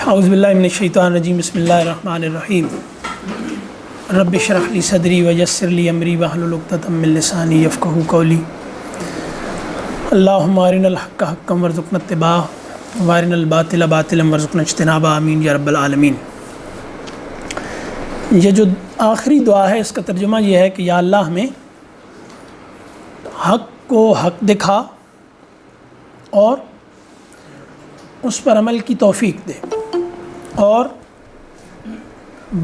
اعوذ باللہ من الشیطان الرجیم بسم اللہ الرحمن الرحیم رب اشرح لی صدری ویسر لی امری واحلل عقدۃ من لسانی یفقہوا قولی اللہم ارنا الحق حقا وارزقنا اتباعہ وارنا الباطل باطلا وارزقنا اجتنابہ آمین یا رب العالمین۔ یہ جو آخری دعا ہے اس کا ترجمہ یہ ہے کہ یا اللہ ہمیں حق کو حق دکھا اور اس پر عمل کی توفیق دے، اور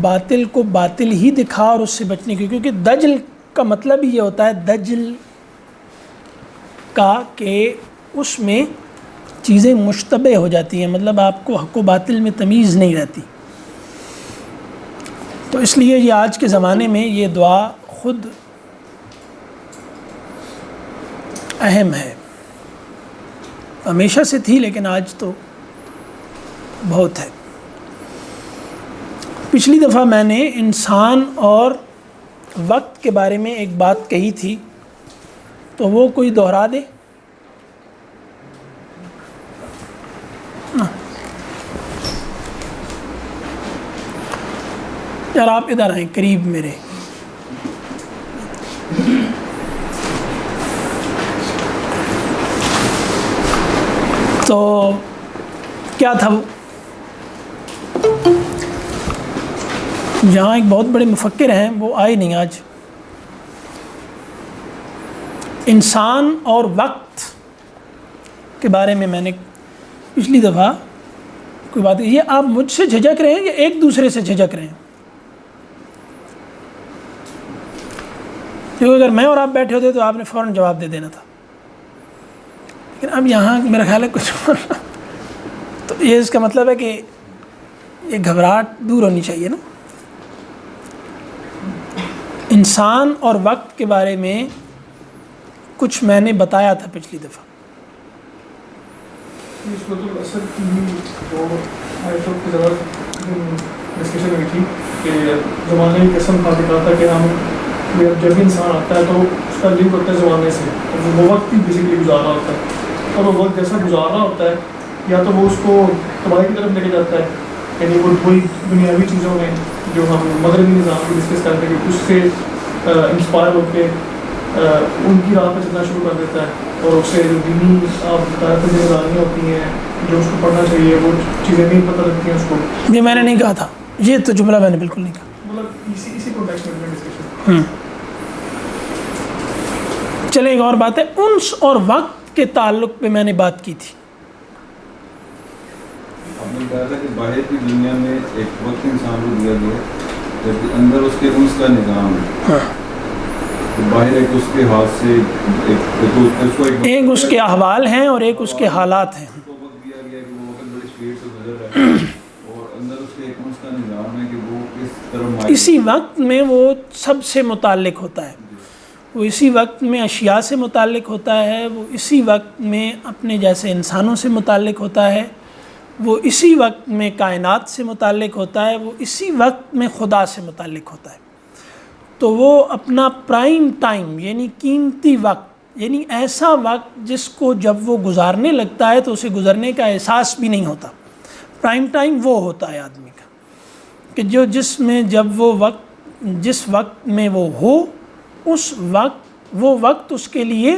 باطل کو باطل ہی دکھا اور اس سے بچنے کی، کیونکہ دجل کا مطلب ہی یہ ہوتا ہے دجل کا کہ اس میں چیزیں مشتبہ ہو جاتی ہیں، مطلب آپ کو حق و باطل میں تمیز نہیں رہتی۔ تو اس لیے یہ آج کے زمانے میں یہ دعا خود اہم ہے، ہمیشہ سے تھی لیکن آج تو بہت ہے۔ پچھلی دفعہ میں نے انسان اور وقت کے بارے میں ایک بات کہی تھی، تو وہ کوئی دہرا دے۔ یار آپ ادھر آئیں قریب میرے۔ تو کیا تھا وہ؟ یہاں ایک بہت بڑے مفکر ہیں، وہ آئے نہیں آج۔ انسان اور وقت کے بارے میں نے پچھلی دفعہ کوئی بات، یہ آپ مجھ سے جھجک رہے ہیں یا ایک دوسرے سے جھجک رہے ہیں؟ کیونکہ اگر میں اور آپ بیٹھے ہوتے تو آپ نے فوراً جواب دے دینا تھا، لیکن اب یہاں میرا خیال ہے کچھ تو یہ اس کا مطلب ہے کہ یہ گھبراہٹ دور ہونی چاہیے نا۔ انسان اور وقت کے بارے میں کچھ میں نے بتایا تھا پچھلی دفعہ۔ جب بھی انسان آتا ہے تو اس کا لنک ہوتا ہے زمانے سے، وہ وقت ہی بیسیکلی گزارا ہوتا ہے، اور وہ وقت جیسا گزارا ہوتا ہے یا تو وہ اس کو تباہی کی طرف لے کے جاتا ہے، یعنی وہ وہی دنیاوی چیزوں میں جو ہم مغربی نظام کو ڈسکس کرتے ہیں اس سے انسپائر ہو کے ان کی راہ پہ چلنا شروع کر دیتا ہے، اور اس سے جو دینی آپ بتایا تھا ذمہ داریاں ہوتی ہیں جو اس کو پڑھنا چاہیے وہ چیزیں نہیں پتہ لگتی ہیں اس کو۔ یہ میں نے نہیں کہا تھا، یہ تو جملہ میں نے بالکل نہیں کہا، مطلب اسی کانٹیکسٹ میں ڈسکشن۔ چلے ایک اور بات ہے، انس اور وقت کے تعلق پہ میں نے بات کی تھی۔ آپ نے کہا تھا کہ باہر کی دنیا میں ایک وقت انسان کو دیا گیا جبکہ اندر اس کے انس کا نظام ہے۔ باہر ایک اس کے ہاتھ سے ایک اس کے احوال ہیں اور ایک اس کے حالات ہیں۔ وقت دیا گیا کہ وہ وقت بڑی اسپیڈ سے گزر رہا ہے، اور اندر اس کے ایک انس کا نظام ہے کہ وہ کس طرح اسی وقت میں وہ سب سے متعلق ہوتا ہے، وہ اسی وقت میں اشیاء سے متعلق ہوتا ہے، وہ اسی وقت میں اپنے جیسے انسانوں سے متعلق ہوتا ہے، وہ اسی وقت میں کائنات سے متعلق ہوتا ہے، وہ اسی وقت میں خدا سے متعلق ہوتا ہے۔ تو وہ اپنا پرائم ٹائم یعنی قیمتی وقت، یعنی ایسا وقت جس کو جب وہ گزارنے لگتا ہے تو اسے گزرنے کا احساس بھی نہیں ہوتا، پرائم ٹائم وہ ہوتا ہے آدمی کا کہ جو جس میں جب وہ وقت جس وقت میں وہ ہو اس وقت وہ وقت اس کے لیے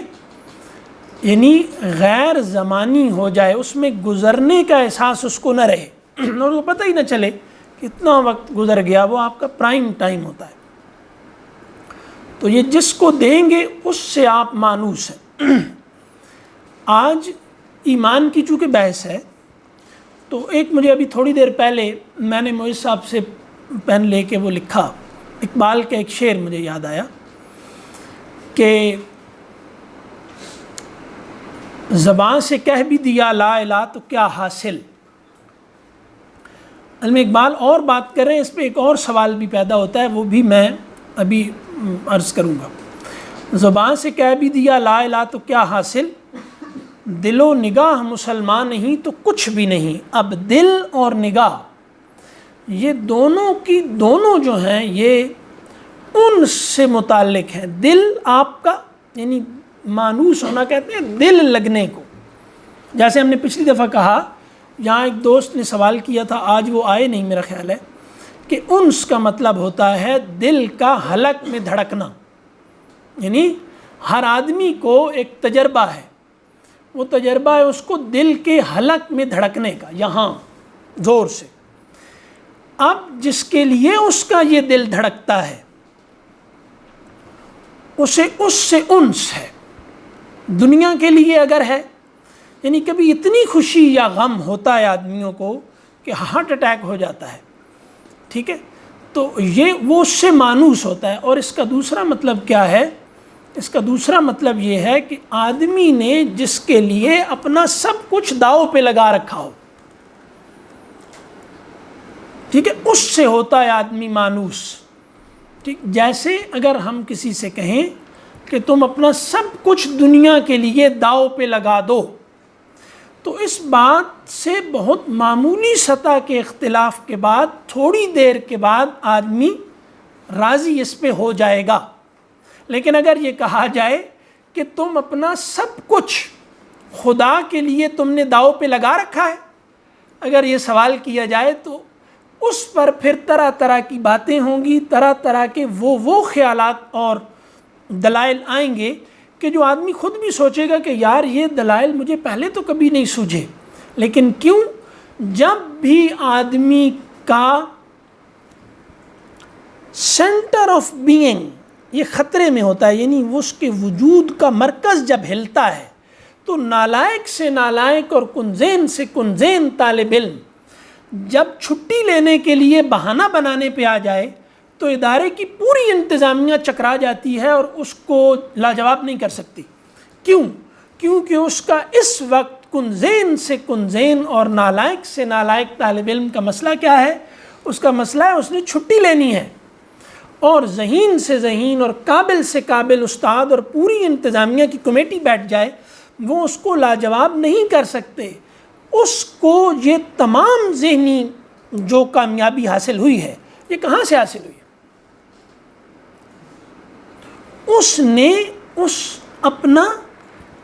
یعنی غیر زمانی ہو جائے، اس میں گزرنے کا احساس اس کو نہ رہے اور وہ پتہ ہی نہ چلے کہ اتنا وقت گزر گیا، وہ آپ کا پرائم ٹائم ہوتا ہے۔ تو یہ جس کو دیں گے اس سے آپ مانوس ہیں۔ آج ایمان کی چونکہ بحث ہے تو ایک مجھے ابھی تھوڑی دیر پہلے میں نے موئز صاحب سے پین لے کے وہ لکھا، اقبال کا ایک شعر مجھے یاد آیا کہ زبان سے کہہ بھی دیا لا الہ تو کیا حاصل۔ علم اقبال اور بات کر رہے ہیں، اس پہ ایک اور سوال بھی پیدا ہوتا ہے، وہ بھی میں ابھی عرض کروں گا۔ زبان سے کہہ بھی دیا لا الہ تو کیا حاصل، دل و نگاہ مسلمان نہیں تو کچھ بھی نہیں۔ اب دل اور نگاہ یہ دونوں جو ہیں یہ ان سے متعلق ہیں۔ دل آپ کا یعنی مانوس ہونا کہتے ہیں دل لگنے کو، جیسے ہم نے پچھلی دفعہ کہا یہاں ایک دوست نے سوال کیا تھا، آج وہ آئے نہیں میرا خیال ہے، کہ انس کا مطلب ہوتا ہے دل کا حلق میں دھڑکنا، یعنی ہر آدمی کو ایک تجربہ ہے، وہ تجربہ ہے اس کو دل کے حلق میں دھڑکنے کا، یہاں زور سے. اب جس کے لیے اس کا یہ دل دھڑکتا ہے اسے اس سے انس ہے. دنیا کے لیے اگر ہے، یعنی کبھی اتنی خوشی یا غم ہوتا ہے آدمیوں کو کہ ہارٹ اٹیک ہو جاتا ہے، ٹھیک ہے، تو یہ وہ اس سے مانوس ہوتا ہے. اور اس کا دوسرا مطلب کیا ہے؟ اس کا دوسرا مطلب یہ ہے کہ آدمی نے جس کے لیے اپنا سب کچھ داؤ پہ لگا رکھا ہو، ٹھیک ہے، اس سے ہوتا ہے آدمی مانوس. ٹھیک، جیسے اگر ہم کسی سے کہیں کہ تم اپنا سب کچھ دنیا کے لیے داؤ پہ لگا دو، تو اس بات سے بہت معمولی سطح کے اختلاف کے بعد تھوڑی دیر کے بعد آدمی راضی اس پہ ہو جائے گا. لیکن اگر یہ کہا جائے کہ تم اپنا سب کچھ خدا کے لیے تم نے داؤ پہ لگا رکھا ہے، اگر یہ سوال کیا جائے تو اس پر پھر طرح طرح کی باتیں ہوں گی، طرح طرح کے وہ خیالات اور دلائل آئیں گے کہ جو آدمی خود بھی سوچے گا کہ یار یہ دلائل مجھے پہلے تو کبھی نہیں سوجھے. لیکن کیوں؟ جب بھی آدمی کا سینٹر آف بینگ یہ خطرے میں ہوتا ہے، یعنی اس کے وجود کا مرکز جب ہلتا ہے، تو نالائق سے نالائق اور کنزین سے کنزین طالب علم جب چھٹی لینے کے لیے بہانہ بنانے پہ آ جائے تو ادارے کی پوری انتظامیہ چکرا جاتی ہے اور اس کو لاجواب نہیں کر سکتی. کیوں؟ کیونکہ اس کا اس وقت کنزین سے کنزین اور نالائق سے نالائق طالب علم کا مسئلہ کیا ہے؟ اس کا مسئلہ ہے اس نے چھٹی لینی ہے، اور ذہین سے ذہین اور قابل سے قابل استاد اور پوری انتظامیہ کی کمیٹی بیٹھ جائے، وہ اس کو لاجواب نہیں کر سکتے. اس کو یہ تمام ذہنی جو کامیابی حاصل ہوئی ہے، یہ کہاں سے حاصل ہوئی ہے؟ اس نے اپنا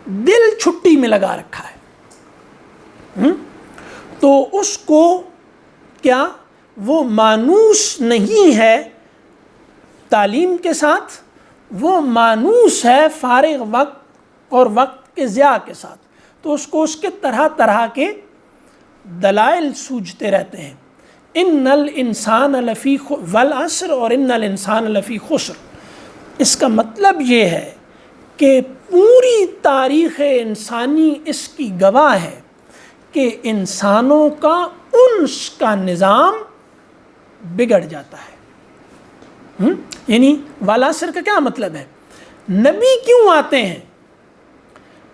دل چھٹی میں لگا رکھا ہے. تو اس کو کیا وہ مانوس نہیں ہے تعلیم کے ساتھ، وہ مانوس ہے فارغ وقت اور وقت کے ضیاع کے ساتھ. تو اس کو اس کے طرح طرح کے دلائل سوجھتے رہتے ہیں. ان الانسان لفی والعصر اور ان الانسان لفی خسر. اس کا مطلب یہ ہے کہ پوری تاریخ انسانی اس کی گواہ ہے کہ انسانوں کا انس کا نظام بگڑ جاتا ہے. یعنی والعصر کا کیا مطلب ہے؟ نبی کیوں آتے ہیں؟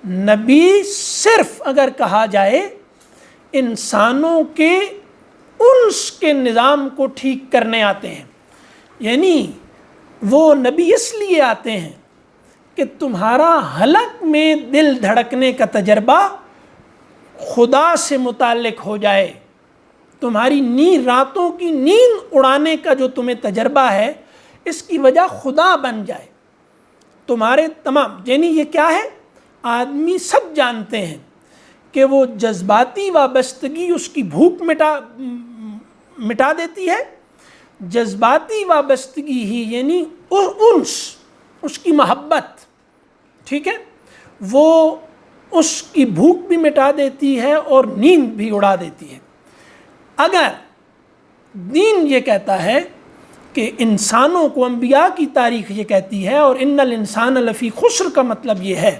نبی صرف اگر کہا جائے انسانوں کے انس کے نظام کو ٹھیک کرنے آتے ہیں. یعنی وہ نبی اس لیے آتے ہیں کہ تمہارا حلق میں دل دھڑکنے کا تجربہ خدا سے متعلق ہو جائے، تمہاری راتوں کی نیند اڑانے کا جو تمہیں تجربہ ہے اس کی وجہ خدا بن جائے. تمہارے تمام، یعنی یہ کیا ہے؟ آدمی سب جانتے ہیں کہ وہ جذباتی وابستگی اس کی بھوک مٹا دیتی ہے. جذباتی وابستگی ہی یعنی انس، اس کی محبت، ٹھیک ہے، وہ اس کی بھوک بھی مٹا دیتی ہے اور نیند بھی اڑا دیتی ہے. اگر دین یہ کہتا ہے کہ انسانوں کو، انبیاء کی تاریخ یہ کہتی ہے، اور ان الانسان لفی خسر کا مطلب یہ ہے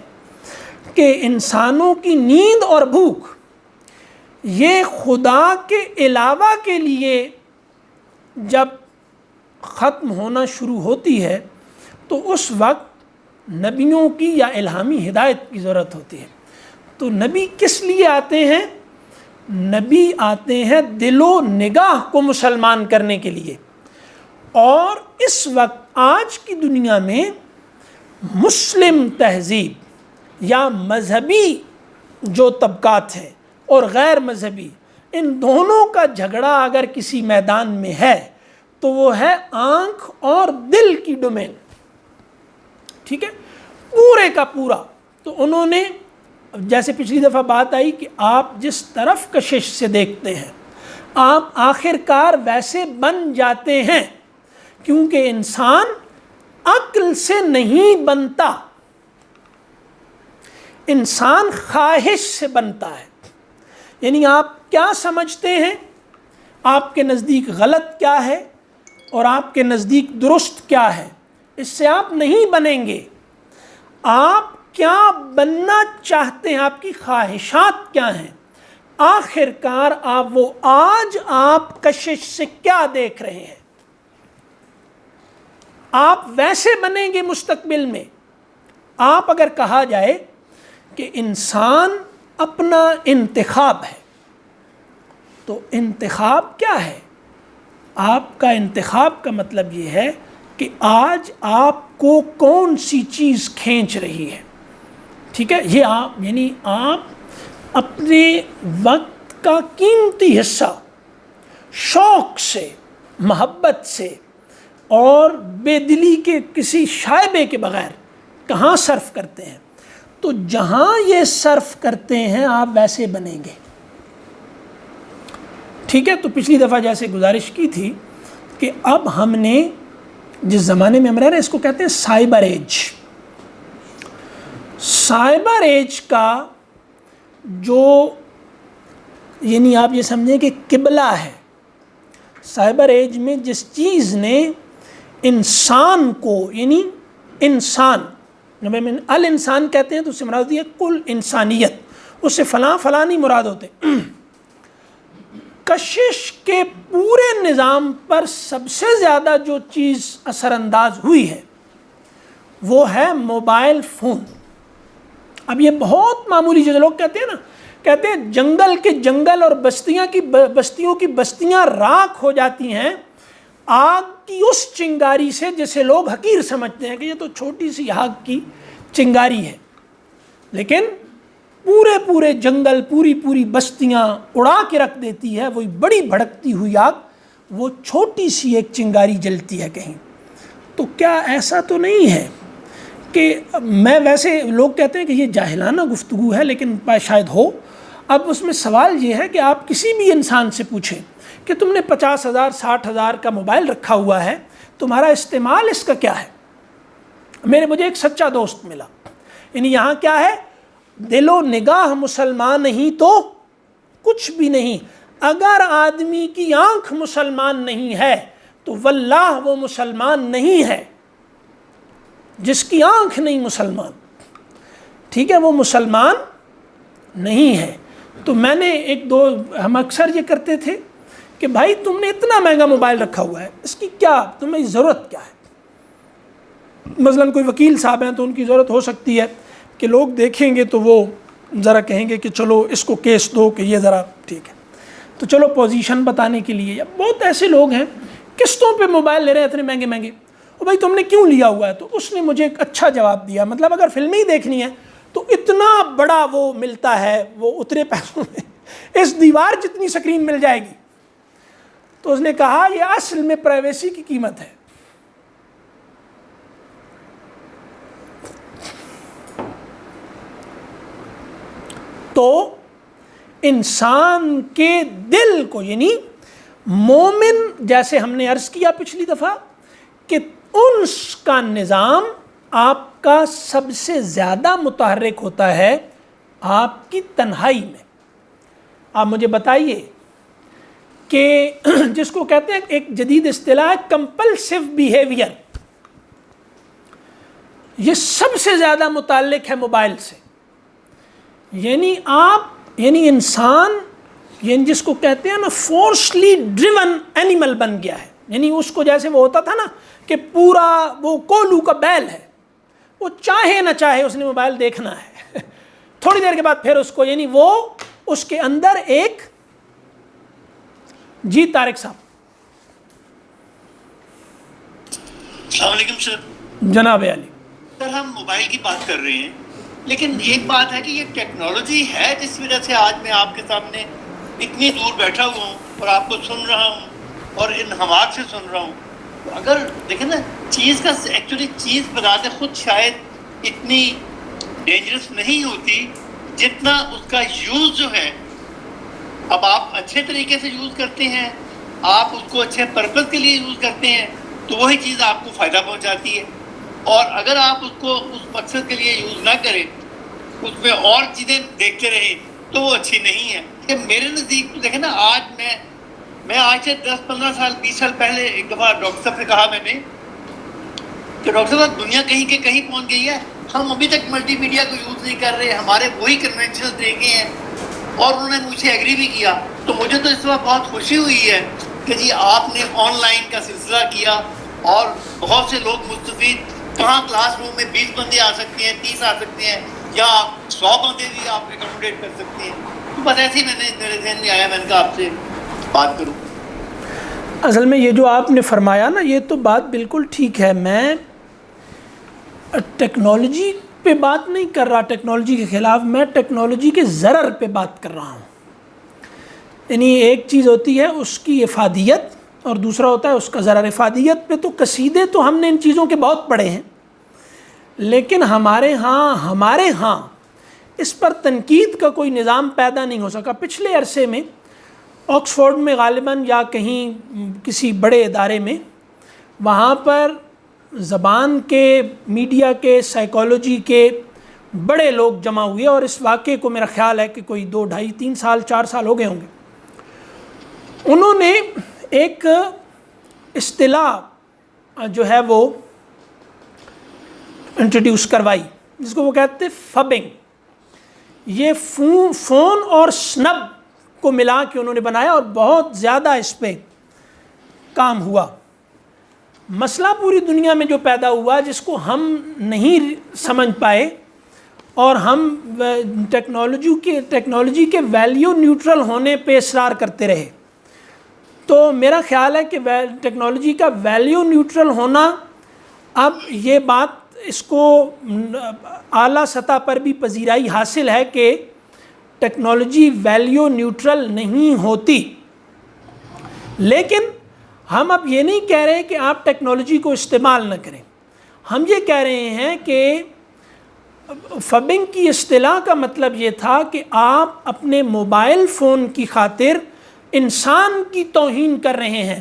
کہ انسانوں کی نیند اور بھوک یہ خدا کے علاوہ کے لیے جب ختم ہونا شروع ہوتی ہے تو اس وقت نبیوں کی یا الہامی ہدایت کی ضرورت ہوتی ہے. تو نبی کس لیے آتے ہیں؟ نبی آتے ہیں دل و نگاہ کو مسلمان کرنے کے لیے. اور اس وقت آج کی دنیا میں مسلم تہذیب یا مذہبی جو طبقات ہیں اور غیر مذہبی، ان دونوں کا جھگڑا اگر کسی میدان میں ہے تو وہ ہے آنکھ اور دل کی ڈومین. ٹھیک ہے، پورے کا پورا. تو انہوں نے جیسے پچھلی دفعہ بات آئی کہ آپ جس طرف کشش سے دیکھتے ہیں آپ آخر کار ویسے بن جاتے ہیں، کیونکہ انسان عقل سے نہیں بنتا، انسان خواہش سے بنتا ہے. یعنی آپ کیا سمجھتے ہیں، آپ کے نزدیک غلط کیا ہے اور آپ کے نزدیک درست کیا ہے، اس سے آپ نہیں بنیں گے. آپ کیا بننا چاہتے ہیں، آپ کی خواہشات کیا ہیں، آخر کار آج آپ کشش سے کیا دیکھ رہے ہیں، آپ ویسے بنیں گے مستقبل میں. آپ اگر کہا جائے کہ انسان اپنا انتخاب ہے، تو انتخاب کیا ہے؟ آپ کا انتخاب کا مطلب یہ ہے کہ آج آپ کو کون سی چیز کھینچ رہی ہے. ٹھیک ہے، یہ آپ اپنے وقت کا قیمتی حصہ شوق سے، محبت سے اور بے دلی کے کسی شائبے کے بغیر کہاں صرف کرتے ہیں. تو جہاں یہ صرف کرتے ہیں آپ ویسے بنیں گے. ٹھیک ہے، تو پچھلی دفعہ جیسے گزارش کی تھی کہ اب ہم نے جس زمانے میں ہم رہ رہے ہیں اس کو کہتے ہیں سائبر ایج. سائبر ایج کا جو یعنی آپ یہ سمجھیں کہ قبلہ ہے، سائبر ایج میں جس چیز نے انسان کو، یعنی انسان جب ہم الانسان کہتے ہیں تو اس سے مراد ہوتی ہے کل انسانیت، اس سے فلاں فلاں نہیں مراد ہوتے. کشش کے پورے نظام پر سب سے زیادہ جو چیز اثر انداز ہوئی ہے وہ ہے موبائل فون. اب یہ بہت معمولی چیز، لوگ کہتے ہیں نا، کہتے ہیں جنگل کے جنگل اور بستیوں کی بستیاں راکھ ہو جاتی ہیں آگ کی اس چنگاری سے جسے لوگ حقیر سمجھتے ہیں کہ یہ تو چھوٹی سی آگ کی چنگاری ہے، لیکن پورے جنگل پوری بستیاں اڑا کے رکھ دیتی ہے. وہی بڑی بھڑکتی ہوئی آگ، وہ چھوٹی سی ایک چنگاری جلتی ہے کہیں. تو کیا ایسا تو نہیں ہے کہ میں ویسے لوگ کہتے ہیں کہ یہ جاہلانہ گفتگو ہے لیکن شاید ہو. اب اس میں سوال یہ ہے کہ آپ کسی بھی انسان سے پوچھیں کہ تم نے 50,000 60,000 کا موبائل رکھا ہوا ہے، تمہارا استعمال اس کا کیا ہے؟ مجھے ایک سچا دوست ملا، یعنی یہاں کیا ہے، دل و نگاہ مسلمان نہیں تو کچھ بھی نہیں. اگر آدمی کی آنکھ مسلمان نہیں ہے تو واللہ وہ مسلمان نہیں ہے. جس کی آنکھ نہیں مسلمان، ٹھیک ہے، وہ مسلمان نہیں ہے. تو میں نے ہم اکثر یہ کرتے تھے کہ بھائی تم نے اتنا مہنگا موبائل رکھا ہوا ہے، اس کی کیا تمہیں ضرورت کیا ہے؟ مثلا کوئی وکیل صاحب ہیں تو ان کی ضرورت ہو سکتی ہے کہ لوگ دیکھیں گے تو وہ ذرا کہیں گے کہ چلو اس کو کیس دو کہ یہ ذرا ٹھیک ہے، تو چلو پوزیشن بتانے کے لیے. یا بہت ایسے لوگ ہیں قسطوں پہ موبائل لے رہے ہیں اتنے مہنگے مہنگے، اور بھائی تم نے کیوں لیا ہوا ہے؟ تو اس نے مجھے ایک اچھا جواب دیا، مطلب اگر فلمیں ہی دیکھنی ہے تو اتنا بڑا وہ ملتا ہے، وہ اتنے پیسوں میں اس دیوار جتنی سکرین مل جائے گی. تو اس نے کہا یہ اصل میں پرائیویسی کی قیمت ہے. تو انسان کے دل کو، یعنی مومن، جیسے ہم نے عرض کیا پچھلی دفعہ کہ انس کا نظام آپ کا سب سے زیادہ متحرک ہوتا ہے آپ کی تنہائی میں. آپ مجھے بتائیے کہ جس کو کہتے ہیں ایک جدید اصطلاح ہے کمپلسیو بیہیویئر، یہ سب سے زیادہ متعلق ہے موبائل سے. یعنی انسان، یعنی جس کو کہتے ہیں نا فورسلی ڈریون اینیمل بن گیا ہے. یعنی اس کو جیسے وہ ہوتا تھا نا کہ پورا وہ کولو کا بیل ہے، وہ چاہے نہ چاہے اس نے موبائل دیکھنا ہے. تھوڑی دیر کے بعد پھر اس کو، یعنی وہ اس کے اندر ایک، جی طارق صاحب. السلام علیکم سر. جناب علی سر، ہم موبائل کی بات کر رہے ہیں، لیکن ایک بات ہے کہ یہ ٹیکنالوجی ہے جس وجہ سے آج میں آپ کے سامنے اتنی دور بیٹھا ہوا ہوں اور آپ کو سن رہا ہوں اور ان حماق سے سن رہا ہوں. تو اگر دیکھیں نا، چیز کا ایکچولی چیز بذات خود شاید اتنی ڈینجرس نہیں ہوتی جتنا اس کا یوز جو ہے، اب آپ اچھے طریقے سے یوز کرتے ہیں، آپ اس کو اچھے پرپز کے لیے یوز کرتے ہیں تو وہی چیز آپ کو فائدہ پہنچاتی ہے، اور اگر آپ اس کو اس مقصد کے لیے یوز نہ کریں، اس میں اور چیزیں دیکھتے رہیں تو وہ اچھی نہیں ہے. کہ میرے نزدیک تو دیکھیں نا، آج میں آج سے 10-15 سال 20 سال پہلے ایک دفعہ ڈاکٹر صاحب سے کہا میں نے کہ ڈاکٹر صاحب دنیا کہیں کے کہیں پہنچ گئی ہے، ہم ابھی تک ملٹی میڈیا کو یوز نہیں کر رہے، ہمارے وہی کنونشنل طریقے ہیں. اور انہوں نے مجھ سے ایگری بھی کیا. تو مجھے تو اس وقت بہت خوشی ہوئی ہے کہ جی آپ نے آن لائن کا سلسلہ کیا اور بہت سے لوگ مستفید، کہاں کلاس روم میں 20 بندے آ سکتے ہیں، 30 آ سکتے ہیں، یا 100 بندے بھی آپ ایکوموڈیٹ کر سکتے ہیں. تو بس ایسے ہی میرے ذہن میں آیا، میں نے کہا آپ سے بات کروں. اصل میں یہ جو آپ نے فرمایا نا، یہ تو بات بالکل ٹھیک ہے. میں ٹیکنالوجی پہ بات نہیں کر رہا ٹیکنالوجی کے خلاف، میں ٹیکنالوجی کے ضرر پہ بات کر رہا ہوں. یعنی ایک چیز ہوتی ہے اس کی افادیت اور دوسرا ہوتا ہے اس کا ضرر. افادیت پہ تو قصیدے تو ہم نے ان چیزوں کے بہت پڑھے ہیں، لیکن ہمارے ہاں اس پر تنقید کا کوئی نظام پیدا نہیں ہو سکا. پچھلے عرصے میں آکسفورڈ میں غالباً یا کہیں کسی بڑے ادارے میں، وہاں پر زبان کے، میڈیا کے، سائیکالوجی کے بڑے لوگ جمع ہوئے، اور اس واقعے کو میرا خیال ہے کہ کوئی 2, 2.5, 3 سال 4 سال ہو گئے ہوں گے. انہوں نے ایک اصطلاح جو ہے وہ انٹروڈیوس کروائی جس کو وہ کہتے فبنگ. یہ فون اور سنب کو ملا کے انہوں نے بنایا اور بہت زیادہ اس پہ کام ہوا. مسئلہ پوری دنیا میں جو پیدا ہوا جس کو ہم نہیں سمجھ پائے، اور ہم ٹیکنالوجی کے ویلیو نیوٹرل ہونے پہ اصرار کرتے رہے. تو میرا خیال ہے کہ ٹیکنالوجی کا ویلیو نیوٹرل ہونا، اب یہ بات اس کو اعلیٰ سطح پر بھی پذیرائی حاصل ہے کہ ٹیکنالوجی ویلیو نیوٹرل نہیں ہوتی. لیکن ہم اب یہ نہیں کہہ رہے کہ آپ ٹیکنالوجی کو استعمال نہ کریں. ہم یہ کہہ رہے ہیں کہ فبنگ کی اصطلاح کا مطلب یہ تھا کہ آپ اپنے موبائل فون کی خاطر انسان کی توہین کر رہے ہیں.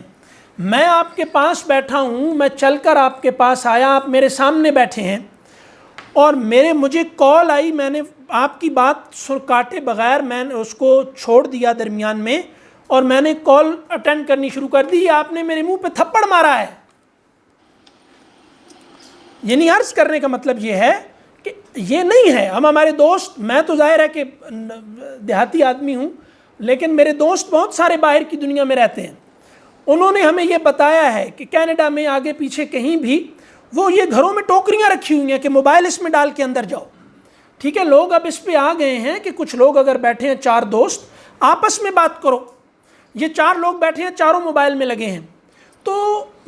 میں آپ کے پاس بیٹھا ہوں، میں چل کر آپ کے پاس آیا، آپ میرے سامنے بیٹھے ہیں، اور مجھے کال آئی، میں نے آپ کی بات کاٹے بغیر میں نے اس کو چھوڑ دیا درمیان میں، اور میں نے کال اٹینڈ کرنی شروع کر دی. آپ نے میرے منہ پہ تھپڑ مارا ہے. یعنی عرض کرنے کا مطلب یہ ہے کہ یہ نہیں ہے. ہمارے دوست، میں تو ظاہر ہے کہ دیہاتی آدمی ہوں، لیکن میرے دوست بہت سارے باہر کی دنیا میں رہتے ہیں. انہوں نے ہمیں یہ بتایا ہے کہ کینیڈا میں آگے پیچھے کہیں بھی وہ یہ گھروں میں ٹوکریاں رکھی ہوئی ہیں کہ موبائل اس میں ڈال کے اندر جاؤ. ٹھیک ہے، لوگ اب اس پہ آ گئے ہیں کہ کچھ لوگ اگر بیٹھے ہیں، 4 دوست آپس میں بات کرو. یہ 4 لوگ بیٹھے ہیں، چاروں موبائل میں لگے ہیں. تو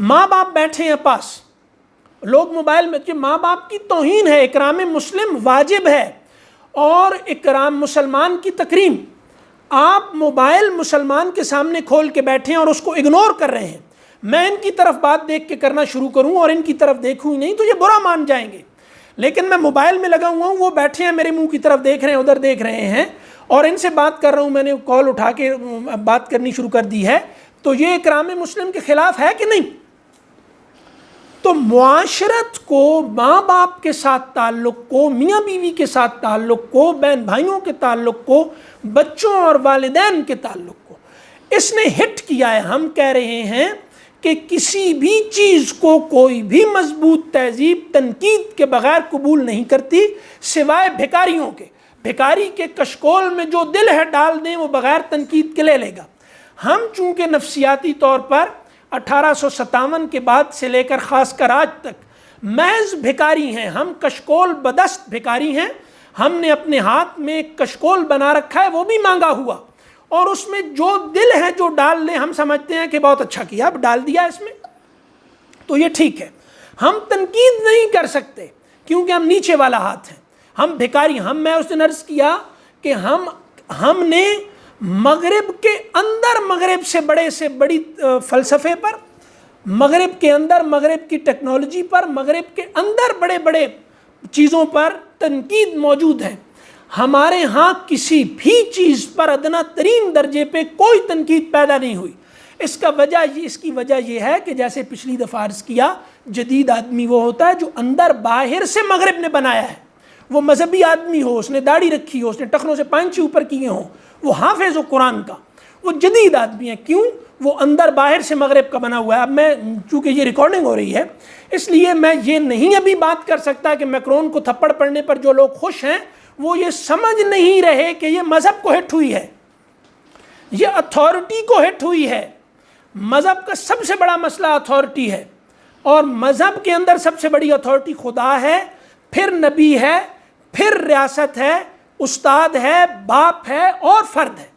ماں باپ بیٹھے ہیں پاس، لوگ موبائل میں. ماں باپ کی توہین ہے. اکرام مسلم واجب ہے، اور اکرام مسلمان کی تکریم. آپ موبائل مسلمان کے سامنے کھول کے بیٹھے ہیں اور اس کو اگنور کر رہے ہیں. میں ان کی طرف بات دیکھ کے کرنا شروع کروں اور ان کی طرف دیکھوں ہی نہیں تو یہ برا مان جائیں گے. لیکن میں موبائل میں لگا ہوا ہوں، وہ بیٹھے ہیں میرے منہ کی طرف دیکھ رہے ہیں، ادھر دیکھ رہے ہیں، اور ان سے بات کر رہا ہوں. میں نے کال اٹھا کے بات کرنی شروع کر دی ہے. تو یہ اکرام مسلم کے خلاف ہے کہ نہیں؟ تو معاشرت کو، ماں باپ کے ساتھ تعلق کو، میاں بیوی کے ساتھ تعلق کو، بہن بھائیوں کے تعلق کو، بچوں اور والدین کے تعلق کو اس نے ہٹ کیا ہے. ہم کہہ رہے ہیں کہ کسی بھی چیز کو کوئی بھی مضبوط تہذیب تنقید کے بغیر قبول نہیں کرتی، سوائے بھکاریوں کے. بھکاری کے کشکول میں جو دل ہے ڈال دیں، وہ بغیر تنقید کے لے لے گا. ہم چونکہ نفسیاتی طور پر 1857 کے بعد سے لے کر خاص کر آج تک محض بھکاری ہیں. ہم کشکول بدست بھکاری ہیں. ہم نے اپنے ہاتھ میں ایک کشکول بنا رکھا ہے، وہ بھی مانگا ہوا، اور اس میں جو دل ہے جو ڈال لیں ہم سمجھتے ہیں کہ بہت اچھا کیا، اب ڈال دیا اس میں تو یہ ٹھیک ہے. ہم تنقید نہیں کر سکتے کیونکہ ہم نیچے والا ہاتھ ہیں، ہم بھکاری. میں اس دن عرض کیا کہ ہم نے مغرب کے اندر، مغرب سے بڑی فلسفے پر، مغرب کے اندر مغرب کی ٹیکنالوجی پر، مغرب کے اندر بڑے بڑے چیزوں پر تنقید موجود ہے. ہمارے ہاں کسی بھی چیز پر ادنا ترین درجے پہ کوئی تنقید پیدا نہیں ہوئی. اس کی وجہ یہ ہے کہ جیسے پچھلی دفعہ عرض کیا, جدید آدمی وہ ہوتا ہے جو اندر باہر سے مغرب نے بنایا ہے. وہ مذہبی آدمی ہو, اس نے داڑھی رکھی ہو, اس نے ٹخنوں سے پانچے اوپر کیے ہوں, وہ حافظ ہو قرآن کا, وہ جدید آدمی ہے. کیوں؟ وہ اندر باہر سے مغرب کا بنا ہوا ہے. اب میں چونکہ یہ ریکارڈنگ ہو رہی ہے اس لیے میں یہ نہیں ابھی بات کر سکتا کہ میکرون کو تھپڑ پڑنے پر جو لوگ خوش ہیں وہ یہ سمجھ نہیں رہے کہ یہ مذہب کو ہٹ ہوئی ہے, یہ اتھارٹی کو ہٹ ہوئی ہے. مذہب کا سب سے بڑا مسئلہ اتھارٹی ہے, اور مذہب کے اندر سب سے بڑی اتھارٹی خدا ہے, پھر نبی ہے, پھر ریاست ہے, استاد ہے, باپ ہے اور فرد ہے.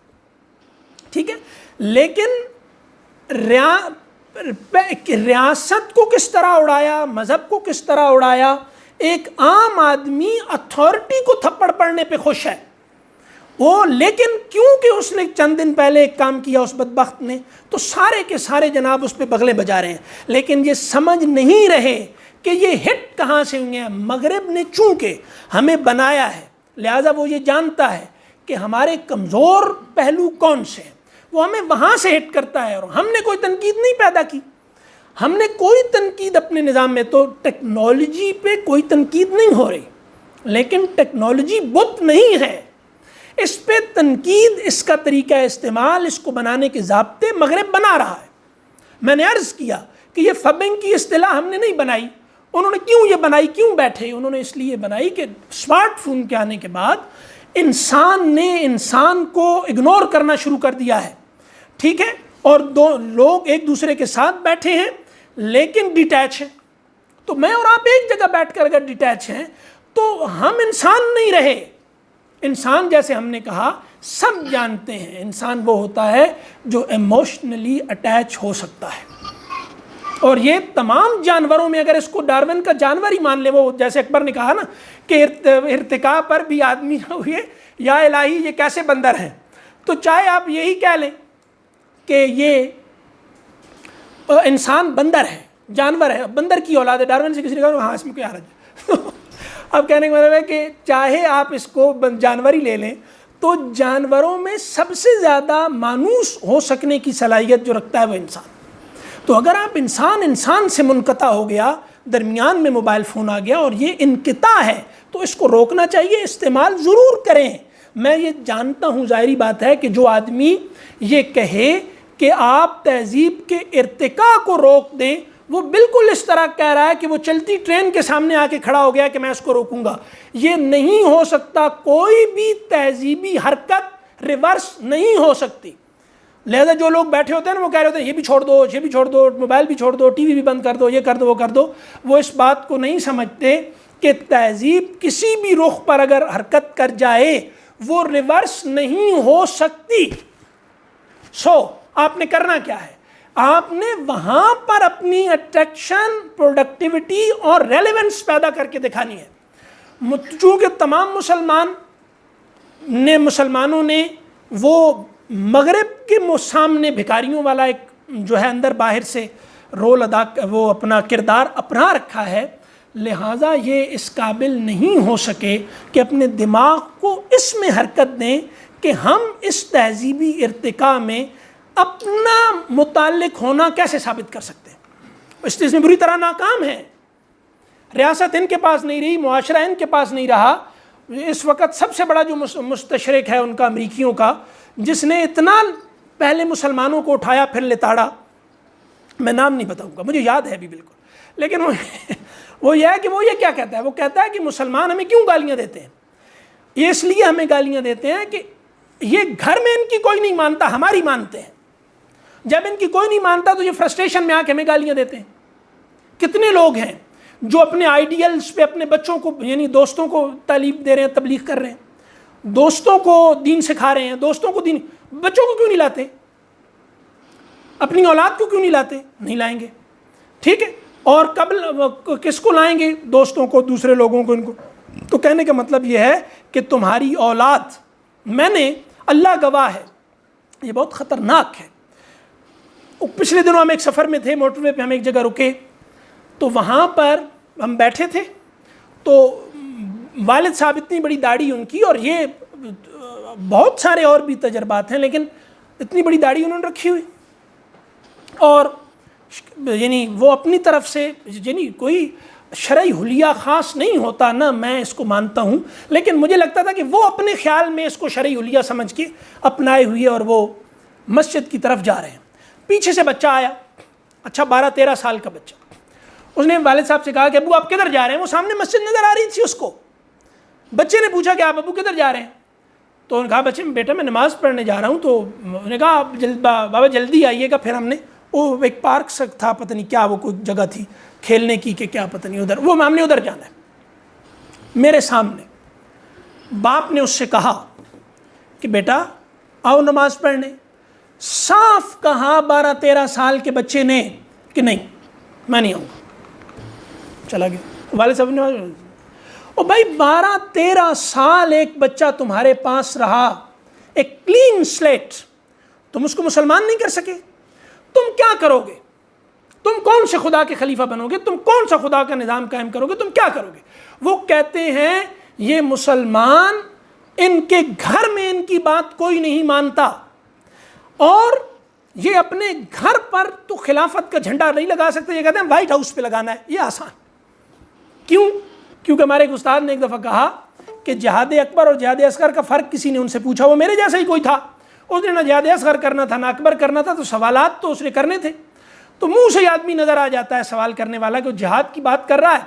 ٹھیک ہے, لیکن ریاست کو کس طرح اڑایا, مذہب کو کس طرح اڑایا؟ ایک عام آدمی اتھارٹی کو تھپڑ پڑنے پہ خوش ہے وہ, لیکن کیونکہ اس نے چند دن پہلے ایک کام کیا اس بدبخت نے, تو سارے کے سارے جناب اس پہ بغلیں بجا رہے ہیں. لیکن یہ سمجھ نہیں رہے کہ یہ ہٹ کہاں سے ہوئے ہیں. مغرب نے چونکہ ہمیں بنایا ہے لہٰذا وہ یہ جانتا ہے کہ ہمارے کمزور پہلو کون سے ہیں, وہ ہمیں وہاں سے ہٹ کرتا ہے. اور ہم نے کوئی تنقید نہیں پیدا کی, ہم نے کوئی تنقید اپنے نظام میں, تو ٹیکنالوجی پہ کوئی تنقید نہیں ہو رہی, لیکن ٹیکنالوجی بت نہیں ہے. اس پہ تنقید, اس کا طریقہ استعمال, اس کو بنانے کے ضابطے مغرب بنا رہا ہے. میں نے عرض کیا کہ یہ فبنگ کی اصطلاح ہم نے نہیں بنائی. انہوں نے کیوں یہ بنائی, کیوں بیٹھے؟ انہوں نے اس لیے بنائی کہ اسمارٹ فون کے آنے کے بعد انسان نے انسان کو اگنور کرنا شروع کر دیا ہے. ٹھیک ہے, اور دو لوگ ایک دوسرے کے ساتھ بیٹھے ہیں لیکن ڈیٹیچ ہیں. تو میں اور آپ ایک جگہ بیٹھ کر اگر ڈیٹیچ ہیں تو ہم انسان نہیں رہے. انسان جیسے ہم نے کہا سب جانتے ہیں, انسان وہ ہوتا ہے جو ایموشنلی اٹیچ ہو سکتا ہے. اور یہ تمام جانوروں میں, اگر اس کو ڈارون کا جانور ہی مان لے, وہ جیسے اکبر نے کہا نا کہ ارتقاء پر بھی آدمی نہ ہوئے, یا الہی یہ کیسے بندر ہیں, تو چاہے آپ یہی کہہ لیں کہ یہ انسان بندر ہے, جانور ہے, بندر کی اولاد ہے. ڈارون سے کسی نے کہا ہاں اس میں کوئی حرج ہے. اب کہنے کا مطلب ہے کہ چاہے آپ اس کو جانور ہی لے لیں, تو جانوروں میں سب سے زیادہ مانوس ہو سکنے کی صلاحیت جو رکھتا ہے وہ انسان. تو اگر آپ انسان سے منقطع ہو گیا, درمیان میں موبائل فون آ گیا اور یہ انقطاع ہے, تو اس کو روکنا چاہیے, استعمال ضرور کریں. میں یہ جانتا ہوں, ظاہری بات ہے کہ جو آدمی یہ کہے کہ آپ تہذیب کے ارتقاء کو روک دیں, وہ بالکل اس طرح کہہ رہا ہے کہ وہ چلتی ٹرین کے سامنے آ کے کھڑا ہو گیا کہ میں اس کو روکوں گا. یہ نہیں ہو سکتا, کوئی بھی تہذیبی حرکت ریورس نہیں ہو سکتی. لہذا جو لوگ بیٹھے ہوتے ہیں نا, وہ کہہ رہے ہوتے ہیں یہ بھی چھوڑ دو, یہ بھی چھوڑ دو, موبائل بھی چھوڑ دو, ٹی وی بھی بند کر دو, یہ کر دو, وہ کر دو. وہ اس بات کو نہیں سمجھتے کہ تہذیب کسی بھی رخ پر اگر حرکت کر جائے وہ ریورس نہیں ہو سکتی. آپ نے کرنا کیا ہے, آپ نے وہاں پر اپنی اٹریکشن, پروڈکٹیوٹی اور ریلیونس پیدا کر کے دکھانی ہے. چونکہ تمام مسلمانوں نے وہ مغرب کے سامنے بھکاریوں والا ایک جو ہے اندر باہر سے رول وہ اپنا کردار اپنا رکھا ہے, لہٰذا یہ اس قابل نہیں ہو سکے کہ اپنے دماغ کو اس میں حرکت دیں کہ ہم اس تہذیبی ارتقاء میں اپنا متعلق ہونا کیسے ثابت کر سکتے ہیں. اس چیز میں بری طرح ناکام ہے. ریاست ان کے پاس نہیں رہی, معاشرہ ان کے پاس نہیں رہا. اس وقت سب سے بڑا جو مستشرق ہے ان کا, امریکیوں کا, جس نے اتنا پہلے مسلمانوں کو اٹھایا پھر لتاڑا, میں نام نہیں بتاؤں گا, مجھے یاد ہے ابھی بالکل, لیکن وہ یہ ہے کہ وہ یہ کیا کہتا ہے, وہ کہتا ہے کہ مسلمان ہمیں کیوں گالیاں دیتے ہیں. یہ اس لیے ہمیں گالیاں دیتے ہیں کہ یہ گھر میں ان کی کوئی نہیں مانتا, ہماری مانتے ہیں. جب ان کی کوئی نہیں مانتا تو یہ فرسٹریشن میں آ کے ہمیں گالیاں دیتے ہیں. کتنے لوگ ہیں جو اپنے آئیڈیلز پہ اپنے بچوں کو, یعنی دوستوں کو تعلیم دے رہے ہیں, تبلیغ کر رہے ہیں, دوستوں کو دین سکھا رہے ہیں, دوستوں کو دین, بچوں کو کیوں نہیں لاتے, اپنی اولاد کو کیوں نہیں لاتے, نہیں لائیں گے. ٹھیک ہے, اور قبل کس کو لائیں گے, دوستوں کو, دوسرے لوگوں کو, ان کو. تو کہنے کا مطلب یہ ہے کہ تمہاری اولاد, میں نے, اللہ گواہ ہے, یہ بہت خطرناک ہے. پچھلے دنوں ہم ایک سفر میں تھے, موٹر وے پہ ہم ایک جگہ رکے, تو وہاں پر ہم بیٹھے تھے, تو والد صاحب اتنی بڑی داڑھی ان کی، اور یہ بہت سارے اور بھی تجربات ہیں، لیکن اتنی بڑی داڑھی انہوں نے رکھی ہوئی، اور یعنی وہ اپنی طرف سے یعنی کوئی شرعی حلیہ خاص نہیں ہوتا نا، میں اس کو مانتا ہوں، لیکن مجھے لگتا تھا کہ وہ اپنے خیال میں اس کو شرعی حلیہ سمجھ کے اپنائے ہوئے اور وہ مسجد کی طرف جا رہے ہیں۔ پیچھے سے بچہ آیا، اچھا 12-13 سال کا بچہ، اس نے والد صاحب سے کہا کہ ابو آپ کدھر جا رہے ہیں؟ وہ سامنے مسجد نظر آ رہی تھی اس کو۔ بچے نے پوچھا کہ آپ ابو کدھر جا رہے ہیں؟ تو انہوں نے کہا بچے بیٹا میں نماز پڑھنے جا رہا ہوں۔ تو انہوں نے کہا بابا جلدی آئیے گا۔ پھر ہم نے وہ ایک پارک سا تھا، پتہ نہیں کیا وہ کوئی جگہ تھی کھیلنے کی کہ کیا پتہ نہیں، ادھر وہ ہم نے ادھر جانا ہے۔ میرے سامنے باپ نے اس سے کہا کہ بیٹا آؤ نماز پڑھنے۔ صاف کہا 12-13 سال کے بچے نے کہ نہیں میں نہیں آؤں گا، چلا گیا۔ والد صاحب نے او بھائی 12-13 سال ایک بچہ تمہارے پاس رہا، ایک کلین سلیٹ، تم اس کو مسلمان نہیں کر سکے؟ تم کیا کرو گے؟ تم کون سے خدا کے خلیفہ بنو گے؟ تم کون سا خدا کا نظام قائم کرو گے؟ تم کیا کرو گے؟ وہ کہتے ہیں یہ مسلمان ان کے گھر میں ان کی بات کوئی نہیں مانتا، اور یہ اپنے گھر پر تو خلافت کا جھنڈا نہیں لگا سکتے، یہ کہتے ہیں وائٹ ہاؤس پہ لگانا ہے، یہ آسان۔ کیوں؟ کیونکہ ہمارے ایک استاد نے ایک دفعہ کہا کہ جہاد اکبر اور جہاد اصغر کا فرق کسی نے ان سے پوچھا، وہ میرے جیسا ہی کوئی تھا، اس نے نہ جہاد اصغر کرنا تھا نہ اکبر کرنا تھا، تو سوالات تو اس نے کرنے تھے، تو منہ سے آدمی نظر آ جاتا ہے سوال کرنے والا کہ وہ جہاد کی بات کر رہا ہے،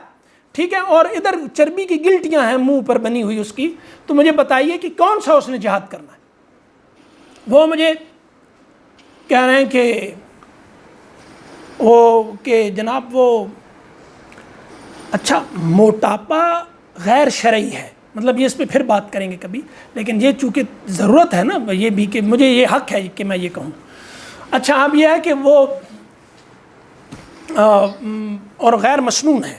ٹھیک ہے، اور ادھر چربی کی گلٹیاں ہیں منہ پر بنی ہوئی اس کی، تو مجھے بتائیے کہ کون سا اس نے جہاد کرنا ہے؟ وہ مجھے کہہ رہے ہیں کہ جناب وہ اچھا موٹاپا غیر شرعی ہے، مطلب یہ اس پہ پھر بات کریں گے کبھی، لیکن یہ چونکہ ضرورت ہے نا یہ بھی کہ مجھے یہ حق ہے کہ میں یہ کہوں۔ اچھا اب یہ ہے کہ وہ اور غیر مسنون ہے،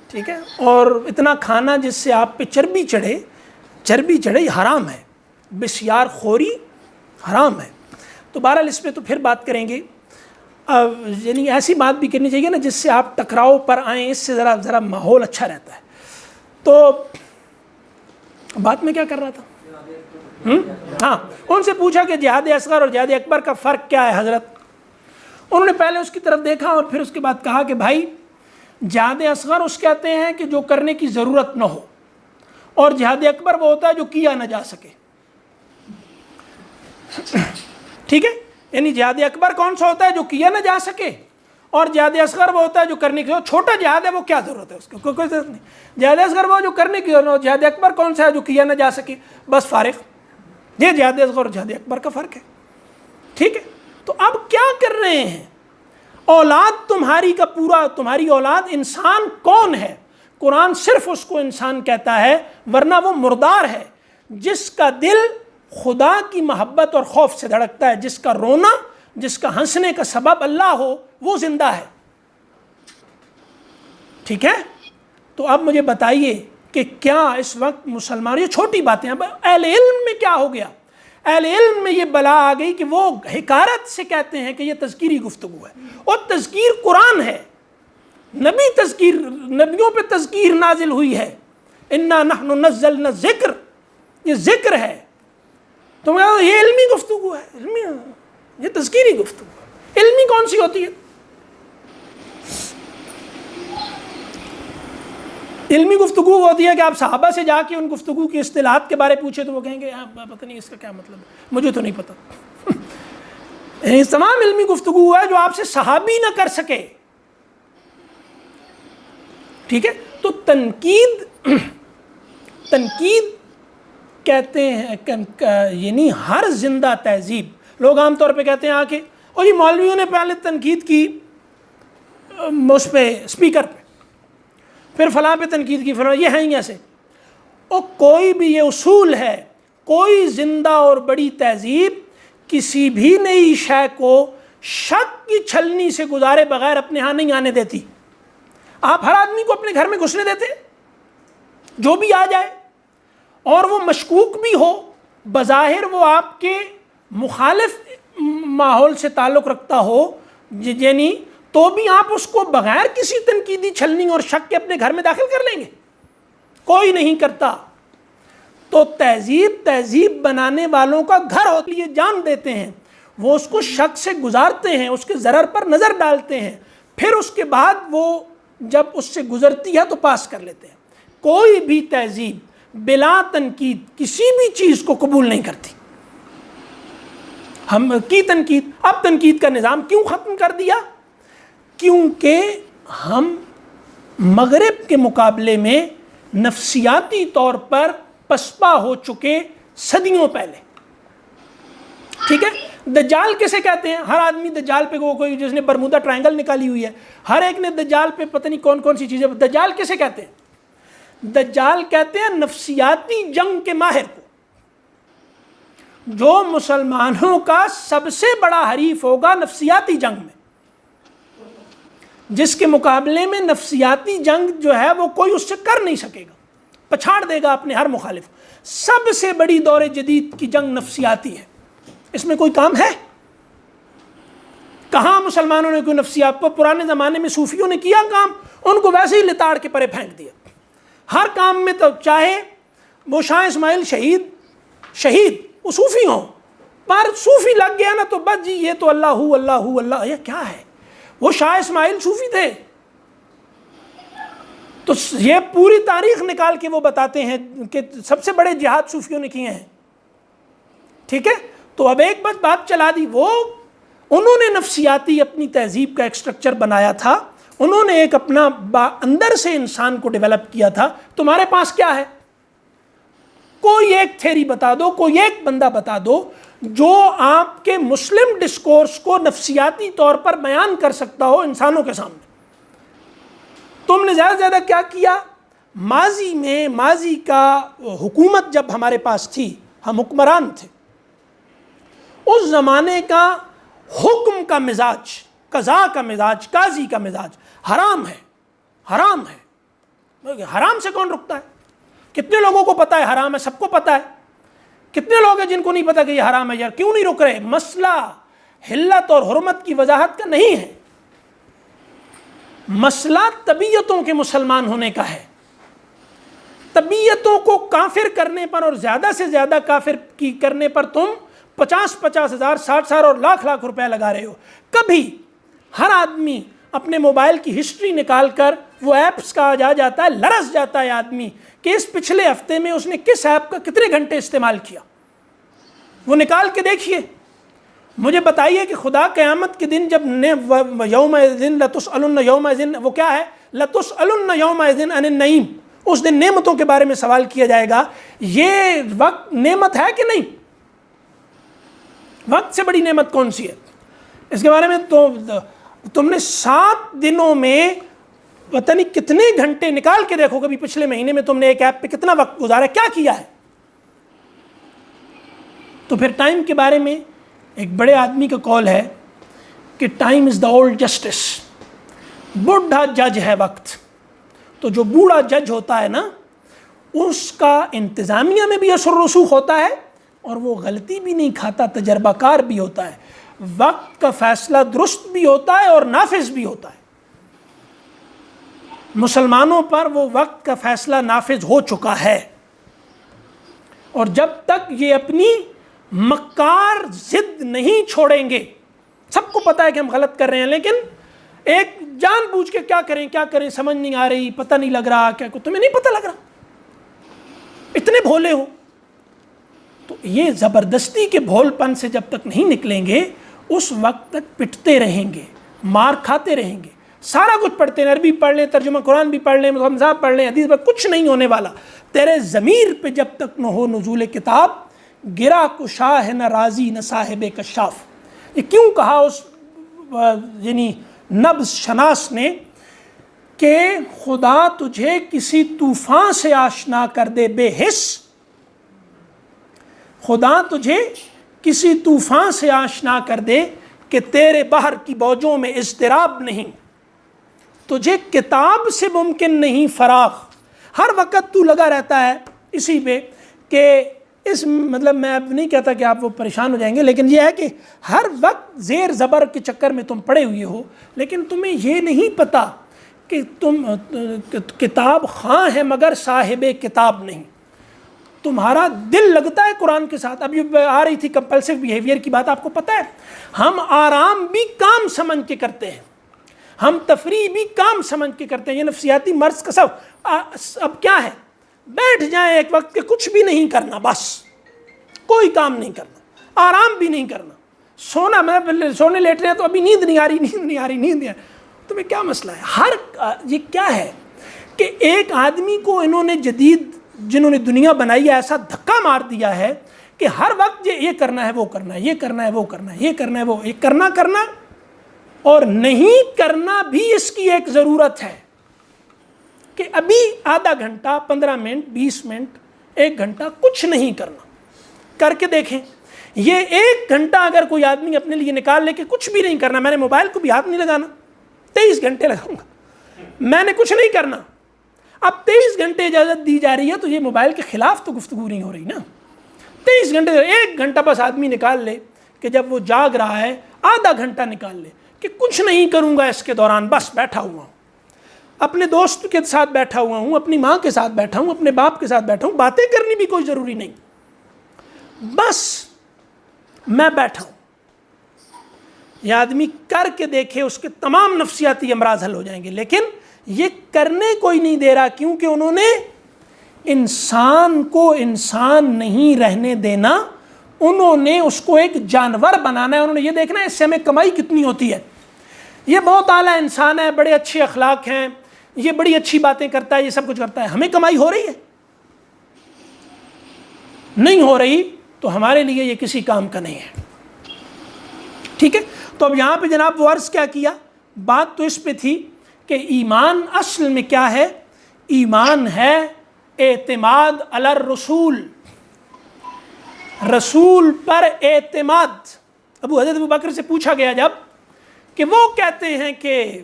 ٹھیک ہے، اور اتنا کھانا جس سے آپ پہ چربی چڑھے حرام ہے، بسیار خوری حرام ہے۔ تو بہرحال اس پہ تو پھر بات کریں گے، یعنی ایسی بات بھی کرنی چاہیے نا جس سے آپ ٹکراؤ پر آئیں، اس سے ذرا ماحول اچھا رہتا ہے۔ تو بات میں کیا کر رہا تھا؟ ہاں، ان سے پوچھا کہ جہاد اصغر اور جہاد اکبر کا فرق کیا ہے حضرت؟ انہوں نے پہلے اس کی طرف دیکھا اور پھر اس کے بعد کہا کہ بھائی جہاد اصغر اس کہتے ہیں کہ جو کرنے کی ضرورت نہ ہو، اور جہاد اکبر وہ ہوتا ہے جو کیا نہ جا سکے، ٹھیک ہے، یعنی جہاد اکبر کون سا ہوتا ہے جو کیا نہ جا سکے، اور جہاد اصغر وہ ہوتا ہے جو کرنے کی، چھوٹا جہاد ہے وہ کیا ضرورت ہے اس کو، کوئی ضرورت نہیں، جہاد اصغر وہ جو کرنے کی، جہاد اکبر کون سا ہے جو کیا نہ جا سکے، بس فارغ، یہ جہاد اصغر اور جہاد اکبر کا فرق ہے، ٹھیک ہے۔ تو اب کیا کر رہے ہیں؟ اولاد تمہاری کا پورا، تمہاری اولاد انسان کون ہے؟ قرآن صرف اس کو انسان کہتا ہے، ورنہ وہ مردار ہے، جس کا دل خدا کی محبت اور خوف سے دھڑکتا ہے، جس کا رونا، جس کا ہنسنے کا سبب اللہ ہو، وہ زندہ ہے، ٹھیک ہے۔ تو اب مجھے بتائیے کہ کیا اس وقت مسلمان، یہ چھوٹی باتیں، اب اہل علم میں کیا ہو گیا؟ اہل علم میں یہ بلا آ گئی کہ وہ حکارت سے کہتے ہیں کہ یہ تذکیری گفتگو ہے، اور تذکیر قرآن ہے، نبی تذکیر، نبیوں پہ تذکیر نازل ہوئی ہے، انا نحن نزلنا الذکر، یہ ذکر ہے، تو یہ علمی گفتگو ہے، علمی، یہ تذکیری گفتگو ہے، علمی کون سی ہوتی ہے؟ علمی گفتگو ہوتی ہے کہ آپ صحابہ سے جا کے ان گفتگو کی اصطلاحات کے بارے پوچھے تو وہ کہیں گے پتہ نہیں اس کا کیا مطلب ہے، مجھے تو نہیں پتہ۔ اس تمام علمی گفتگو ہے جو آپ سے صحابی نہ کر سکے، ٹھیک ہے۔ تو تنقید کہتے ہیں، یعنی ہر زندہ تہذیب، لوگ عام طور پہ کہتے ہیں آ کے اور یہ مولویوں نے پہلے تنقید کی اس پہ اسپیکر پہ، پھر فلاں پہ تنقید کی، فلاں، یہ ہیں ہی ایسے، اور کوئی بھی یہ اصول ہے، کوئی زندہ اور بڑی تہذیب کسی بھی نئی شے کو شک کی چھلنی سے گزارے بغیر اپنے ہاں نہیں آنے دیتی۔ آپ ہر آدمی کو اپنے گھر میں گھسنے دیتے؟ جو بھی آ جائے اور وہ مشکوک بھی ہو، بظاہر وہ آپ کے مخالف ماحول سے تعلق رکھتا ہو، یعنی تو بھی آپ اس کو بغیر کسی تنقیدی چھلنی اور شک کے اپنے گھر میں داخل کر لیں گے؟ کوئی نہیں کرتا. تو تہذیب بنانے والوں کا گھر ہوتے لیے جان دیتے ہیں, وہ اس کو شک سے گزارتے ہیں, اس کے ضرر پر نظر ڈالتے ہیں, پھر اس کے بعد وہ جب اس سے گزرتی ہے تو پاس کر لیتے ہیں. کوئی بھی تہذیب بلا تنقید کسی بھی چیز کو قبول نہیں کرتی. ہم کی تنقید, اب تنقید کا نظام کیوں ختم کر دیا؟ کیونکہ ہم مغرب کے مقابلے میں نفسیاتی طور پر پسپا ہو چکے صدیوں پہلے. ٹھیک ہے, دجال کیسے کہتے ہیں؟ ہر آدمی دجال پہ کوئی جس نے برمودا ٹرائنگل نکالی ہوئی ہے, ہر ایک نے دجال پہ پتہ نہیں کون کون سی چیزیں. دجال کیسے کہتے ہیں؟ دجال کہتے ہیں نفسیاتی جنگ کے ماہر کو. جو مسلمانوں کا سب سے بڑا حریف ہوگا نفسیاتی جنگ میں, جس کے مقابلے میں نفسیاتی جنگ جو ہے وہ کوئی اس سے کر نہیں سکے گا, پچھاڑ دے گا اپنے ہر مخالف. سب سے بڑی دور جدید کی جنگ نفسیاتی ہے. اس میں کوئی کام ہے؟ کہاں مسلمانوں نے کوئی نفسیات پر؟ پرانے زمانے میں صوفیوں نے کیا کام, ان کو ویسے ہی لتاڑ کے پرے پھینک دیا. ہر کام میں تو چاہے وہ شاہ اسماعیل شہید وہ صوفی ہوں, پر صوفی لگ گیا نا تو بس جی یہ تو اللہ, یہ کیا ہے؟ وہ شاہ اسماعیل صوفی تھے. تو یہ پوری تاریخ نکال کے وہ بتاتے ہیں کہ سب سے بڑے جہاد صوفیوں نے کیے ہیں. ٹھیک ہے, تو اب ایک بات چلا دی, وہ انہوں نے نفسیاتی اپنی تہذیب کا ایک سٹرکچر بنایا تھا, انہوں نے ایک اپنا اندر سے انسان کو ڈیولپ کیا تھا. تمہارے پاس کیا ہے؟ کوئی ایک تھیری بتا دو, کوئی ایک بندہ بتا دو جو آپ کے مسلم ڈسکورس کو نفسیاتی طور پر بیان کر سکتا ہو انسانوں کے سامنے. تم نے زیادہ سے زیادہ کیا کیا؟ ماضی کا حکومت جب ہمارے پاس تھی, ہم حکمران تھے, اس زمانے کا حکم کا مزاج, قضاء کا مزاج, قاضی کا مزاج حرام ہے. حرام سے کون رکتا ہے؟ کتنے لوگوں کو پتا ہے حرام ہے؟ سب کو پتا ہے. کتنے لوگ ہیں جن کو نہیں پتا کہ یہ حرام ہے؟ یار کیوں نہیں رک رہے؟ مسئلہ حلت اور حرمت کی وضاحت کا نہیں ہے, مسئلہ طبیعتوں کے مسلمان ہونے کا ہے. طبیعتوں کو کافر کرنے پر اور زیادہ سے زیادہ کافر کی کرنے پر تم 50,000 60,000 اور لاکھ روپے لگا رہے ہو. کبھی ہر آدمی اپنے موبائل کی ہسٹری نکال کر وہ ایپس کا آ جاتا ہے, لرز جاتا ہے آدمی کہ اس پچھلے ہفتے میں اس نے کس ایپ کا کتنے گھنٹے استعمال کیا. وہ نکال کے دیکھیے, مجھے بتائیے کہ خدا قیامت کے دن جب یومئذ لتسألن یومئذ, وہ کیا ہے؟ لتسألن یومئذ عن النعیم, اس دن نعمتوں کے بارے میں سوال کیا جائے گا. یہ وقت نعمت ہے کہ نہیں؟ وقت سے بڑی نعمت کون سی ہے؟ اس کے بارے میں تو تم نے 7 دنوں میں پتہ نہیں کتنے گھنٹے نکال کے دیکھو, کبھی پچھلے مہینے میں تم نے ایک ایپ پہ کتنا وقت گزارا, کیا کیا ہے؟ تو پھر ٹائم کے بارے میں ایک بڑے آدمی کا قول ہے کہ time is the old justice, بوڑھا جج ہے وقت. تو جو بوڑھا جج ہوتا ہے نا, اس کا انتظامیہ میں بھی اثر و رسوخ ہوتا ہے اور وہ غلطی بھی نہیں کھاتا, تجربہ کار بھی ہوتا ہے. وقت کا فیصلہ درست بھی ہوتا ہے اور نافذ بھی ہوتا ہے. مسلمانوں پر وہ وقت کا فیصلہ نافذ ہو چکا ہے, اور جب تک یہ اپنی مکار ضد نہیں چھوڑیں گے, سب کو پتہ ہے کہ ہم غلط کر رہے ہیں, لیکن ایک جان بوجھ کے کیا کریں سمجھ نہیں آ رہی, پتہ نہیں لگ رہا, کیا تمہیں نہیں پتہ لگ رہا, اتنے بھولے ہو. تو یہ زبردستی کے بھول پن سے جب تک نہیں نکلیں گے, اس وقت تک پٹتے رہیں گے, مار کھاتے رہیں گے. سارا کچھ پڑھتے ہیں, عربی پڑھ لیں, ترجمہ قرآن بھی پڑھ لیں, حمزہ پڑھ لیں, حدیث پر کچھ نہیں ہونے والا. تیرے ضمیر پہ جب تک نہ ہو نزول کتاب, گرا کشا ہے نہ راضی نہ صاحب کشاف. یہ کیوں کہا اس یعنی نبض شناس نے کہ خدا تجھے کسی طوفان سے آشنا کر دے بے حس, خدا تجھے کسی طوفان سے آشنا کر دے کہ تیرے بحر کی موجوں میں اضطراب نہیں, تجھے کتاب سے ممکن نہیں فراغ. ہر وقت تو لگا رہتا ہے اسی پہ کہ اس مطلب میں اب نہیں کہتا کہ آپ وہ پریشان ہو جائیں گے, لیکن یہ ہے کہ ہر وقت زیر زبر کے چکر میں تم پڑے ہوئے ہو, لیکن تمہیں یہ نہیں پتا کہ تم کتاب خواں ہے مگر صاحب کتاب نہیں. تمہارا دل لگتا ہے قرآن کے ساتھ. اب یہ آ رہی تھی کمپلسو بیہیویئر کی بات, آپ کو پتہ ہے ہم آرام بھی کام سمجھ کے کرتے ہیں, ہم تفریح بھی کام سمجھ کے کرتے ہیں. یہ نفسیاتی مرض کا سب. اب کیا ہے, بیٹھ جائیں ایک وقت کہ کچھ بھی نہیں کرنا, بس کوئی کام نہیں کرنا, آرام بھی نہیں کرنا, سونا. میں سونے لیٹ رہے ہیں تو ابھی نیند نہیں آ رہی, نیند نہیں آ رہی, نیند نہیں آ رہی. تمہیں کیا مسئلہ ہے؟ یہ کیا ہے کہ ایک آدمی کو انہوں نے جدید جنہوں نے دنیا بنائی ہے ایسا دھکا مار دیا ہے کہ ہر وقت یہ کرنا ہے, وہ کرنا ہے, یہ کرنا ہے, وہ کرنا ہے, یہ کرنا ہے, وہ یہ کرنا اور نہیں کرنا بھی اس کی ایک ضرورت ہے کہ ابھی آدھا گھنٹہ, 15 منٹ, 20 منٹ, 1 گھنٹہ کچھ نہیں کرنا. کر کے دیکھیں. یہ 1 گھنٹہ اگر کوئی آدمی اپنے لیے نکال لے کہ کچھ بھی نہیں کرنا, میں نے موبائل کو بھی ہاتھ نہیں لگانا, 23 گھنٹے لگاؤں گا, میں نے کچھ نہیں کرنا. اب 23 گھنٹے اجازت دی جا رہی ہے تو یہ موبائل کے خلاف تو گفتگو نہیں ہو رہی نا. 23 گھنٹے, 1 گھنٹہ بس آدمی نکال لے کہ جب وہ جاگ رہا ہے, آدھا گھنٹہ نکال لے کہ کچھ نہیں کروں گا اس کے دوران, بس بیٹھا ہوا ہوں, اپنے دوست کے ساتھ بیٹھا ہوا ہوں, اپنی ماں کے ساتھ بیٹھا ہوں, اپنے باپ کے ساتھ بیٹھا ہوں, باتیں کرنی بھی کوئی ضروری نہیں, بس میں بیٹھا ہوں. یہ آدمی کر کے دیکھے, اس کے تمام نفسیاتی امراض حل ہو جائیں گے. لیکن یہ کرنے کوئی نہیں دے رہا, کیونکہ انہوں نے انسان کو انسان نہیں رہنے دینا, انہوں نے اس کو ایک جانور بنانا ہے. انہوں نے یہ دیکھنا ہے اس سے ہمیں کمائی کتنی ہوتی ہے, یہ بہت اعلیٰ انسان ہے, بڑے اچھے اخلاق ہیں, یہ بڑی اچھی باتیں کرتا ہے, یہ سب کچھ کرتا ہے, ہمیں کمائی ہو رہی ہے؟ نہیں ہو رہی تو ہمارے لیے یہ کسی کام کا نہیں ہے. ٹھیک ہے. تو اب یہاں پہ جناب وہ عرض کیا کیا, بات تو اس پہ تھی کہ ایمان اصل میں کیا ہے. ایمان ہے اعتماد علی الرسول, رسول پر اعتماد. حضرت ابو بکر سے پوچھا گیا جب کہ وہ کہتے ہیں کہ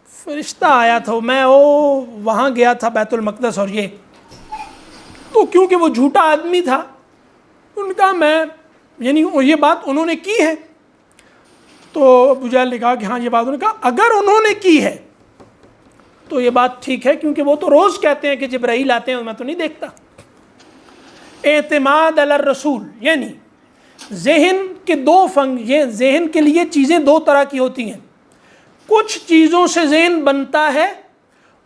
فرشتہ آیا تھا, میں وہاں گیا تھا بیت المقدس, اور یہ تو کیونکہ وہ جھوٹا آدمی تھا, ان کا میں یعنی یہ بات انہوں نے کی ہے. تو ابو جہل نے کہا کہ ہاں یہ بات, انہوں نے کہا اگر انہوں نے کی ہے تو یہ بات ٹھیک ہے, کیونکہ وہ تو روز کہتے ہیں کہ جبرائیل آتے ہیں, میں تو نہیں دیکھتا. اعتماد علی الرسول یعنی ذہن کے 2 فنگ, یہ ذہن کے لیے چیزیں 2 طرح کی ہوتی ہیں. کچھ چیزوں سے ذہن بنتا ہے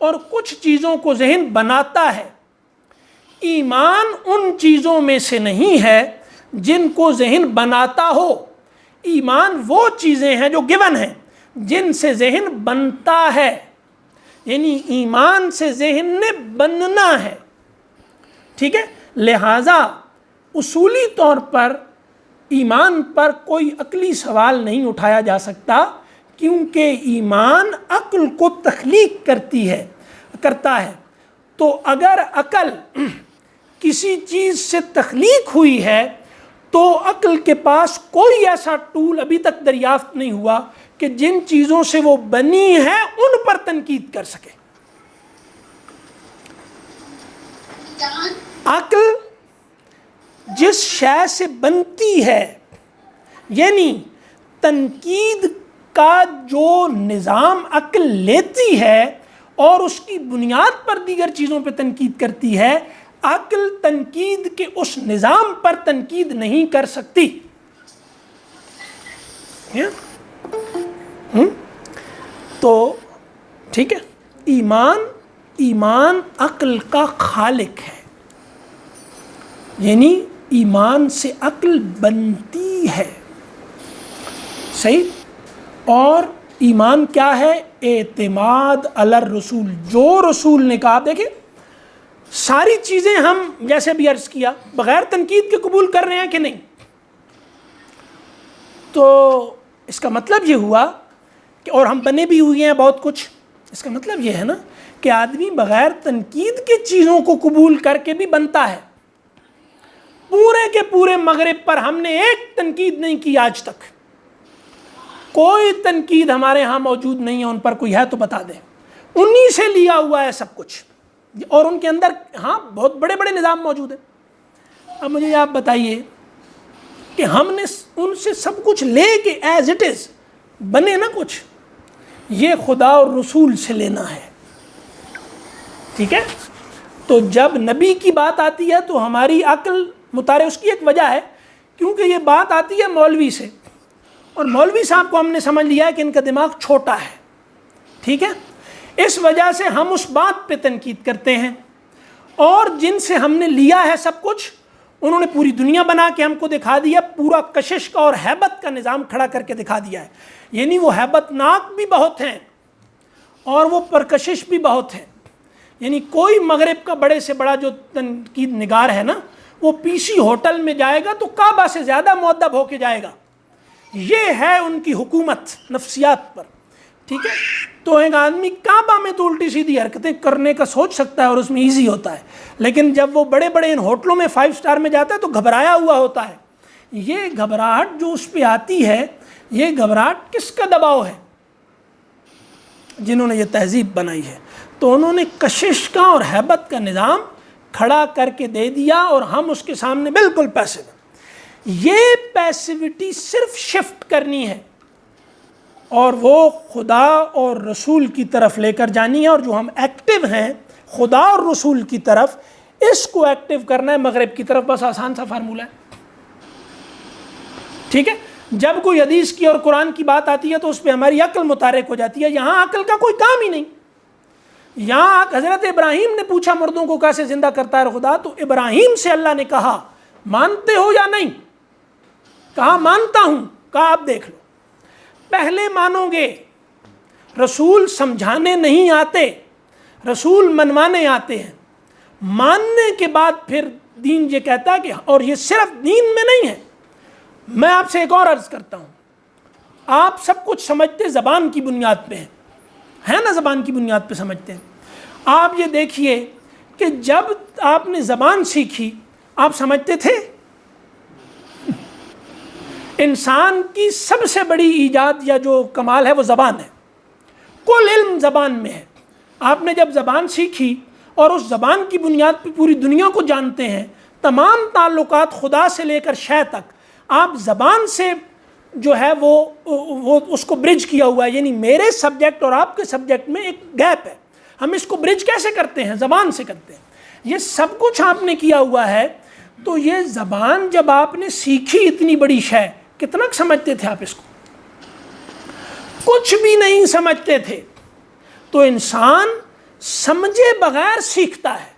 اور کچھ چیزوں کو ذہن بناتا ہے. ایمان ان چیزوں میں سے نہیں ہے جن کو ذہن بناتا ہو. ایمان وہ چیزیں ہیں جو گیون ہیں, جن سے ذہن بنتا ہے. یعنی ایمان سے ذہن نے بننا ہے. ٹھیک ہے. لہٰذا اصولی طور پر ایمان پر کوئی عقلی سوال نہیں اٹھایا جا سکتا, کیونکہ ایمان عقل کو تخلیق کرتا ہے. تو اگر عقل کسی چیز سے تخلیق ہوئی ہے تو عقل کے پاس کوئی ایسا ٹول ابھی تک دریافت نہیں ہوا کہ جن چیزوں سے وہ بنی ہے ان پر تنقید کر سکے. عقل جس شے سے بنتی ہے, یعنی تنقید کا جو نظام عقل لیتی ہے اور اس کی بنیاد پر دیگر چیزوں پہ تنقید کرتی ہے, عقل تنقید کے اس نظام پر تنقید نہیں کر سکتی. تو ٹھیک ہے. ایمان عقل کا خالق ہے, یعنی ایمان سے عقل بنتی ہے. صحیح. اور ایمان کیا ہے؟ اعتماد علی الرسول, جو رسول نے کہا. دیکھیں ساری چیزیں ہم جیسے بھی عرض کیا بغیر تنقید کے قبول کر رہے ہیں کہ نہیں. تو اس کا مطلب یہ ہوا کہ اور ہم بنے بھی ہوئے ہیں بہت کچھ. اس کا مطلب یہ ہے نا کہ آدمی بغیر تنقید کے چیزوں کو قبول کر کے بھی بنتا ہے. پورے کے پورے مغرب پر ہم نے ایک تنقید نہیں کی آج تک. کوئی تنقید ہمارے ہاں موجود نہیں ہے, ان پر کوئی ہے تو بتا دیں. انہی سے لیا ہوا ہے سب کچھ, اور ان کے اندر ہاں بہت بڑے بڑے نظام موجود ہیں. اب مجھے آپ بتائیے کہ ہم نے ان سے سب کچھ لے کے ایز اٹ از بنے نا کچھ, یہ خدا اور رسول سے لینا ہے. ٹھیک ہے. تو جب نبی کی بات آتی ہے تو ہماری عقل متارے، اس کی ایک وجہ ہے کیونکہ یہ بات آتی ہے مولوی سے، اور مولوی صاحب کو ہم نے سمجھ لیا ہے کہ ان کا دماغ چھوٹا ہے. ٹھیک ہے، اس وجہ سے ہم اس بات پہ تنقید کرتے ہیں، اور جن سے ہم نے لیا ہے سب کچھ انہوں نے پوری دنیا بنا کے ہم کو دکھا دیا، پورا کشش کا اور ہیبت کا نظام کھڑا کر کے دکھا دیا ہے. یعنی وہ ہیبت ناک بھی بہت ہیں اور وہ پرکشش بھی بہت ہیں. یعنی کوئی مغرب کا بڑے سے بڑا جو تنقید نگار ہے نا، وہ پی سی ہوٹل میں جائے گا تو کعبہ سے زیادہ مؤدب ہو کے جائے گا. یہ ہے ان کی حکومت نفسیات پر. ٹھیک ہے، تو ایک آدمی کعبہ میں تو الٹی سیدھی حرکتیں کرنے کا سوچ سکتا ہے اور اس میں ایزی ہوتا ہے، لیکن جب وہ بڑے بڑے ان ہوٹلوں میں 5 اسٹار میں جاتا ہے تو گھبرایا ہوا ہوتا ہے. یہ گھبراہٹ جو اس پہ آتی ہے، یہ گھبراہٹ کس کا دباؤ ہے؟ جنہوں نے یہ تہذیب بنائی ہے. تو انہوں نے کشش کا اور ہیبت کا نظام کھڑا کر کے دے دیا اور ہم اس کے سامنے بالکل پیسو ہیں. یہ پیسیوٹی صرف شفٹ کرنی ہے اور وہ خدا اور رسول کی طرف لے کر جانی ہے، اور جو ہم ایکٹیو ہیں خدا اور رسول کی طرف، اس کو ایکٹیو کرنا ہے مغرب کی طرف. بس آسان سا فارمولہ ہے. ٹھیک ہے، جب کوئی حدیث کی اور قرآن کی بات آتی ہے تو اس پہ ہماری عقل متحرک ہو جاتی ہے. یہاں عقل کا کوئی کام ہی نہیں. یہاں حضرت ابراہیم نے پوچھا مردوں کو کیسے زندہ کرتا ہے خدا، تو ابراہیم سے اللہ نے کہا مانتے ہو یا نہیں؟ کہا مانتا ہوں. کہا آپ دیکھ لو، پہلے مانو گے، رسول سمجھانے نہیں آتے، رسول منوانے آتے ہیں. ماننے کے بعد پھر دین یہ کہتا ہے کہ، اور یہ صرف دین میں نہیں ہے. میں آپ سے ایک اور عرض کرتا ہوں، آپ سب کچھ سمجھتے زبان کی بنیاد پہ ہے نا، زبان کی بنیاد پہ سمجھتے ہیں. آپ یہ دیکھیے کہ جب آپ نے زبان سیکھی آپ سمجھتے تھے؟ انسان کی سب سے بڑی ایجاد یا جو کمال ہے وہ زبان ہے. کل علم زبان میں ہے. آپ نے جب زبان سیکھی اور اس زبان کی بنیاد پہ پوری دنیا کو جانتے ہیں، تمام تعلقات خدا سے لے کر شے تک آپ زبان سے جو ہے وہ اس کو برج کیا ہوا ہے. یعنی میرے سبجیکٹ اور آپ کے سبجیکٹ میں ایک گیپ ہے. ہم اس کو برج کیسے کرتے ہیں؟ زبان سے کرتے ہیں. یہ سب کچھ آپ نے کیا ہوا ہے. تو یہ زبان جب آپ نے سیکھی، اتنی بڑی شے، کتنا سمجھتے تھے آپ اس کو؟ کچھ بھی نہیں سمجھتے تھے. تو انسان سمجھے بغیر سیکھتا ہے.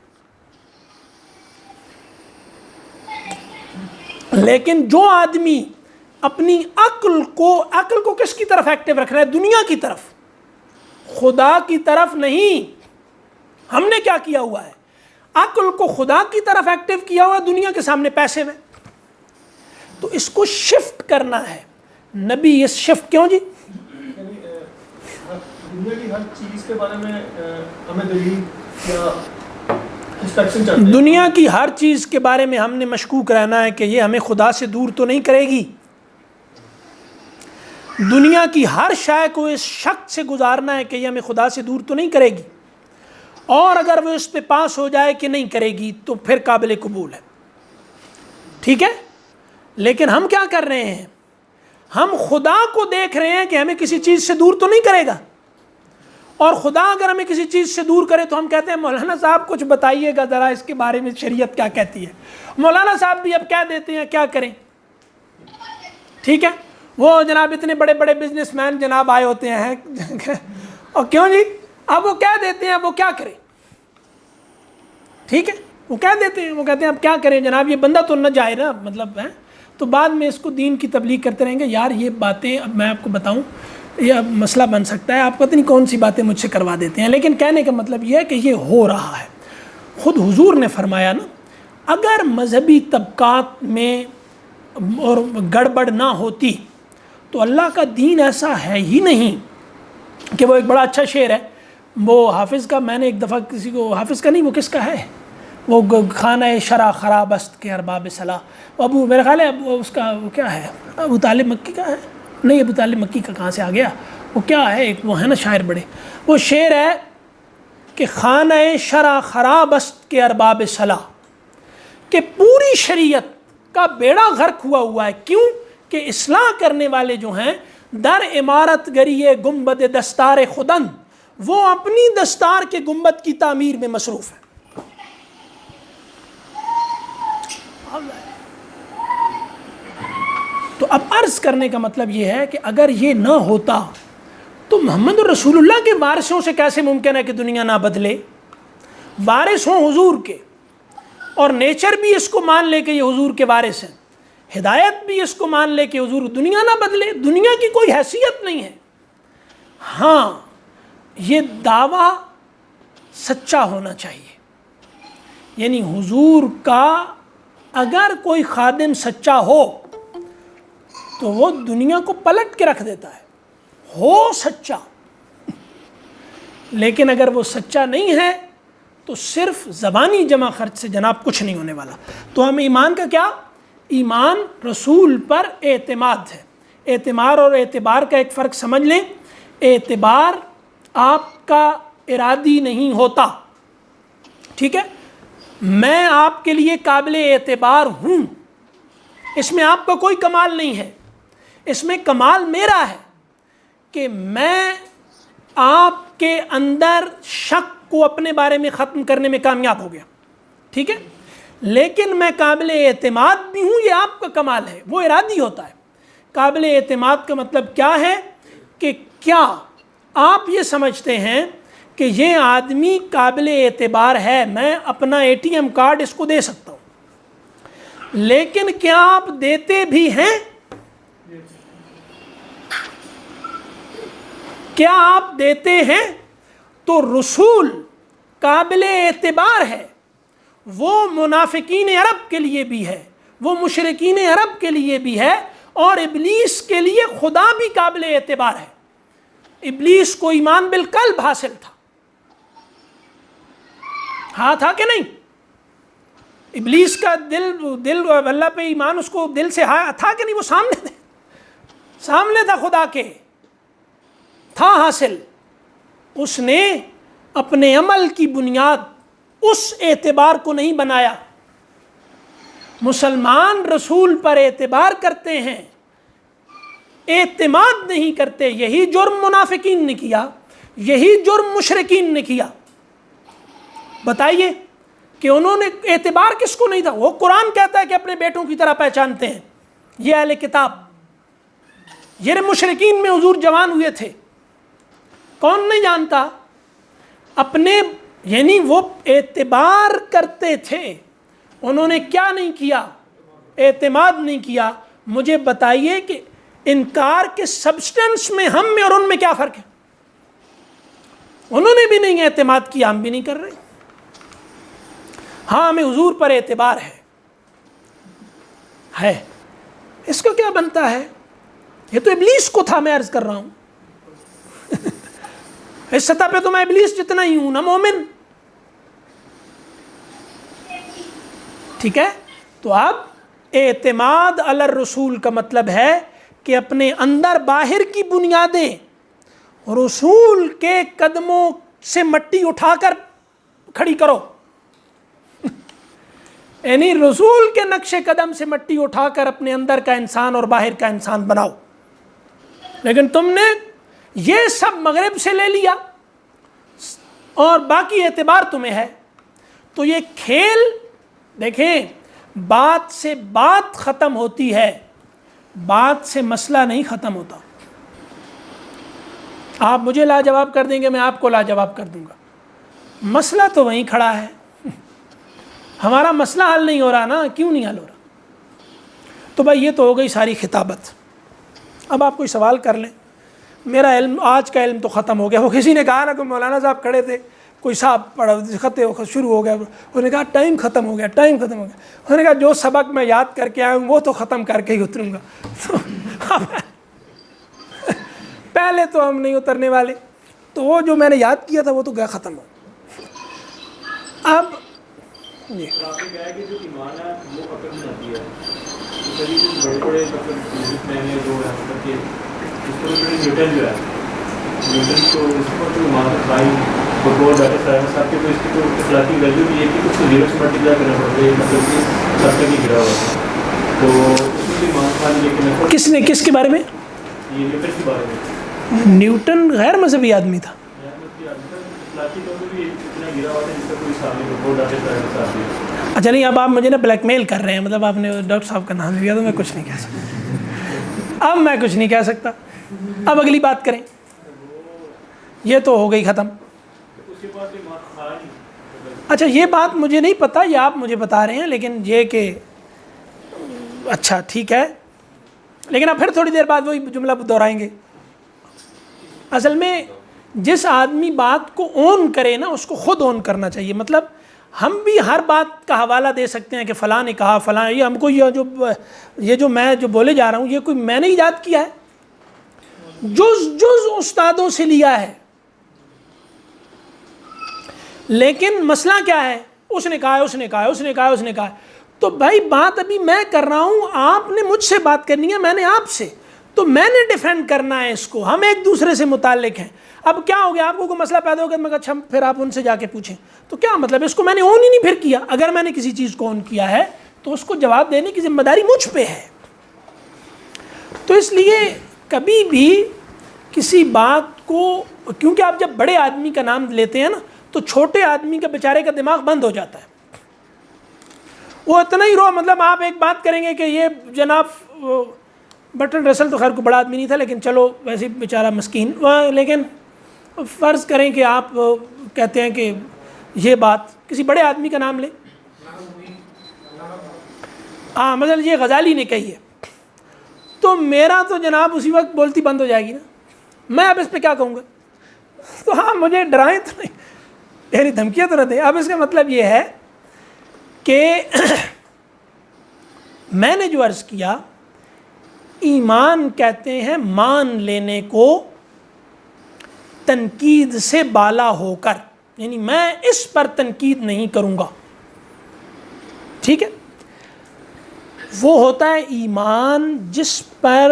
لیکن جو آدمی اپنی عقل کو کس کی طرف ایکٹیو رکھ رہا ہے؟ دنیا کی طرف، خدا کی طرف نہیں. ہم نے کیا کیا ہوا ہے؟ عقل کو خدا کی طرف ایکٹیو کیا ہوا ہے، دنیا کے سامنے پیسے میں. تو اس کو شفٹ کرنا ہے. نبی اس شفٹ کیوں جی؟ دنیا کی ہر چیز کے بارے میں ہمیں دلیل یا انسٹرکشن چاہتے ہیں. دنیا کی ہر چیز کے بارے میں ہم نے مشکوک رہنا ہے کہ یہ ہمیں خدا سے دور تو نہیں کرے گی. دنیا کی ہر شے کو اس شک سے گزارنا ہے کہ یہ ہمیں خدا سے دور تو نہیں کرے گی، اور اگر وہ اس پہ پاس ہو جائے کہ نہیں کرے گی تو پھر قابل قبول ہے. ٹھیک ہے، لیکن ہم کیا کر رہے ہیں؟ ہم خدا کو دیکھ رہے ہیں کہ ہمیں کسی چیز سے دور تو نہیں کرے گا، اور خدا اگر ہمیں کسی چیز سے دور کرے تو ہم کہتے ہیں مولانا صاحب کچھ بتائیے گا ذرا اس کے بارے میں، شریعت کیا کہتی ہے. مولانا صاحب بھی اب کہہ دیتے ہیں کیا کریں. ٹھیک ہے، وہ جناب اتنے بڑے بڑے بزنس مین جناب آئے ہوتے ہیں اور کیوں جی اب وہ کہہ دیتے ہیں، وہ کیا کریں. ٹھیک ہے، وہ کہہ دیتے ہیں، وہ کہتے ہیں اب کیا کریں جناب، یہ بندہ تو نہ جائے نا، مطلب ہے. تو بعد میں اس کو دین کی تبلیغ کرتے رہیں گے. یار یہ باتیں اب میں آپ کو بتاؤں، یہ مسئلہ بن سکتا ہے، آپ پتہ نہیں کون سی باتیں مجھ سے کروا دیتے ہیں. لیکن کہنے کا مطلب یہ ہے کہ یہ ہو رہا ہے. خود حضور نے فرمایا نا، اگر مذہبی طبقات میں اور گڑبڑ نہ ہوتی تو اللہ کا دین ایسا ہے ہی نہیں. کہ وہ ایک بڑا اچھا شعر ہے وہ حافظ کا، میں نے ایک دفعہ کسی کو، حافظ کا نہیں وہ کس کا ہے، وہ خانہ شرع خراب است کے ارباب صلاح، ابو میرا خیال ہے اس کا وہ کیا ہے، ابو طالب مکی کا ہے، نہیں ابو طالب مکی کا کہاں سے آ گیا، وہ کیا ہے ایک وہ ہے نا شاعر بڑے، وہ شعر ہے کہ خانہ شرع خراب است کے ارباب صلاح، کہ پوری شریعت کا بیڑا غرق ہوا ہے. کیوں؟ کہ اصلاح کرنے والے جو ہیں در عمارت گریے گنبد دستار خدن، وہ اپنی دستار کے گنبد کی تعمیر میں مصروف ہے. تو اب عرض کرنے کا مطلب یہ ہے کہ اگر یہ نہ ہوتا تو محمد رسول اللہ کے وارثوں سے کیسے ممکن ہے کہ دنیا نہ بدلے؟ وارث ہوں حضور کے، اور نیچر بھی اس کو مان لے کہ یہ حضور کے وارث ہیں، ہدایت بھی اس کو مان لے کہ حضور، دنیا نہ بدلے. دنیا کی کوئی حیثیت نہیں ہے. ہاں یہ دعویٰ سچا ہونا چاہیے، یعنی حضور کا اگر کوئی خادم سچا ہو تو وہ دنیا کو پلٹ کے رکھ دیتا ہے، ہو سچا. لیکن اگر وہ سچا نہیں ہے تو صرف زبانی جمع خرچ سے جناب کچھ نہیں ہونے والا. تو ہم ایمان کا کیا؟ ایمان رسول پر اعتماد ہے. اعتماد اور اعتبار کا ایک فرق سمجھ لیں. اعتبار آپ کا ارادی نہیں ہوتا، ٹھیک ہے؟ میں آپ کے لیے قابل اعتبار ہوں، اس میں آپ کا کوئی کمال نہیں ہے. اس میں کمال میرا ہے کہ میں آپ کے اندر شک کو اپنے بارے میں ختم کرنے میں کامیاب ہو گیا، ٹھیک ہے؟ لیکن میں قابل اعتماد بھی ہوں، یہ آپ کا کمال ہے، وہ ارادی ہوتا ہے. قابل اعتماد کا مطلب کیا ہے کہ کیا آپ یہ سمجھتے ہیں کہ یہ آدمی قابل اعتبار ہے، میں اپنا اے ٹی ایم کارڈ اس کو دے سکتا ہوں، لیکن کیا آپ دیتے بھی ہیں؟ کیا آپ دیتے ہیں؟ تو رسول قابل اعتبار ہے، وہ منافقین عرب کے لیے بھی ہے، وہ مشرکین عرب کے لیے بھی ہے، اور ابلیس کے لیے خدا بھی قابل اعتبار ہے. ابلیس کو ایمان بالقلب حاصل تھا، ہاں تھا کہ نہیں؟ ابلیس کا دل اللہ پہ ایمان اس کو دل سے تھا کہ نہیں؟ وہ سامنے تھا خدا کے، تھا حاصل. اس نے اپنے عمل کی بنیاد اس اعتبار کو نہیں بنایا. مسلمان رسول پر اعتبار کرتے ہیں، اعتماد نہیں کرتے. یہی جرم منافقین نے کیا، یہی جرم مشرکین نے کیا. بتائیے کہ انہوں نے اعتبار کس کو نہیں تھا؟ وہ قرآن کہتا ہے کہ اپنے بیٹوں کی طرح پہچانتے ہیں. یہ اہل کتاب، یہ مشرکین میں حضور جوان ہوئے تھے، کون نہیں جانتا؟ اپنے یعنی وہ اعتبار کرتے تھے. انہوں نے کیا نہیں کیا؟ اعتماد نہیں کیا. مجھے بتائیے کہ انکار کے سبسٹنس میں ہم میں اور ان میں کیا فرق ہے؟ انہوں نے بھی نہیں اعتماد کیا، ہم بھی نہیں کر رہے. ہاں ہمیں حضور پر اعتبار ہے. اس کو کیا بنتا ہے؟ یہ تو ابلیس کو تھا، میں عرض کر رہا ہوں. اس سطح پہ تو میں ابلیس جتنا ہی ہوں نا مومن، ٹھیک ہے؟ تو اب اعتماد علی الرسول کا مطلب ہے کہ اپنے اندر باہر کی بنیادیں رسول کے قدموں سے مٹی اٹھا کر کھڑی کرو، یعنی رسول کے نقش قدم سے مٹی اٹھا کر اپنے اندر کا انسان اور باہر کا انسان بناؤ. لیکن تم نے یہ سب مغرب سے لے لیا اور باقی اعتبار تمہیں ہے. تو یہ کھیل دیکھیں، بات سے بات ختم ہوتی ہے، بات سے مسئلہ نہیں ختم ہوتا. آپ مجھے لاجواب کر دیں گے، میں آپ کو لاجواب کر دوں گا، مسئلہ تو وہیں کھڑا ہے. ہمارا مسئلہ حل نہیں ہو رہا نا. کیوں نہیں حل ہو رہا؟ تو بھائی یہ تو ہو گئی ساری خطابت. اب آپ کوئی سوال کر لیں. میرا علم، آج کا علم تو ختم ہو گیا. وہ کسی نے کہا نا کہ مولانا صاحب کھڑے تھے، کوئی صاحب پڑھا خطے شروع ہو گیا، انہوں نے کہا ٹائم ختم ہو گیا، ٹائم ختم ہو گیا. انہوں نے کہا جو سبق میں یاد کر کے آیا ہوں وہ تو ختم کر کے ہی اتروں گا. پہلے تو ہم نہیں اترنے والے، تو وہ جو میں نے یاد کیا تھا وہ تو گیا ختم ہو. اب کس نے کس کے بارے میں؟ نیوٹن غیر مذہبی آدمی تھا. اچھا نہیں، اب آپ مجھے نا بلیک میل کر رہے ہیں، مطلب آپ نے ڈاکٹر صاحب کا نام لیا تو میں کچھ نہیں کہہ سکتا، اب میں کچھ نہیں کہہ سکتا، اب اگلی بات کریں، یہ تو ہو گئی ختم۔ اچھا یہ بات مجھے نہیں پتہ، یہ آپ مجھے بتا رہے ہیں، لیکن یہ کہ اچھا ٹھیک ہے، لیکن اب پھر تھوڑی دیر بعد وہی جملہ دہرائیں گے۔ اصل میں جس آدمی بات کو اون کرے نا اس کو خود اون کرنا چاہیے، مطلب ہم بھی ہر بات کا حوالہ دے سکتے ہیں کہ فلاں نے کہا، فلاں، یہ ہم کو یہ جو میں جو بولے جا رہا ہوں یہ کوئی میں نے ایجاد کیا ہے، جز استادوں سے لیا ہے، لیکن مسئلہ کیا ہے، اس نے کہا ہے، اس نے کہا ہے، اس نے کہا ہے، اس نے کہا ہے، تو بھائی بات ابھی میں کر رہا ہوں، آپ نے مجھ سے بات کرنی ہے، میں نے آپ سے، تو میں نے ڈیفینڈ کرنا ہے اس کو، ہم ایک دوسرے سے متعلق ہیں۔ اب کیا ہو گیا، آپ کو کوئی مسئلہ پیدا ہو گیا، میں کہا اچھا پھر آپ ان سے جا کے پوچھیں، تو کیا مطلب اس کو میں نے اون ہی نہیں پھر کیا؟ اگر میں نے کسی چیز کو اون کیا ہے تو اس کو جواب دینے کی ذمہ داری مجھ پہ ہے۔ تو اس لیے کبھی بھی کسی بات کو، کیونکہ آپ جب بڑے آدمی کا نام لیتے ہیں نا تو چھوٹے آدمی کا بیچارے کا دماغ بند ہو جاتا ہے، وہ اتنا ہی مطلب آپ ایک بات کریں گے کہ یہ جناب برٹرنڈ رسل تو خیر کو بڑا آدمی نہیں تھا، لیکن چلو ویسے بیچارہ مسکین، لیکن فرض کریں کہ آپ کہتے ہیں کہ یہ بات کسی بڑے آدمی کا نام لیں، ہاں مثلا یہ غزالی نے کہی ہے، تو میرا تو جناب اسی وقت بولتی بند ہو جائے گی نا، میں اب اس پہ کیا کہوں گا؟ تو ہاں مجھے ڈرائیں تو نہیں، یعنی دھمکیاں تو نہ دیں۔ اب اس کا مطلب یہ ہے کہ میں نے جو عرض کیا، ایمان کہتے ہیں مان لینے کو تنقید سے بالا ہو کر، یعنی میں اس پر تنقید نہیں کروں گا، ٹھیک ہے؟ وہ ہوتا ہے ایمان جس پر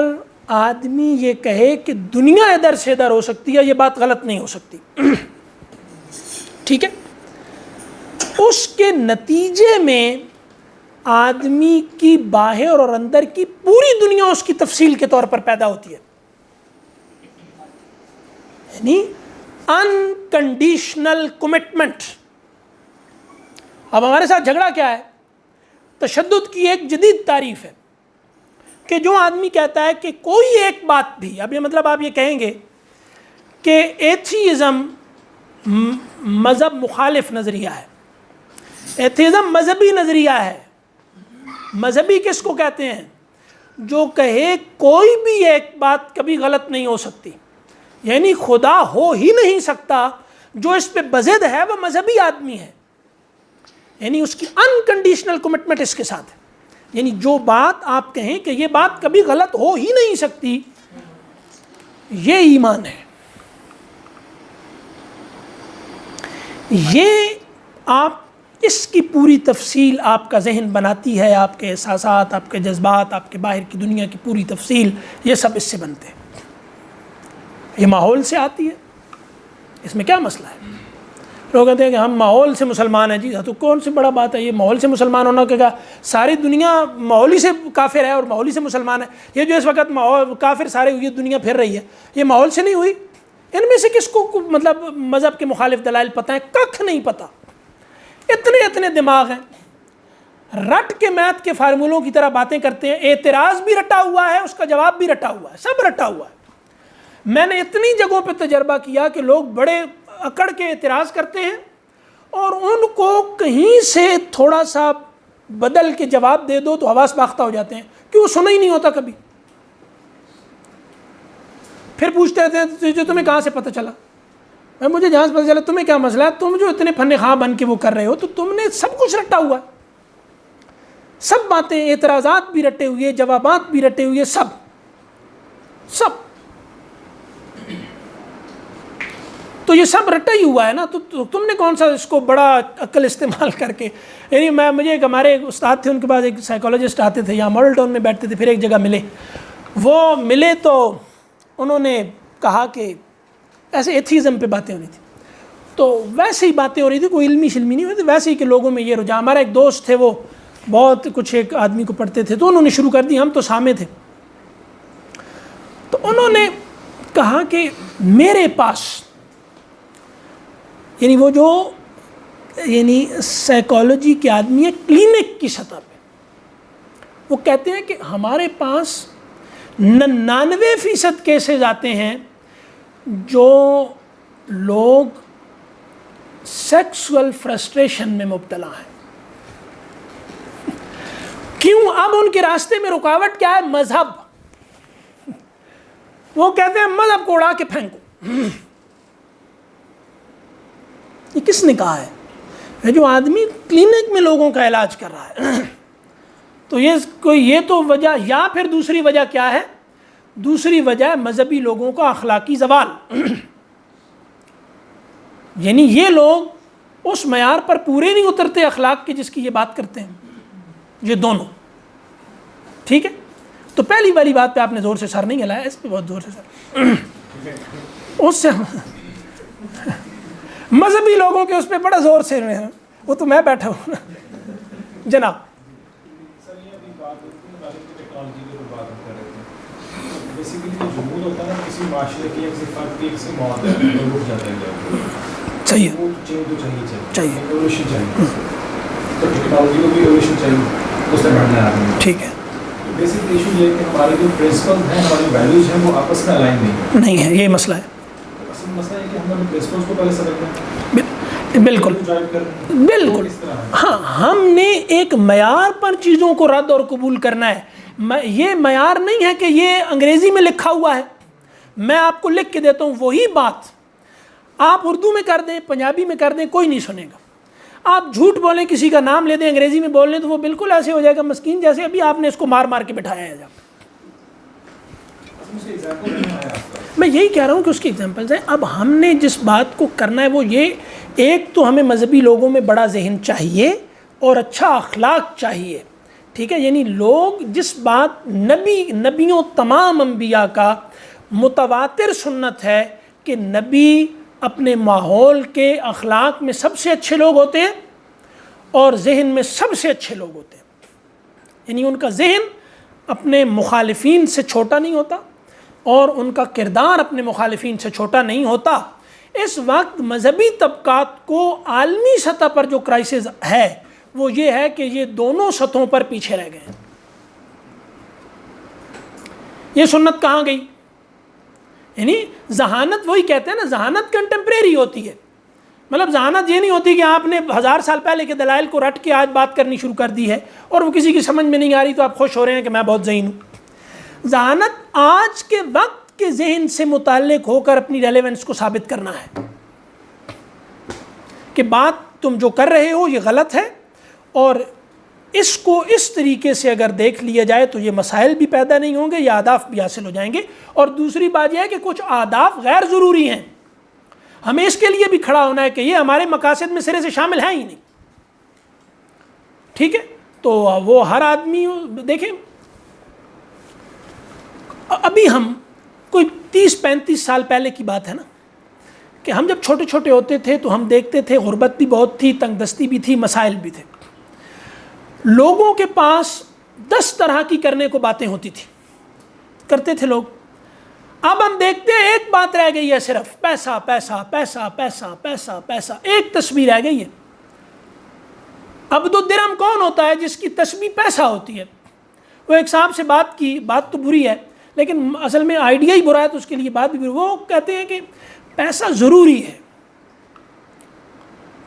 آدمی یہ کہے کہ دنیا ادھر سے ادھر ہو سکتی ہے، یہ بات غلط نہیں ہو سکتی، ٹھیک ہے؟ اس کے نتیجے میں آدمی کی باہر اور اندر کی پوری دنیا اس کی تفصیل کے طور پر پیدا ہوتی ہے، یعنی انکنڈیشنل کمٹمنٹ۔ اب ہمارے ساتھ جھگڑا کیا ہے؟ تشدد کی ایک جدید تعریف ہے کہ جو آدمی کہتا ہے کہ کوئی ایک بات بھی، اب یہ مطلب آپ یہ کہیں گے کہ ایتھیزم مذہب مخالف نظریہ ہے، ایتھیزم مذہبی نظریہ ہے۔ مذہبی کس کو کہتے ہیں؟ جو کہے کوئی بھی ایک بات کبھی غلط نہیں ہو سکتی، یعنی خدا ہو ہی نہیں سکتا، جو اس پہ بضد ہے وہ مذہبی آدمی ہے، یعنی اس کی انکنڈیشنل کمٹمنٹ اس کے ساتھ ہے، یعنی جو بات آپ کہیں کہ یہ بات کبھی غلط ہو ہی نہیں سکتی، یہ ایمان ہے۔ یہ آپ اس کی پوری تفصیل آپ کا ذہن بناتی ہے، آپ کے احساسات، آپ کے جذبات، آپ کے باہر کی دنیا کی پوری تفصیل، یہ سب اس سے بنتے ہیں، یہ ماحول سے آتی ہے، اس میں کیا مسئلہ ہے؟ لوگ کہتے ہیں کہ ہم ماحول سے مسلمان ہیں، جی تو کون سی بڑا بات ہے یہ ماحول سے مسلمان ہونا، کہ ساری دنیا ماحولی سے کافر ہے اور ماحولی سے مسلمان ہے، یہ جو اس وقت ماحول کافر سارے یہ دنیا پھر رہی ہے، یہ ماحول سے نہیں ہوئی؟ ان میں سے کس کو مطلب مذہب کے مخالف دلائل پتہ ہیں؟ ککھ نہیں پتہ، اتنے دماغ ہیں، رٹ کے میتھ کے فارمولوں کی طرح باتیں کرتے ہیں، اعتراض بھی رٹا ہوا ہے، اس کا جواب بھی رٹا ہوا ہے، سب رٹا ہوا ہے۔ میں نے اتنی جگہوں پہ تجربہ کیا کہ لوگ بڑے اکڑ کے اعتراض کرتے ہیں اور ان کو کہیں سے تھوڑا سا بدل کے جواب دے دو تو حواس باختہ ہو جاتے ہیں کہ وہ سنا ہی نہیں ہوتا کبھی۔ پھر پوچھتے رہتے ہیں جو تمہیں کہاں سے پتہ چلا؟ میں مجھے جہاں سے پتہ چلا، تمہیں کیا مسئلہ ہے؟ تم جو اتنے فن خواہ بن کے وہ کر رہے ہو تو تم نے سب کچھ رٹا ہوا ہے، سب باتیں، اعتراضات بھی رٹے ہوئے، جوابات بھی رٹے ہوئے، سب تو یہ سب رٹا ہی ہوا ہے نا، تو تم نے کون سا اس کو بڑا عقل استعمال کر کے، یعنی مجھے ایک ہمارے ایک استاد تھے، ان کے پاس ایک سائیکالوجسٹ آتے تھے، یہاں ماڈل ٹاؤن میں بیٹھتے تھے، پھر ایک جگہ وہ ملے تو انہوں نے کہا کہ ایسے ایتھیزم پہ باتیں ہو رہی تھی، تو ویسے ہی باتیں ہو رہی تھی، کوئی علمی شلمی نہیں ہوئی تھی، ویسے ہی کہ لوگوں میں یہ رجحان، ہمارا ایک دوست تھے وہ بہت کچھ ایک آدمی کو پڑھتے تھے، تو انہوں نے شروع کر دی، ہم تو سامنے تھے، تو انہوں نے کہا کہ میرے پاس یعنی وہ جو یعنی سائیکالوجی کے آدمی ہے کلینک کی سطح پہ، وہ کہتے ہیں کہ ہمارے پاس 99% کیسز آتے ہیں جو لوگ سیکسول فرسٹریشن میں مبتلا ہیں. کیوں؟ اب ان کے راستے میں رکاوٹ کیا ہے؟ مذہب. وہ کہتے ہیں مذہب کو اڑا کے پھینکو. یہ کس نے کہا ہے؟ جو آدمی کلینک میں لوگوں کا علاج کر رہا ہے. تو یہ تو وجہ، یا پھر دوسری وجہ کیا ہے؟ دوسری وجہ ہے مذہبی لوگوں کا اخلاقی زوال. یعنی یہ لوگ اس معیار پر پورے نہیں اترتے اخلاق کے جس کی یہ بات کرتے ہیں. یہ دونوں ٹھیک ہے. تو پہلی والی بات پہ آپ نے زور سے سر نہیں ہلایا، اس پہ بہت زور سے سر. اس سے مذہبی لوگوں کے اس پہ بڑا زور سے، وہ تو میں بیٹھا ہوں. جناب صحیح ہے، چاہیے ٹھیک ہے. بیسک ایشو یہ ہے کہ ہمارے جو پرنسپل ہیں، ہماری ویلیوز ہیں، وہ آپس میں الائن نہیں ہے. یہ مسئلہ ہے. اصل مسئلہ ہے کہ ہم نے پرنسپلس کو پہلے سمجھنا ہے. بالکل بالکل. ہاں، ہم نے ایک معیار پر چیزوں کو رد اور قبول کرنا ہے. یہ معیار نہیں ہے کہ یہ انگریزی میں لکھا ہوا ہے، میں آپ کو لکھ کے دیتا ہوں وہی بات آپ اردو میں کر دیں، پنجابی میں کر دیں، کوئی نہیں سنے گا. آپ جھوٹ بولیں، کسی کا نام لے دیں، انگریزی میں بول لیں، تو وہ بالکل ایسے ہو جائے گا مسکین جیسے ابھی آپ نے اس کو مار مار کے بٹھایا ہے. میں یہی کہہ رہا ہوں کہ اس کی ایگزامپلز ہیں. اب ہم نے جس بات کو کرنا ہے وہ یہ، ایک تو ہمیں مذہبی لوگوں میں بڑا ذہن چاہیے اور اچھا اخلاق چاہیے. ٹھیک ہے. یعنی لوگ جس بات نبیوں تمام انبیاء کا متواتر سنت ہے کہ نبی اپنے ماحول کے اخلاق میں سب سے اچھے لوگ ہوتے ہیں اور ذہن میں سب سے اچھے لوگ ہوتے ہیں. یعنی ان کا ذہن اپنے مخالفین سے چھوٹا نہیں ہوتا اور ان کا کردار اپنے مخالفین سے چھوٹا نہیں ہوتا. اس وقت مذہبی طبقات کو عالمی سطح پر جو کرائسس ہے وہ یہ ہے کہ یہ دونوں سطحوں پر پیچھے رہ گئے ہیں. یہ سنت کہاں گئی؟ یعنی ذہانت، وہی کہتے ہیں نا، ذہانت کنٹمپریری ہوتی ہے. مطلب ذہانت یہ نہیں ہوتی کہ آپ نے 1000 سال پہلے کے دلائل کو رٹ کے آج بات کرنی شروع کر دی ہے اور وہ کسی کی سمجھ میں نہیں آ رہی تو آپ خوش ہو رہے ہیں کہ میں بہت ذہین ہوں. ذہانت آج کے وقت کے ذہن سے متعلق ہو کر اپنی ریلیونس کو ثابت کرنا ہے کہ بات تم جو کر رہے ہو یہ غلط ہے، اور اس کو اس طریقے سے اگر دیکھ لیا جائے تو یہ مسائل بھی پیدا نہیں ہوں گے، یہ اہداف بھی حاصل ہو جائیں گے. اور دوسری بات یہ ہے کہ کچھ اہداف غیر ضروری ہیں، ہمیں اس کے لیے بھی کھڑا ہونا ہے کہ یہ ہمارے مقاصد میں سرے سے شامل ہیں ہی نہیں. ٹھیک ہے. تو وہ ہر آدمی دیکھیں، ابھی ہم کوئی 30-35 سال پہلے کی بات ہے نا کہ ہم جب چھوٹے چھوٹے ہوتے تھے تو ہم دیکھتے تھے غربت بھی بہت تھی، تنگ دستی بھی تھی، مسائل بھی تھے. لوگوں کے پاس 10 طرح کی کرنے کو باتیں ہوتی تھی، کرتے تھے لوگ. اب ہم دیکھتے ہیں ایک بات رہ گئی ہے، صرف پیسہ پیسہ پیسہ پیسہ پیسہ پیسہ. ایک تسبیح رہ گئی ہے. عبد الدرہم کون ہوتا ہے؟ جس کی تسبیح پیسہ ہوتی ہے. وہ ایک صاحب سے بات کی، بات تو بری ہے لیکن اصل میں آئیڈیا ہی برا ہے تو اس کے لیے بات بھی بری. وہ کہتے ہیں کہ پیسہ ضروری ہے،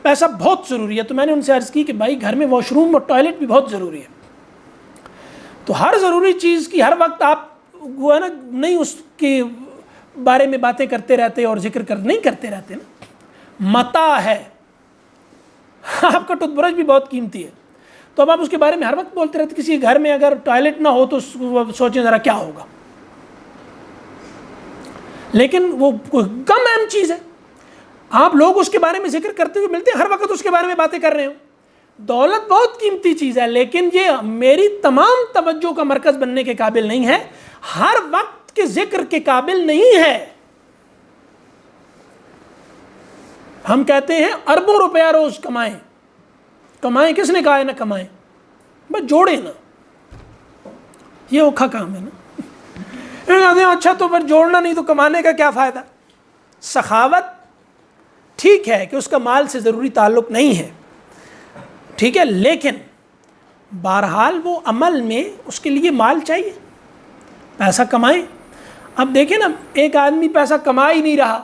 پیسہ بہت ضروری ہے. تو میں نے ان سے عرض کی کہ بھائی گھر میں واش روم اور ٹوائلٹ بھی بہت ضروری ہے. تو ہر ضروری چیز کی ہر وقت آپ وہ ہے نا نہیں اس کے بارے میں باتیں کرتے رہتے اور ذکر نہیں کرتے رہتے نا. متاع ہے، آپ کا ٹوتھ برش بھی بہت قیمتی ہے، تو اب آپ اس کے بارے میں ہر وقت بولتے رہتے. کسی گھر میں اگر ٹوائلٹ نہ ہو تو سوچیں ذرا کیا ہوگا. لیکن وہ کم اہم چیز ہے، آپ لوگ اس کے بارے میں ذکر کرتے ہوئے ملتے ہیں، ہر وقت اس کے بارے میں باتیں کر رہے ہو. دولت بہت قیمتی چیز ہے لیکن یہ میری تمام توجہ کا مرکز بننے کے قابل نہیں ہے، ہر وقت کے ذکر کے قابل نہیں ہے. ہم کہتے ہیں اربوں روپیہ روز کمائیں. کمائیں کس نے کہا ہے نہ کمائیں؟ بس جوڑے نا، یہ اوکھا کام ہے نا. اچھا تو پھر جوڑنا نہیں تو کمانے کا کیا فائدہ؟ سخاوت ٹھیک ہے کہ اس کا مال سے ضروری تعلق نہیں ہے، ٹھیک ہے، لیکن بہرحال وہ عمل میں اس کے لیے مال چاہیے، پیسہ کمائیں۔ اب دیکھیں نا، ایک آدمی پیسہ کما ہی نہیں رہا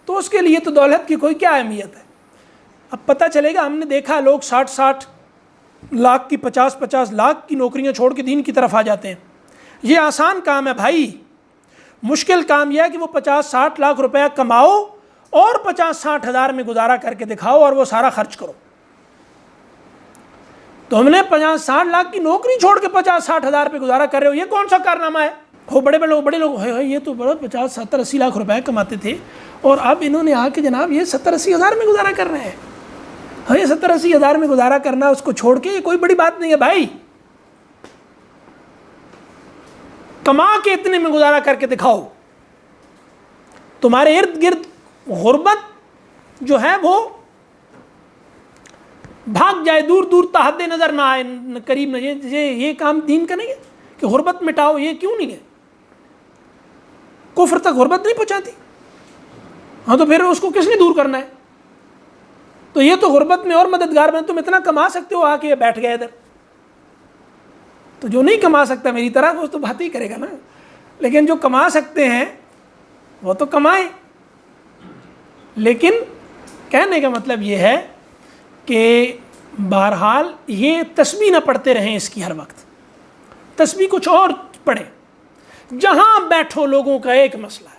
تو اس کے لیے تو دولت کی کوئی کیا اہمیت ہے۔ اب پتہ چلے گا، ہم نے دیکھا لوگ 60 لاکھ کی 50 لاکھ کی نوکریاں چھوڑ کے دین کی طرف آ جاتے ہیں۔ یہ آسان کام ہے بھائی، مشکل کام یہ ہے کہ وہ 50-60 لاکھ روپیہ کماؤ اور 50-60 ہزار میں گزارا کر کے دکھاؤ اور وہ سارا خرچ کرو۔ تو ہم نے 50-60 لاکھ کی نوکری چھوڑ کے 50-60 ہزار پہ گزارا کر رہے ہو، یہ کون سا کارنامہ ہے؟ وہ بڑے لوگ یہ تو بڑا 50-70-80 لاکھ روپے کماتے تھے اور اب انہوں نے آ کے جناب یہ 70-80 ہزار میں گزارا کر رہے ہیں۔ ہاں، یہ 70-80 ہزار میں گزارا کرنا اس کو چھوڑ کے یہ کوئی بڑی بات نہیں ہے بھائی، کما کے اتنے میں گزارا کر کے دکھاؤ۔ تمہارے ارد گرد غربت جو ہے وہ بھاگ جائے، دور دور تحد نظر نہ آئے، قریب نہ، یہ کام دین کا نہیں ہے کہ غربت مٹاؤ، یہ کیوں نہیں ہے؟ کفر تک غربت نہیں پہنچاتی، ہاں تو پھر اس کو کس نے دور کرنا ہے؟ تو یہ تو غربت میں اور مددگار بنے، تم اتنا کما سکتے ہو، آ کے بیٹھ گئے ادھر۔ تو جو نہیں کما سکتا میری طرح وہ تو بات ہی کرے گا نا، لیکن جو کما سکتے ہیں وہ تو کمائیں۔ لیکن کہنے کا مطلب یہ ہے کہ بہرحال یہ تسبیح نہ پڑھتے رہیں اس کی ہر وقت، تسبیح کچھ اور پڑھیں۔ جہاں بیٹھو لوگوں کا ایک مسئلہ ہے،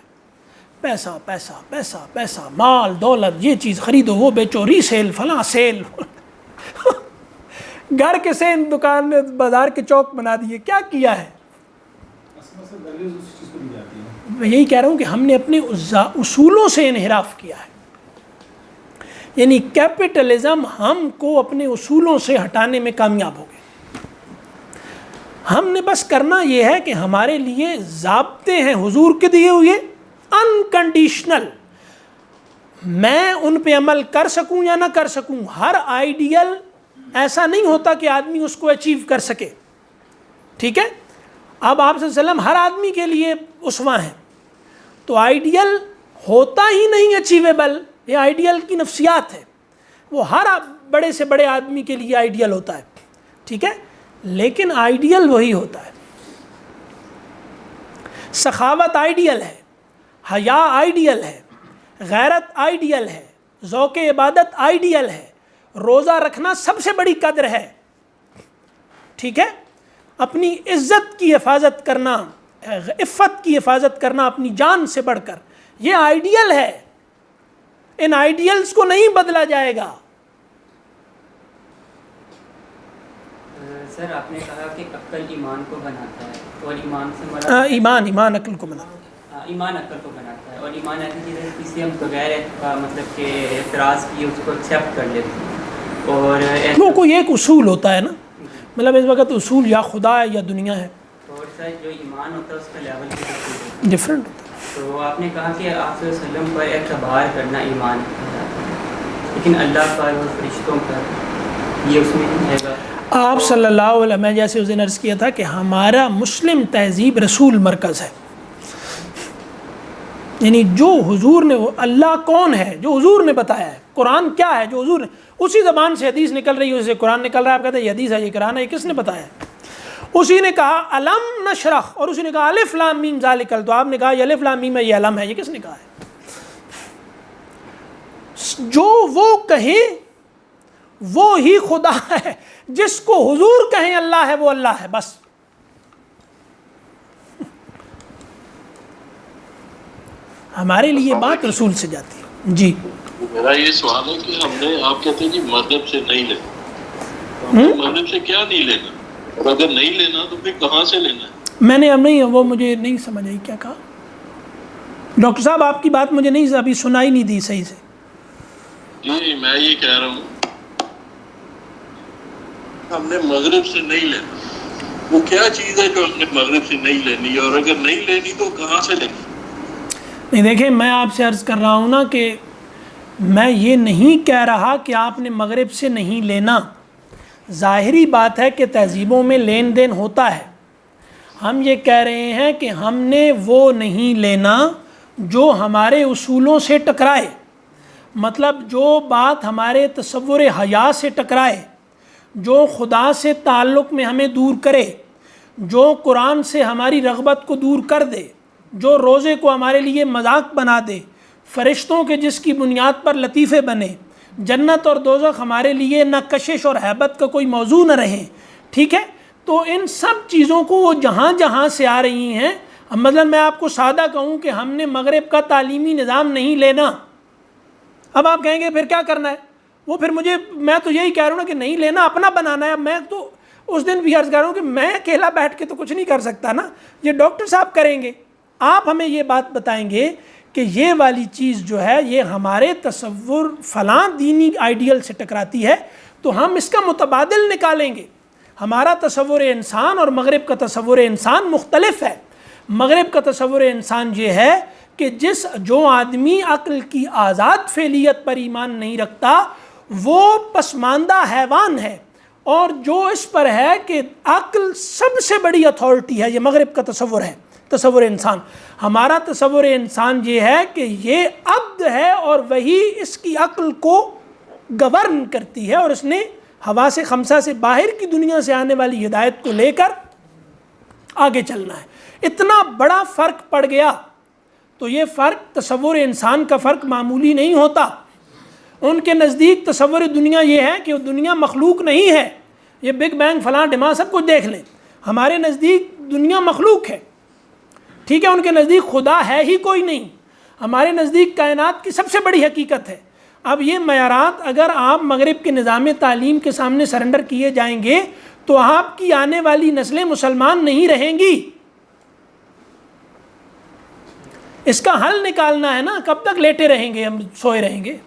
پیسہ پیسہ پیسہ پیسہ، مال دولت، یہ چیز خریدو وہ بیچو، ری سیل فلاں سیل گھر کے سین دکان میں بازار کے چوک بنا دیے، کیا کیا ہے؟ میں یہی کہہ رہا ہوں کہ ہم نے اپنے اصولوں سے انحراف کیا ہے، یعنی کیپٹلزم ہم کو اپنے اصولوں سے ہٹانے میں کامیاب ہو گئے۔ ہم نے بس کرنا یہ ہے کہ ہمارے لیے ضابطے ہیں حضور کے دیے ہوئے انکنڈیشنل، میں ان پہ عمل کر سکوں یا نہ کر سکوں۔ ہر آئیڈیل ایسا نہیں ہوتا کہ آدمی اس کو اچیو کر سکے، ٹھیک ہے؟ اب آپ صلی اللہ علیہ وسلم ہر آدمی کے لیے اسوہ ہیں، تو آئیڈیل ہوتا ہی نہیں اچیویبل، یہ آئیڈیل کی نفسیات ہے، وہ ہر بڑے سے بڑے آدمی کے لیے آئیڈیل ہوتا ہے، ٹھیک ہے؟ لیکن آئیڈیل وہی ہوتا ہے، سخاوت آئیڈیل ہے، حیا آئیڈیل ہے، غیرت آئیڈیل ہے، ذوق عبادت آئیڈیل ہے، روزہ رکھنا سب سے بڑی قدر ہے، ٹھیک ہے؟ اپنی عزت کی حفاظت کرنا، عفت کی حفاظت کرنا اپنی جان سے بڑھ کر، یہ آئیڈیل ہے، ان آئیڈیلز کو نہیں بدلا جائے گا۔ سر آپ نے کہا کہ عقل ایمان کو بناتا ہے اور ایمان سے مراد ایمان عقل کو بناتا ہے، ایمان عقل کو بناتا ہے، اور ایمان ایسی چیز ہے کسی ہم بغیر مطلب کہ اعتراض کیے اس کو ایکسیپٹ کر لیتے ہیں، اور وہ کوئی ایک اصول ہوتا ہے نا، مطلب اس وقت اصول یا خدا ہے یا دنیا ہے، اور سر جو ایمان ہوتا ہے اس کا لیول بھی ڈفرینٹ ہوتا ہے۔ تو آپ نے کہا کہ آپ صلی اللہ علیہ وسلم پر اعتبار کرنا ایمان ہے، لیکن اللہ پر اور فرشتوں پر یہ اس میں نہیں ہے گا۔ آپ صلی اللہ علیہ وسلم، میں جیسے اس دن عرض کیا تھا کہ ہمارا مسلم تہذیب رسول مرکز ہے، یعنی جو حضور نے، وہ اللہ کون ہے جو حضور نے بتایا ہے، قرآن کیا ہے جو حضور نے، اسی زبان سے حدیث نکل رہی ہے، اسی سے قرآن نکل رہا ہے، آپ کہتے ہیں یہ حدیث ہے یہ قرآن ہے، یہ کس نے بتایا ہے؟ اسی نے کہا الم نشرح، اور اسی نے کہا الف لام میم ذالک، تو آپ نے کہا یہ الف لام میم ہے، یہ علم ہے، یہ کس نے کہا ہے؟ جو وہ کہیں وہ ہی خدا ہے، جس کو حضور کہیں اللہ ہے وہ اللہ ہے، بس۔ ہمارے لیے بات رسول سے جاتی ہے۔ جی میرا یہ سوال ہے کہ ہم نے، آپ کہتے ہیں جی مذہب سے نہیں لینا، مذہب سے کیا نہیں لینا، اور اگر نہیں لینا تو پھر کہاں سے لینا ہے؟ میں نے اب نہیں، وہ مجھے نہیں سمجھ آئی کیا کہا ڈاکٹر صاحب، آپ کی بات مجھے نہیں، ابھی سنائی نہیں دی صحیح سے۔ جی میں یہ کہہ رہا ہوں ہم نے مغرب سے نہیں لینا، وہ کیا چیز ہے جو ہم نے مغرب سے نہیں لینی، اور اگر نہیں لینی تو کہاں سے لینی؟ نہیں دیکھیں، میں آپ سے عرض کر رہا ہوں نا کہ میں یہ نہیں کہہ رہا کہ آپ نے مغرب سے نہیں لینا، ظاہری بات ہے کہ تہذیبوں میں لین دین ہوتا ہے، ہم یہ کہہ رہے ہیں کہ ہم نے وہ نہیں لینا جو ہمارے اصولوں سے ٹکرائے، مطلب جو بات ہمارے تصور حیا سے ٹکرائے، جو خدا سے تعلق میں ہمیں دور کرے، جو قرآن سے ہماری رغبت کو دور کر دے، جو روزے کو ہمارے لیے مذاق بنا دے، فرشتوں کے جس کی بنیاد پر لطیفے بنے، جنت اور دوزخ ہمارے لیے نہ کشش اور ہیبت کا کوئی موضوع نہ رہے، ٹھیک ہے؟ تو ان سب چیزوں کو وہ جہاں جہاں سے آ رہی ہیں، مثلا میں آپ کو سادہ کہوں کہ ہم نے مغرب کا تعلیمی نظام نہیں لینا، اب آپ کہیں گے پھر کیا کرنا ہے؟ وہ پھر میں تو یہی کہہ رہا ہوں نا کہ نہیں لینا، اپنا بنانا ہے۔ اب میں تو اس دن بھی عرض کر رہا ہوں کہ میں اکیلا بیٹھ کے تو کچھ نہیں کر سکتا نا، یہ ڈاکٹر صاحب کریں گے۔ آپ ہمیں یہ بات بتائیں گے کہ یہ والی چیز جو ہے یہ ہمارے تصور فلاں دینی آئیڈیل سے ٹکراتی ہے، تو ہم اس کا متبادل نکالیں گے۔ ہمارا تصور انسان اور مغرب کا تصور انسان مختلف ہے۔ مغرب کا تصور انسان یہ ہے کہ جو آدمی عقل کی آزاد فعلیت پر ایمان نہیں رکھتا وہ پسماندہ حیوان ہے، اور جو اس پر ہے کہ عقل سب سے بڑی اتھارٹی ہے، یہ مغرب کا تصور ہے، تصور انسان۔ ہمارا تصور انسان یہ ہے کہ یہ عبد ہے اور وہی اس کی عقل کو گورن کرتی ہے، اور اس نے حواس خمسہ سے باہر کی دنیا سے آنے والی ہدایت کو لے کر آگے چلنا ہے۔ اتنا بڑا فرق پڑ گیا، تو یہ فرق تصور انسان کا فرق معمولی نہیں ہوتا۔ ان کے نزدیک تصور دنیا یہ ہے کہ دنیا مخلوق نہیں ہے، یہ بگ بینگ فلاں ڈما سب کچھ دیکھ لیں۔ ہمارے نزدیک دنیا مخلوق ہے، ٹھیک ہے؟ ان کے نزدیک خدا ہے ہی کوئی نہیں، ہمارے نزدیک کائنات کی سب سے بڑی حقیقت ہے۔ اب یہ معیارات اگر آپ مغرب کے نظام تعلیم کے سامنے سرنڈر کیے جائیں گے تو آپ کی آنے والی نسلیں مسلمان نہیں رہیں گی۔ اس کا حل نکالنا ہے نا، کب تک لیٹے رہیں گے، ہم سوئے رہیں گے؟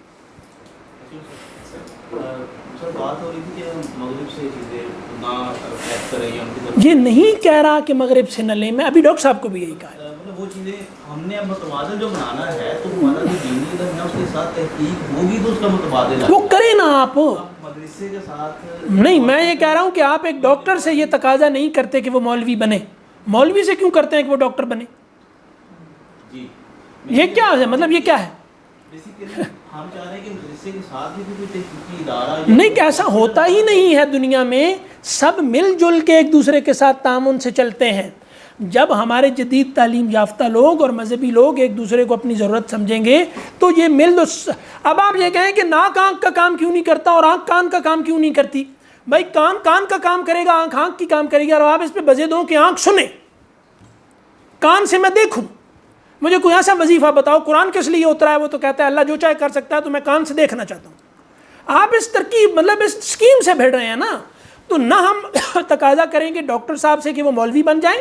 بات ہو رہی تھی کہ مغرب سے چیزیں نہ ایڈ کریں یا ان کی طرف، یہ نہیں کہہ رہا کہ مغرب سے نہ لیں، میں ابھی ڈاکٹر صاحب کو بھی یہی کہا ہے۔ مطلب وہ چیزیں ہم نے اب متبادل جو بنانا ہے تو ہمارا جو دینی علم ہے اس کے ساتھ تحقیق ہوگی تو اس کا متبادل وہ کریں نا آپ۔ مدرسے کے ساتھ نہیں، میں یہ کہہ رہا ہوں کہ آپ ایک ڈاکٹر سے یہ تقاضا نہیں کرتے کہ وہ مولوی بنے، مولوی سے کیوں کرتے ہیں کہ وہ ڈاکٹر بنے؟ جی یہ کیا ہے؟ مطلب یہ کیا ہے؟ بیسیکلی ہم چاہ رہے ہیں کہ مدرسے کے ساتھ بھی کوئی تحقیقی ادارہ نہیں، ایسا ہوتا ہی نہیں ہے دنیا میں، سب مل جل کے ایک دوسرے کے ساتھ تعاون سے چلتے ہیں۔ جب ہمارے جدید تعلیم یافتہ لوگ اور مذہبی لوگ ایک دوسرے کو اپنی ضرورت سمجھیں گے تو یہ مل دو۔ اب آپ یہ کہیں کہ ناک آنکھ کا کام کیوں نہیں کرتا اور آنکھ کان کا کام کیوں نہیں کرتی؟ بھائی کان کان کا کام کرے گا، آنکھ آنکھ کی کام کرے گی، اور آپ اس پہ بزے دو کہ آنکھ سنے، کان سے میں دیکھوں۔ مجھے کوئی ایسا وظیفہ بتاؤ قرآن کس لیے اترا ہے، وہ تو کہتا ہے اللہ جو چاہے کر سکتا ہے، تو میں کان سے دیکھنا چاہتا ہوں۔ آپ اس ترکیب مطلب اس اسکیم سے بھیڑ رہے ہیں نا، تو نہ ہم تقاضا کریں کہ ڈاکٹر صاحب سے کہ وہ مولوی بن جائیں،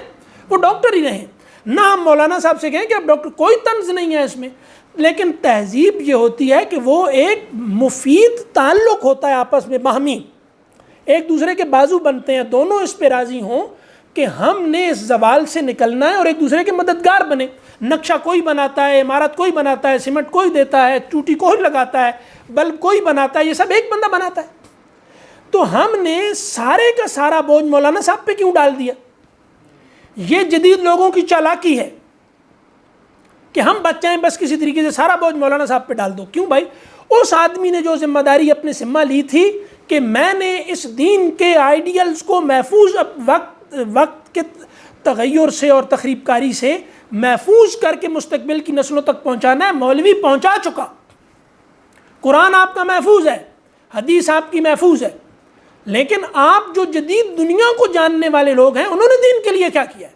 وہ ڈاکٹر ہی رہیں، نہ ہم مولانا صاحب سے کہیں کہ اب ڈاکٹر، کوئی طنز نہیں ہے اس میں۔ لیکن تہذیب یہ ہوتی ہے کہ وہ ایک مفید تعلق ہوتا ہے آپس میں باہمی، ایک دوسرے کے بازو بنتے ہیں، دونوں اس پہ راضی ہوں کہ ہم نے اس زوال سے نکلنا ہے اور ایک دوسرے کے مددگار بنے۔ نقشہ کوئی بناتا ہے، عمارت کوئی بناتا ہے، سیمنٹ کوئی دیتا ہے، ٹوٹی کوئی لگاتا ہے، بلب کوئی بناتا ہے، یہ سب ایک بندہ بناتا ہے۔ تو ہم نے سارے کا سارا بوجھ مولانا صاحب پہ کیوں ڈال دیا؟ یہ جدید لوگوں کی چالاکی ہے کہ ہم بچ جائیں بس کسی طریقے سے، سارا بوجھ مولانا صاحب پہ ڈال دو۔ کیوں بھائی؟ اس آدمی نے جو ذمہ داری اپنے ذمہ لی تھی کہ میں نے اس دین کے آئیڈیلز کو محفوظ وقت کے تغیر سے اور تخریب کاری سے محفوظ کر کے مستقبل کی نسلوں تک پہنچانا ہے، مولوی پہنچا چکا۔ قرآن آپ کا محفوظ ہے، حدیث آپ کی محفوظ ہے، لیکن آپ جو جدید دنیا کو جاننے والے لوگ ہیں انہوں نے دین کے لیے کیا کیا ہے؟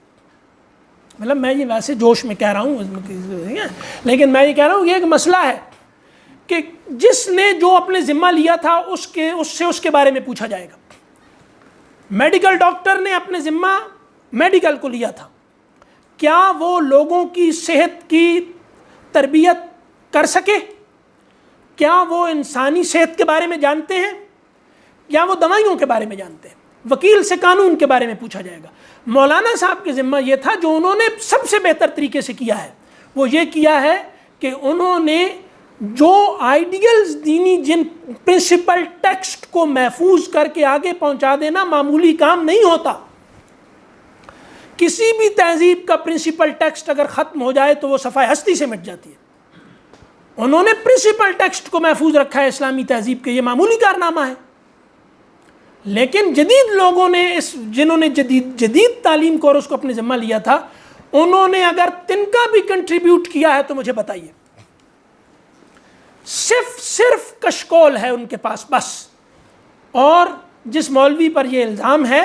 مطلب میں یہ ویسے جوش میں کہہ رہا ہوں، لیکن میں یہ کہہ رہا ہوں یہ ایک مسئلہ ہے کہ جس نے جو اپنے ذمہ لیا تھا اس کے بارے میں پوچھا جائے گا۔ میڈیکل ڈاکٹر نے اپنے ذمہ میڈیکل کو لیا تھا، کیا وہ لوگوں کی صحت کی تربیت کر سکے؟ کیا وہ انسانی صحت کے بارے میں جانتے ہیں یا وہ دوائیوں کے بارے میں جانتے ہیں؟ وکیل سے قانون کے بارے میں پوچھا جائے گا۔ مولانا صاحب کے ذمہ یہ تھا جو انہوں نے سب سے بہتر طریقے سے کیا ہے، وہ یہ کیا ہے کہ انہوں نے جو آئیڈیلز دینی، جن پرنسپل ٹیکسٹ کو محفوظ کر کے آگے پہنچا دینا معمولی کام نہیں ہوتا۔ کسی بھی تہذیب کا پرنسپل ٹیکسٹ اگر ختم ہو جائے تو وہ صفحہ ہستی سے مٹ جاتی ہے۔ انہوں نے پرنسپل ٹیکسٹ کو محفوظ رکھا ہے اسلامی تہذیب کے، یہ معمولی کارنامہ ہے. لیکن جدید لوگوں نے جنہوں نے جدید تعلیم کو اور اس کو اپنے ذمہ لیا تھا، انہوں نے اگر تنکا بھی کنٹریبیوٹ کیا ہے تو مجھے بتائیے. صرف کشکول ہے ان کے پاس بس. اور جس مولوی پر یہ الزام ہے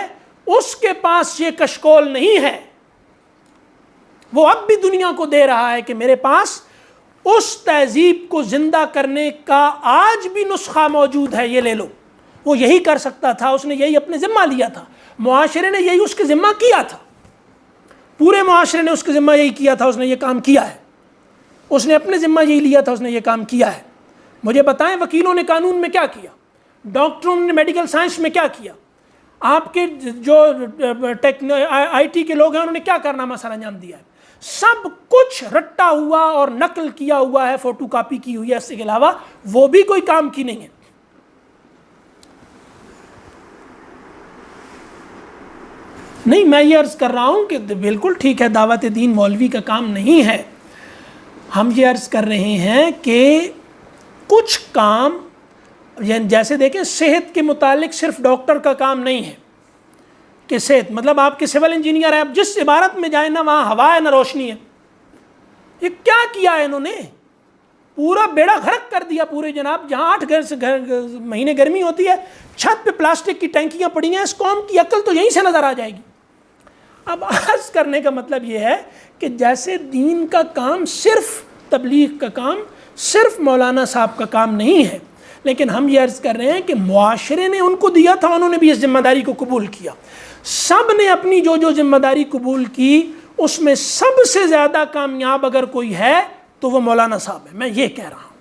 اس کے پاس یہ کشکول نہیں ہے. وہ اب بھی دنیا کو دے رہا ہے کہ میرے پاس اس تہذیب کو زندہ کرنے کا آج بھی نسخہ موجود ہے، یہ لے لو. وہ یہی کر سکتا تھا، اس نے یہی اپنے ذمہ لیا تھا، معاشرے نے یہی اس کے ذمہ کیا تھا، پورے معاشرے نے اس کے ذمہ یہی کیا تھا، اس نے یہ کام کیا ہے. اس نے اپنے ذمہ یہی لیا تھا، اس نے یہ کام کیا ہے. مجھے بتائیں وکیلوں نے قانون میں کیا کیا، ڈاکٹروں نے میڈیکل سائنس میں کیا کیا، آپ کے جو آئی ٹی کے لوگ ہیں انہوں نے کیا کارنامہ سر انجام دیا ہے. سب کچھ رٹا ہوا اور نقل کیا ہوا ہے، فوٹو کاپی کی ہوئی ہے، اس کے علاوہ وہ بھی کوئی کام کی نہیں ہے. نہیں، میں یہ عرض کر رہا ہوں کہ بالکل ٹھیک ہے، دعوت دین مولوی کا کام نہیں ہے. ہم یہ عرض کر رہے ہیں کہ کچھ کام جیسے دیکھیں صحت کے متعلق صرف ڈاکٹر کا کام نہیں ہے کہ صحت، مطلب آپ کے سول انجینئر ہیں، آپ جس عمارت میں جائیں نہ وہاں ہوا ہے نہ روشنی ہے. یہ کیا کیا ہے انہوں نے؟ پورا بیڑا غرق کر دیا پورے جناب. جہاں 8 مہینے گرمی ہوتی ہے، چھت پہ پلاسٹک کی ٹینکیاں پڑی ہیں. اس قوم کی عقل تو یہیں سے نظر آ جائے گی. اب عرض کرنے کا مطلب یہ ہے کہ جیسے دین کا کام صرف تبلیغ کا کام صرف مولانا صاحب کا کام نہیں ہے، لیکن ہم یہ عرض کر رہے ہیں کہ معاشرے نے ان کو دیا تھا، انہوں نے بھی اس ذمہ داری کو قبول کیا. سب نے اپنی جو ذمہ داری قبول کی، اس میں سب سے زیادہ کامیاب اگر کوئی ہے تو وہ مولانا صاحب ہے. میں یہ کہہ رہا ہوں.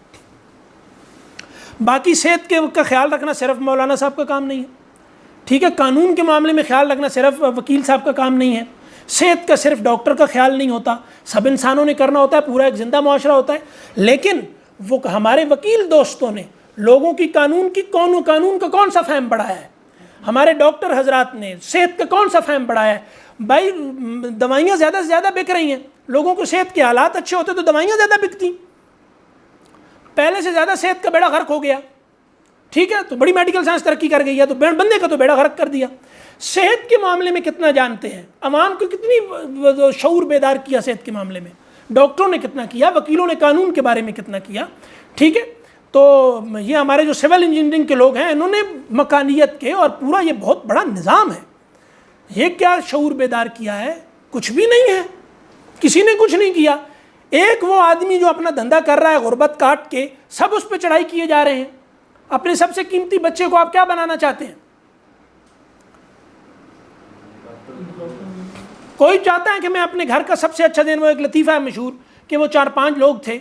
باقی صحت کا خیال رکھنا صرف مولانا صاحب کا کام نہیں ہے، ٹھیک ہے. قانون کے معاملے میں خیال رکھنا صرف وکیل صاحب کا کام نہیں ہے. صحت کا صرف ڈاکٹر کا خیال نہیں ہوتا، سب انسانوں نے کرنا ہوتا ہے، پورا ایک زندہ معاشرہ ہوتا ہے. لیکن وہ ہمارے وکیل دوستوں نے لوگوں کی قانون کا کون سا فہم بڑھایا ہے؟ ہمارے ڈاکٹر حضرات نے صحت کا کون سا فہم بڑھایا ہے؟ بھائی دوائیاں زیادہ سے زیادہ بک رہی ہیں، لوگوں کو صحت کے حالات اچھے ہوتے تو دوائیاں زیادہ بکتی. پہلے سے زیادہ صحت کا بیڑا غرق ہو گیا، ٹھیک ہے. تو بڑی میڈیکل سائنس ترقی کر گئی ہے تو بندے کا تو بیڑا غرق کر دیا. صحت کے معاملے میں کتنا جانتے ہیں، عوام کو کتنی شعور بیدار کیا صحت کے معاملے میں، ڈاکٹروں نے کتنا کیا، وکیلوں نے قانون کے بارے میں کتنا کیا، ٹھیک ہے. تو یہ ہمارے جو سول انجینئرنگ کے لوگ ہیں انہوں نے مکانیت کے اور پورا یہ بہت بڑا نظام ہے، یہ کیا شعور بیدار کیا ہے؟ کچھ بھی نہیں ہے، کسی نے کچھ نہیں کیا. ایک وہ آدمی جو اپنا دھندا کر رہا ہے غربت کاٹ کے، سب اس پہ چڑھائی کیے جا رہے ہیں. اپنے سب سے قیمتی بچے کو آپ کیا بنانا چاہتے ہیں؟ کوئی چاہتا ہے کہ میں اپنے گھر کا سب سے اچھا دن، وہ ایک لطیفہ ہے مشہور کہ وہ 4-5 لوگ تھے،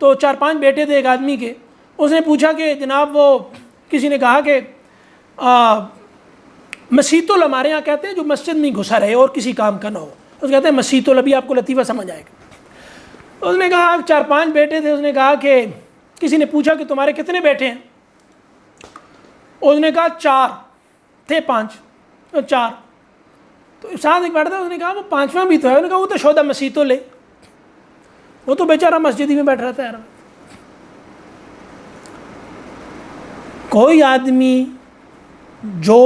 تو 4-5 بیٹے تھے ایک آدمی کے. اس نے پوچھا کہ جناب، وہ کسی نے کہا کہ مسیت ال ہمارے یہاں کہتے ہیں جو مسجد میں گھسا رہے اور کسی کام کا نہ ہو، اس کہتے ہیں مسیت ال. ابھی آپ کو لطیفہ سمجھ آئے گا. اس نے کہا 4-5 بیٹے تھے. اس نے کہا کہ کسی نے پوچھا کہ تمہارے کتنے بیٹے ہیں؟ اس نے کہا 4 تھے، 5 4. تو ساتھ ایک بیٹھا تھا، اس نے کہا وہ 5واں بھی تو ہے. انہوں نے کہا وہ تو شودہ مسیت ال ہے، وہ تو بیچارہ مسجد ہی میں بیٹھ رہتا ہے. کوئی آدمی جو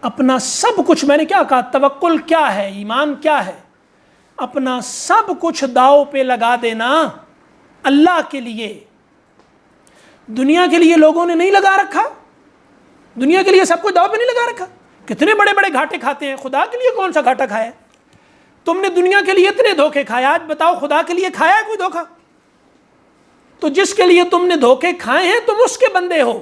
اپنا سب کچھ، میں نے کیا کہا، توکل کیا ہے، ایمان کیا ہے، اپنا سب کچھ داؤ پہ لگا دینا اللہ کے لیے. دنیا کے لیے لوگوں نے نہیں لگا رکھا، دنیا کے لیے سب کچھ داؤ پہ نہیں لگا رکھا. کتنے بڑے بڑے گھاٹے کھاتے ہیں، خدا کے لیے کون سا گھاٹا کھایا؟ تم نے دنیا کے لیے اتنے دھوکے کھائے، آج بتاؤ خدا کے لیے کھایا ہے کوئی دھوکا؟ تو جس کے لیے تم نے دھوکے کھائے ہیں تم اس کے بندے ہو.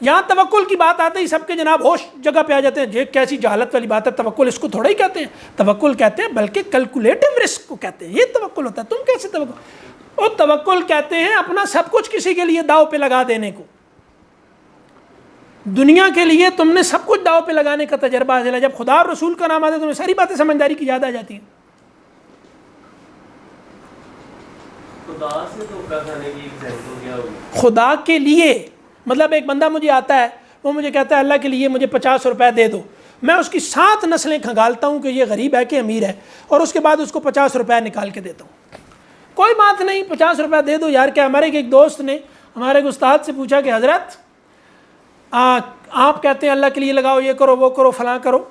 یہاں توکل کی بات آتے ہی سب کے جناب ہوش جگہ پہ آ جاتے ہیں. یہ کیسی جہالت والی بات ہے، توکل اس کو تھوڑا ہی کہتے ہیں. توکل کہتے ہیں بلکہ کیلکولیٹو رسک کو کہتے ہیں، یہ توکل ہوتا ہے. تم کیسے توکل؟ اور توکل کہتے ہیں اپنا سب کچھ کسی کے لیے داؤ پہ لگا دینے کو. دنیا کے لیے تم نے سب کچھ داؤ پہ لگانے کا تجربہ حاصل ہے. جب خدا اور رسول کا نام آتا ہے تمہیں ساری باتیں سمجھداری کی یاد آ جاتی ہیں. خدا کے لیے مطلب ایک بندہ مجھے آتا ہے، وہ مجھے کہتا ہے اللہ کے لیے مجھے 50 روپے دے دو. میں اس کی 7 نسلیں کھنگالتا ہوں کہ یہ غریب ہے کہ امیر ہے، اور اس کے بعد اس کو 50 روپے نکال کے دیتا ہوں. کوئی بات نہیں 50 روپے دے دو یار. کیا ہمارے ایک دوست نے ہمارے ایک استاد سے پوچھا کہ حضرت آپ کہتے ہیں اللہ کے لیے لگاؤ، یہ کرو وہ کرو فلاں کرو،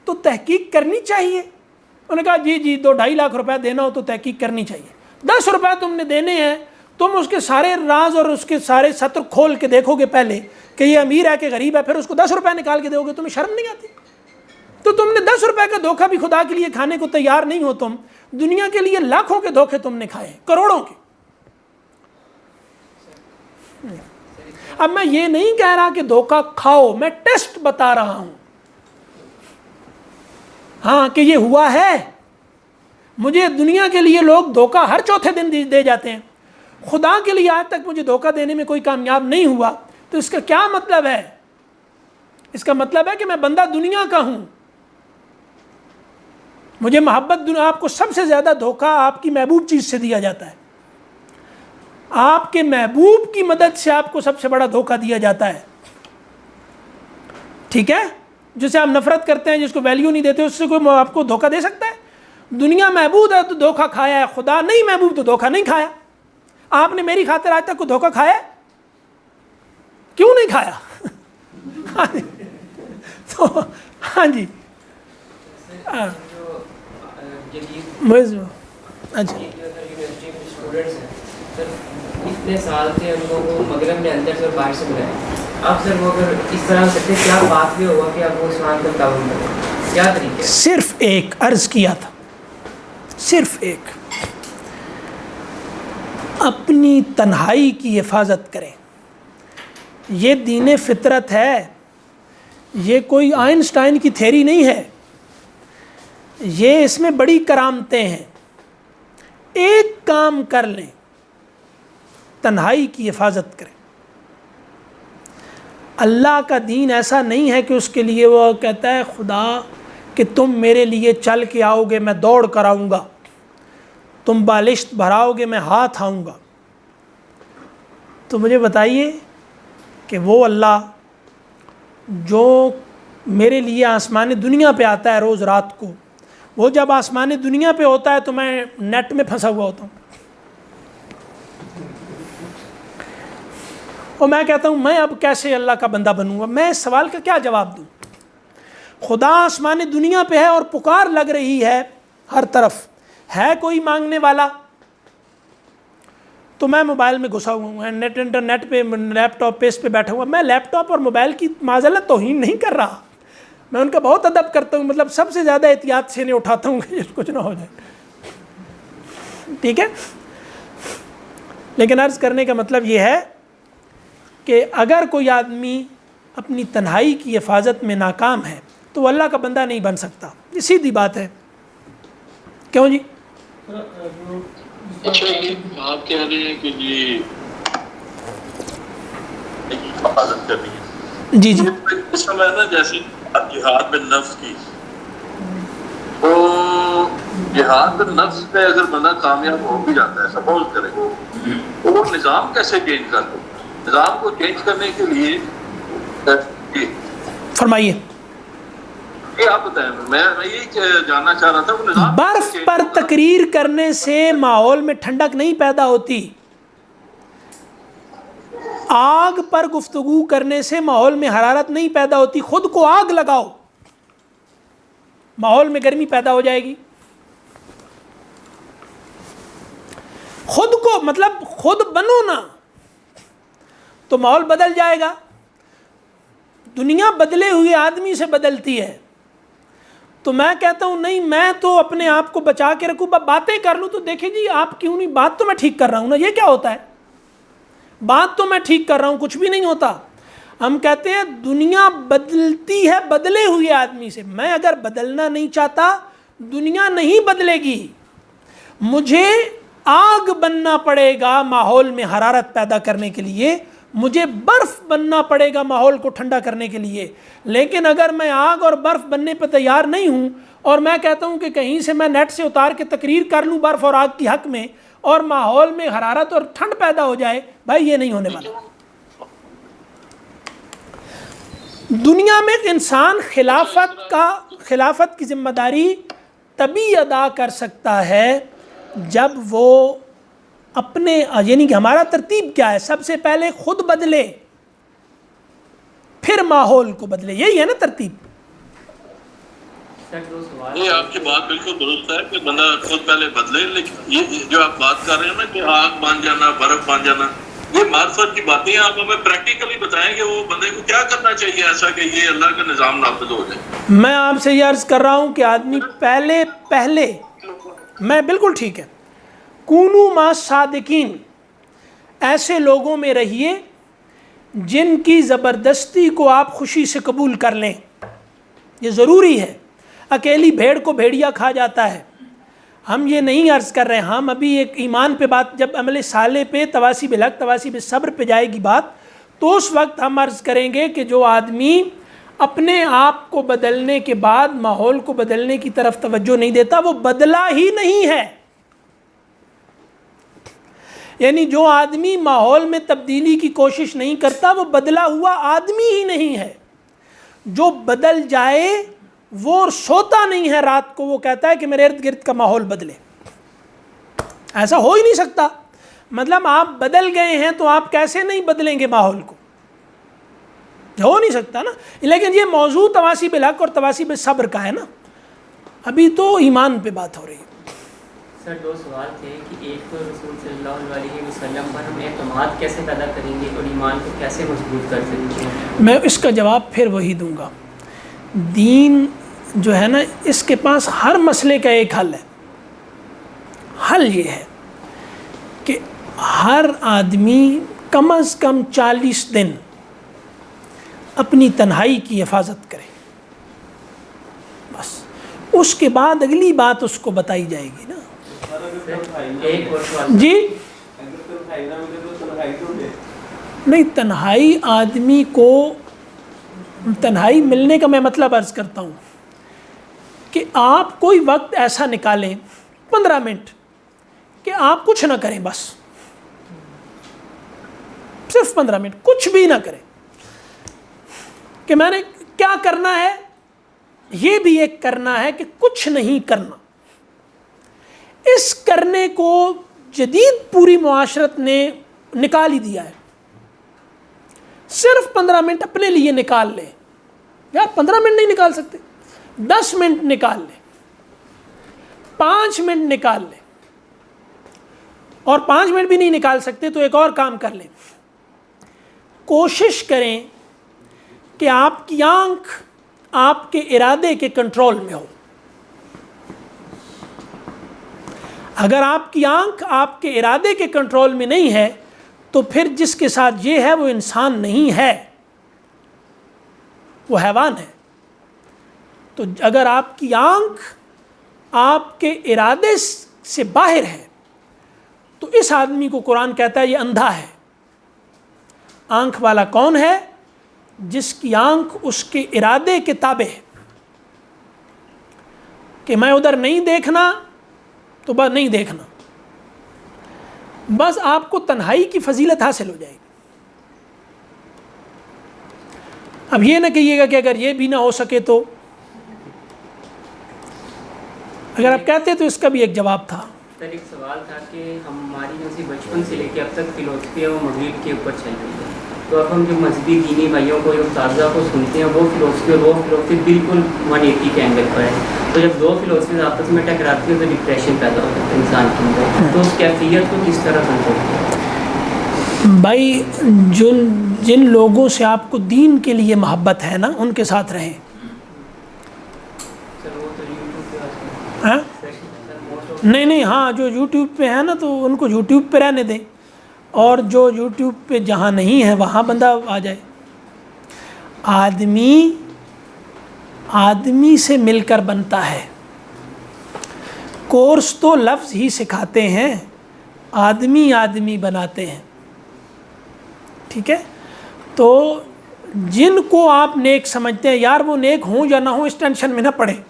تو تحقیق کرنی چاہیے. انہوں نے کہا جی 2-2.5 لاکھ روپے دینا ہو تو تحقیق کرنی چاہیے. 10 روپے تم نے دینے ہیں، تم اس کے سارے راز اور اس کے سارے سطر کھول کے دیکھو گے پہلے کہ یہ امیر ہے کہ غریب ہے، پھر اس کو 10 روپے نکال کے دو گے. تمہیں شرم نہیں آتی؟ تو تم نے 10 روپے کا دھوکہ بھی خدا کے لیے کھانے کو تیار نہیں ہو. تم دنیا کے لیے لاکھوں کے دھوکے تم نے کھائے، کروڑوں کے. اب میں یہ نہیں کہہ رہا کہ دھوکہ کھاؤ، میں ٹیسٹ بتا رہا ہوں ہاں کہ یہ ہوا ہے. مجھے دنیا کے لیے لوگ دھوکہ ہر چوتھے دن دے جاتے ہیں، خدا کے لیے آج تک مجھے دھوکہ دینے میں کوئی کامیاب نہیں ہوا. تو اس کا کیا مطلب ہے؟ اس کا مطلب ہے کہ میں بندہ دنیا کا ہوں. مجھے محبت آپ کو سب سے زیادہ دھوکہ آپ کی محبوب چیز سے دیا جاتا ہے. آپ کے محبوب کی مدد سے آپ کو سب سے بڑا دھوکہ دیا جاتا ہے. ٹھیک ہے؟ جسے آپ نفرت کرتے ہیں، جس کو ویلیو نہیں دیتے، اس سے کوئی آپ کو دھوکہ دے سکتا ہے؟ دنیا محبوب ہے تو دھوکہ کھایا ہے، خدا نہیں محبوب تو دھوکہ نہیں کھایا. آپ نے میری خاطر آج تک کوئی دھوکہ کھایا؟ کیوں نہیں کھایا؟ تو ہاں جی اچھا اتنے سال سے ان کو مغرب میں اندر سے اور باہر سے بلایا. اب سر وہ اگر اس طرح کرتے کیا بات بھی ہوگا کہ اب وہ اسلام کا تعاون کریں؟ کیا طریقہ؟ صرف ایک عرض کیا تھا، صرف ایک، اپنی تنہائی کی حفاظت کریں. یہ دین فطرت ہے، یہ کوئی آئنسٹائن کی تھیری نہیں ہے. یہ اس میں بڑی کرامتیں ہیں. ایک کام کر لیں، تنہائی کی حفاظت کریں. اللہ کا دین ایسا نہیں ہے کہ اس کے لیے وہ کہتا ہے خدا کہ تم میرے لیے چل کے آؤ گے میں دوڑ کر آؤں گا، تم بالشت بھراؤ گے میں ہاتھ آؤں گا. تو مجھے بتائیے کہ وہ اللہ جو میرے لیے آسمان دنیا پہ آتا ہے روز رات کو، وہ جب آسمان دنیا پہ ہوتا ہے تو میں نیٹ میں پھنسا ہوا ہوتا ہوں، اور میں کہتا ہوں میں اب کیسے اللہ کا بندہ بنوں گا؟ میں اس سوال کا کیا جواب دوں؟ خدا آسمان دنیا پہ ہے اور پکار لگ رہی ہے ہر طرف، ہے کوئی مانگنے والا؟ تو میں موبائل میں گھسا ہوا ہوں، انٹرنیٹ پہ، لیپ ٹاپ پہ، اس پہ بیٹھا ہوا. میں لیپ ٹاپ اور موبائل کی معذلت توہین نہیں کر رہا، میں ان کا بہت ادب کرتا ہوں، مطلب سب سے زیادہ احتیاط سے انہیں اٹھاتا ہوں کہ کچھ نہ ہو جائے. ٹھیک ہے؟ لیکن عرض کرنے کا مطلب یہ ہے کہ اگر کوئی آدمی اپنی تنہائی کی حفاظت میں ناکام ہے تو وہ اللہ کا بندہ نہیں بن سکتا. یہ سیدھی بات ہے. کیوں جی؟ اچھا آپ کہہ رہے ہیں کہ جی حفاظت کرنی ہے. جی جی اس میں نا جیسے جہاد میں نفس کی، تو جہاد میں نفس پہ اگر بندہ کامیاب ہو بھی جاتا ہے، سپوز کرے، تو وہ نظام کیسے چینج کر دو؟ نظام کو چینج کرنے کے لیے فرمائیے. یہ آپ بتائیں. میں یہی جاننا چاہ رہا تھا وہ نظام برف پر تقریر کرنے سے ماحول میں ٹھنڈک نہیں پیدا ہوتی، آگ پر گفتگو کرنے سے ماحول میں حرارت نہیں پیدا ہوتی. خود کو آگ لگاؤ، ماحول میں گرمی پیدا ہو جائے گی. خود کو مطلب خود بنو نا تو ماحول بدل جائے گا. دنیا بدلے ہوئے آدمی سے بدلتی ہے. تو میں کہتا ہوں نہیں، میں تو اپنے آپ کو بچا کے رکھوں، باتیں کر لوں تو دیکھیں جی آپ کیوں نہیں، بات تو میں ٹھیک کر رہا ہوں نا. یہ کیا ہوتا ہے؟ بات تو میں ٹھیک کر رہا ہوں، کچھ بھی نہیں ہوتا. ہم کہتے ہیں دنیا بدلتی ہے بدلے ہوئے آدمی سے. میں اگر بدلنا نہیں چاہتا دنیا نہیں بدلے گی. مجھے آگ بننا پڑے گا ماحول میں حرارت پیدا کرنے کے لیے، مجھے برف بننا پڑے گا ماحول کو ٹھنڈا کرنے کے لیے. لیکن اگر میں آگ اور برف بننے پہ تیار نہیں ہوں اور میں کہتا ہوں کہ کہیں سے میں نیٹ سے اتار کے تقریر کر لوں برف اور آگ کی حق میں اور ماحول میں حرارت اور ٹھنڈ پیدا ہو جائے، بھائی یہ نہیں ہونے والا. دنیا میں انسان خلافت کی ذمہ داری تبھی ادا کر سکتا ہے جب وہ اپنے یعنی کہ ہمارا ترتیب کیا ہے؟ سب سے پہلے خود بدلے پھر ماحول کو بدلے، یہی ہے نا ترتیب. یہ آپ کی بات بالکل درست ہے کہ بندہ خود پہلے بدلے، لیکن یہ جو آپ بات کر رہے ہیں نا کہ آگ بن جانا، برف بن جانا، یہ معرفت کی باتیں ہیں. آپ ہمیں پریکٹیکلی بتائیں کہ وہ بندے کو کیا کرنا چاہیے ایسا کہ یہ اللہ کا نظام نافذ ہو جائے. میں آپ سے یہ عرض کر رہا ہوں کہ آدمی پہلے میں بالکل ٹھیک ہے، کونو ما صادقین، ایسے لوگوں میں رہیے جن کی زبردستی کو آپ خوشی سے قبول کر لیں. یہ ضروری ہے. اکیلی بھیڑ کو بھیڑیا کھا جاتا ہے. ہم یہ نہیں عرض کر رہے، ہم ابھی ایک ایمان پہ بات، جب عمل صالح پہ تواصی بالحق تواصی بالصبر پہ جائے گی بات، تو اس وقت ہم عرض کریں گے کہ جو آدمی اپنے آپ کو بدلنے کے بعد ماحول کو بدلنے کی طرف توجہ نہیں دیتا وہ بدلا ہی نہیں ہے. یعنی جو آدمی ماحول میں تبدیلی کی کوشش نہیں کرتا وہ بدلا ہوا آدمی ہی نہیں ہے. جو بدل جائے وہ سوتا نہیں ہے رات کو، وہ کہتا ہے کہ میرے ارد گرد کا ماحول بدلے. ایسا ہو ہی نہیں سکتا. مطلب آپ بدل گئے ہیں تو آپ کیسے نہیں بدلیں گے ماحول کو؟ ہو نہیں سکتا نا. لیکن یہ موضوع تواصی بالحق اور تواصی بالصبر کا ہے نا، ابھی تو ایمان پہ بات ہو رہی ہے. سر دو سوال تھے کہ ایک تو رسول صلی اللہ علیہ وسلم پر ہم اعتماد کیسے پیدا کریں گے اور ایمان کو کیسے مضبوط کر سکیں گے؟ میں اس کا جواب پھر وہی دوں گا. دین جو ہے نا اس کے پاس ہر مسئلے کا ایک حل ہے. حل یہ ہے کہ ہر آدمی کم از کم 40 دن اپنی تنہائی کی حفاظت کرے. بس اس کے بعد اگلی بات اس کو بتائی جائے گی نا. ایک اور سوال جی نہیں، تنہائی آدمی کو، تنہائی ملنے کا میں مطلب عرض کرتا ہوں کہ آپ کوئی وقت ایسا نکالیں 15 منٹ کہ آپ کچھ نہ کریں، بس صرف 15 منٹ کچھ بھی نہ کریں. کہ میں نے کیا کرنا ہے، یہ بھی ایک کرنا ہے کہ کچھ نہیں کرنا. اس کرنے کو جدید پوری معاشرت نے نکال ہی دیا ہے. صرف 15 منٹ اپنے لیے نکال لیں. یار 15 منٹ نہیں نکال سکتے، 10 منٹ نکال لیں، 5 منٹ نکال لیں. اور 5 منٹ بھی نہیں نکال سکتے تو ایک اور کام کر لیں. کوشش کریں کہ آپ کی آنکھ آپ کے ارادے کے کنٹرول میں ہو. اگر آپ کی آنکھ آپ کے ارادے کے کنٹرول میں نہیں ہے تو پھر جس کے ساتھ یہ ہے وہ انسان نہیں ہے، وہ حیوان ہے. تو اگر آپ کی آنکھ آپ کے ارادے سے باہر ہے تو اس آدمی کو قرآن کہتا ہے یہ اندھا ہے. آنکھ والا کون ہے؟ جس کی آنکھ اس کے ارادے کے تابع ہے کہ میں ادھر نہیں دیکھنا تو بس نہیں دیکھنا. بس آپ کو تنہائی کی فضیلت حاصل ہو جائے گی. اب یہ نہ کہیے گا کہ اگر یہ بھی نہ ہو سکے تو، اگر آپ کہتے تو اس کا بھی ایک جواب تھا. سر ایک سوال تھا کہ ہماری جو سی بچپن سے لے کے اب تک فلسفی ہے وہ مغرب کے اوپر چل رہی ہے. تو اب ہم جو مذہبی دینی بھائیوں کو، اساتذہ کو سنتے ہیں، وہ فلسفی بالکل 180 کے اینگل پر ہے. تو جب دو فلسفیز آپس میں ٹکراتی ہیں تو ڈپریشن پیدا ہو جاتا ہے انسان کے اندر. تو اس کیفیت کو کس طرح کنٹرول کریں؟ بھائی جن لوگوں سے آپ کو دین کے لیے محبت ہے نا ان کے ساتھ رہیں. سر وہ تو یوٹیوب پہ آج ہاں نہیں ہاں جو یوٹیوب پہ ہے نا تو ان کو یوٹیوب پہ رہنے دیں، اور جو یوٹیوب پہ جہاں نہیں ہے وہاں بندہ آ جائے. آدمی سے مل کر بنتا ہے. کورس تو لفظ ہی سکھاتے ہیں، آدمی بناتے ہیں. ٹھیک ہے، تو جن کو آپ نیک سمجھتے ہیں، یار وہ نیک ہوں یا نہ ہوں اس ٹینشن میں نہ پڑیں.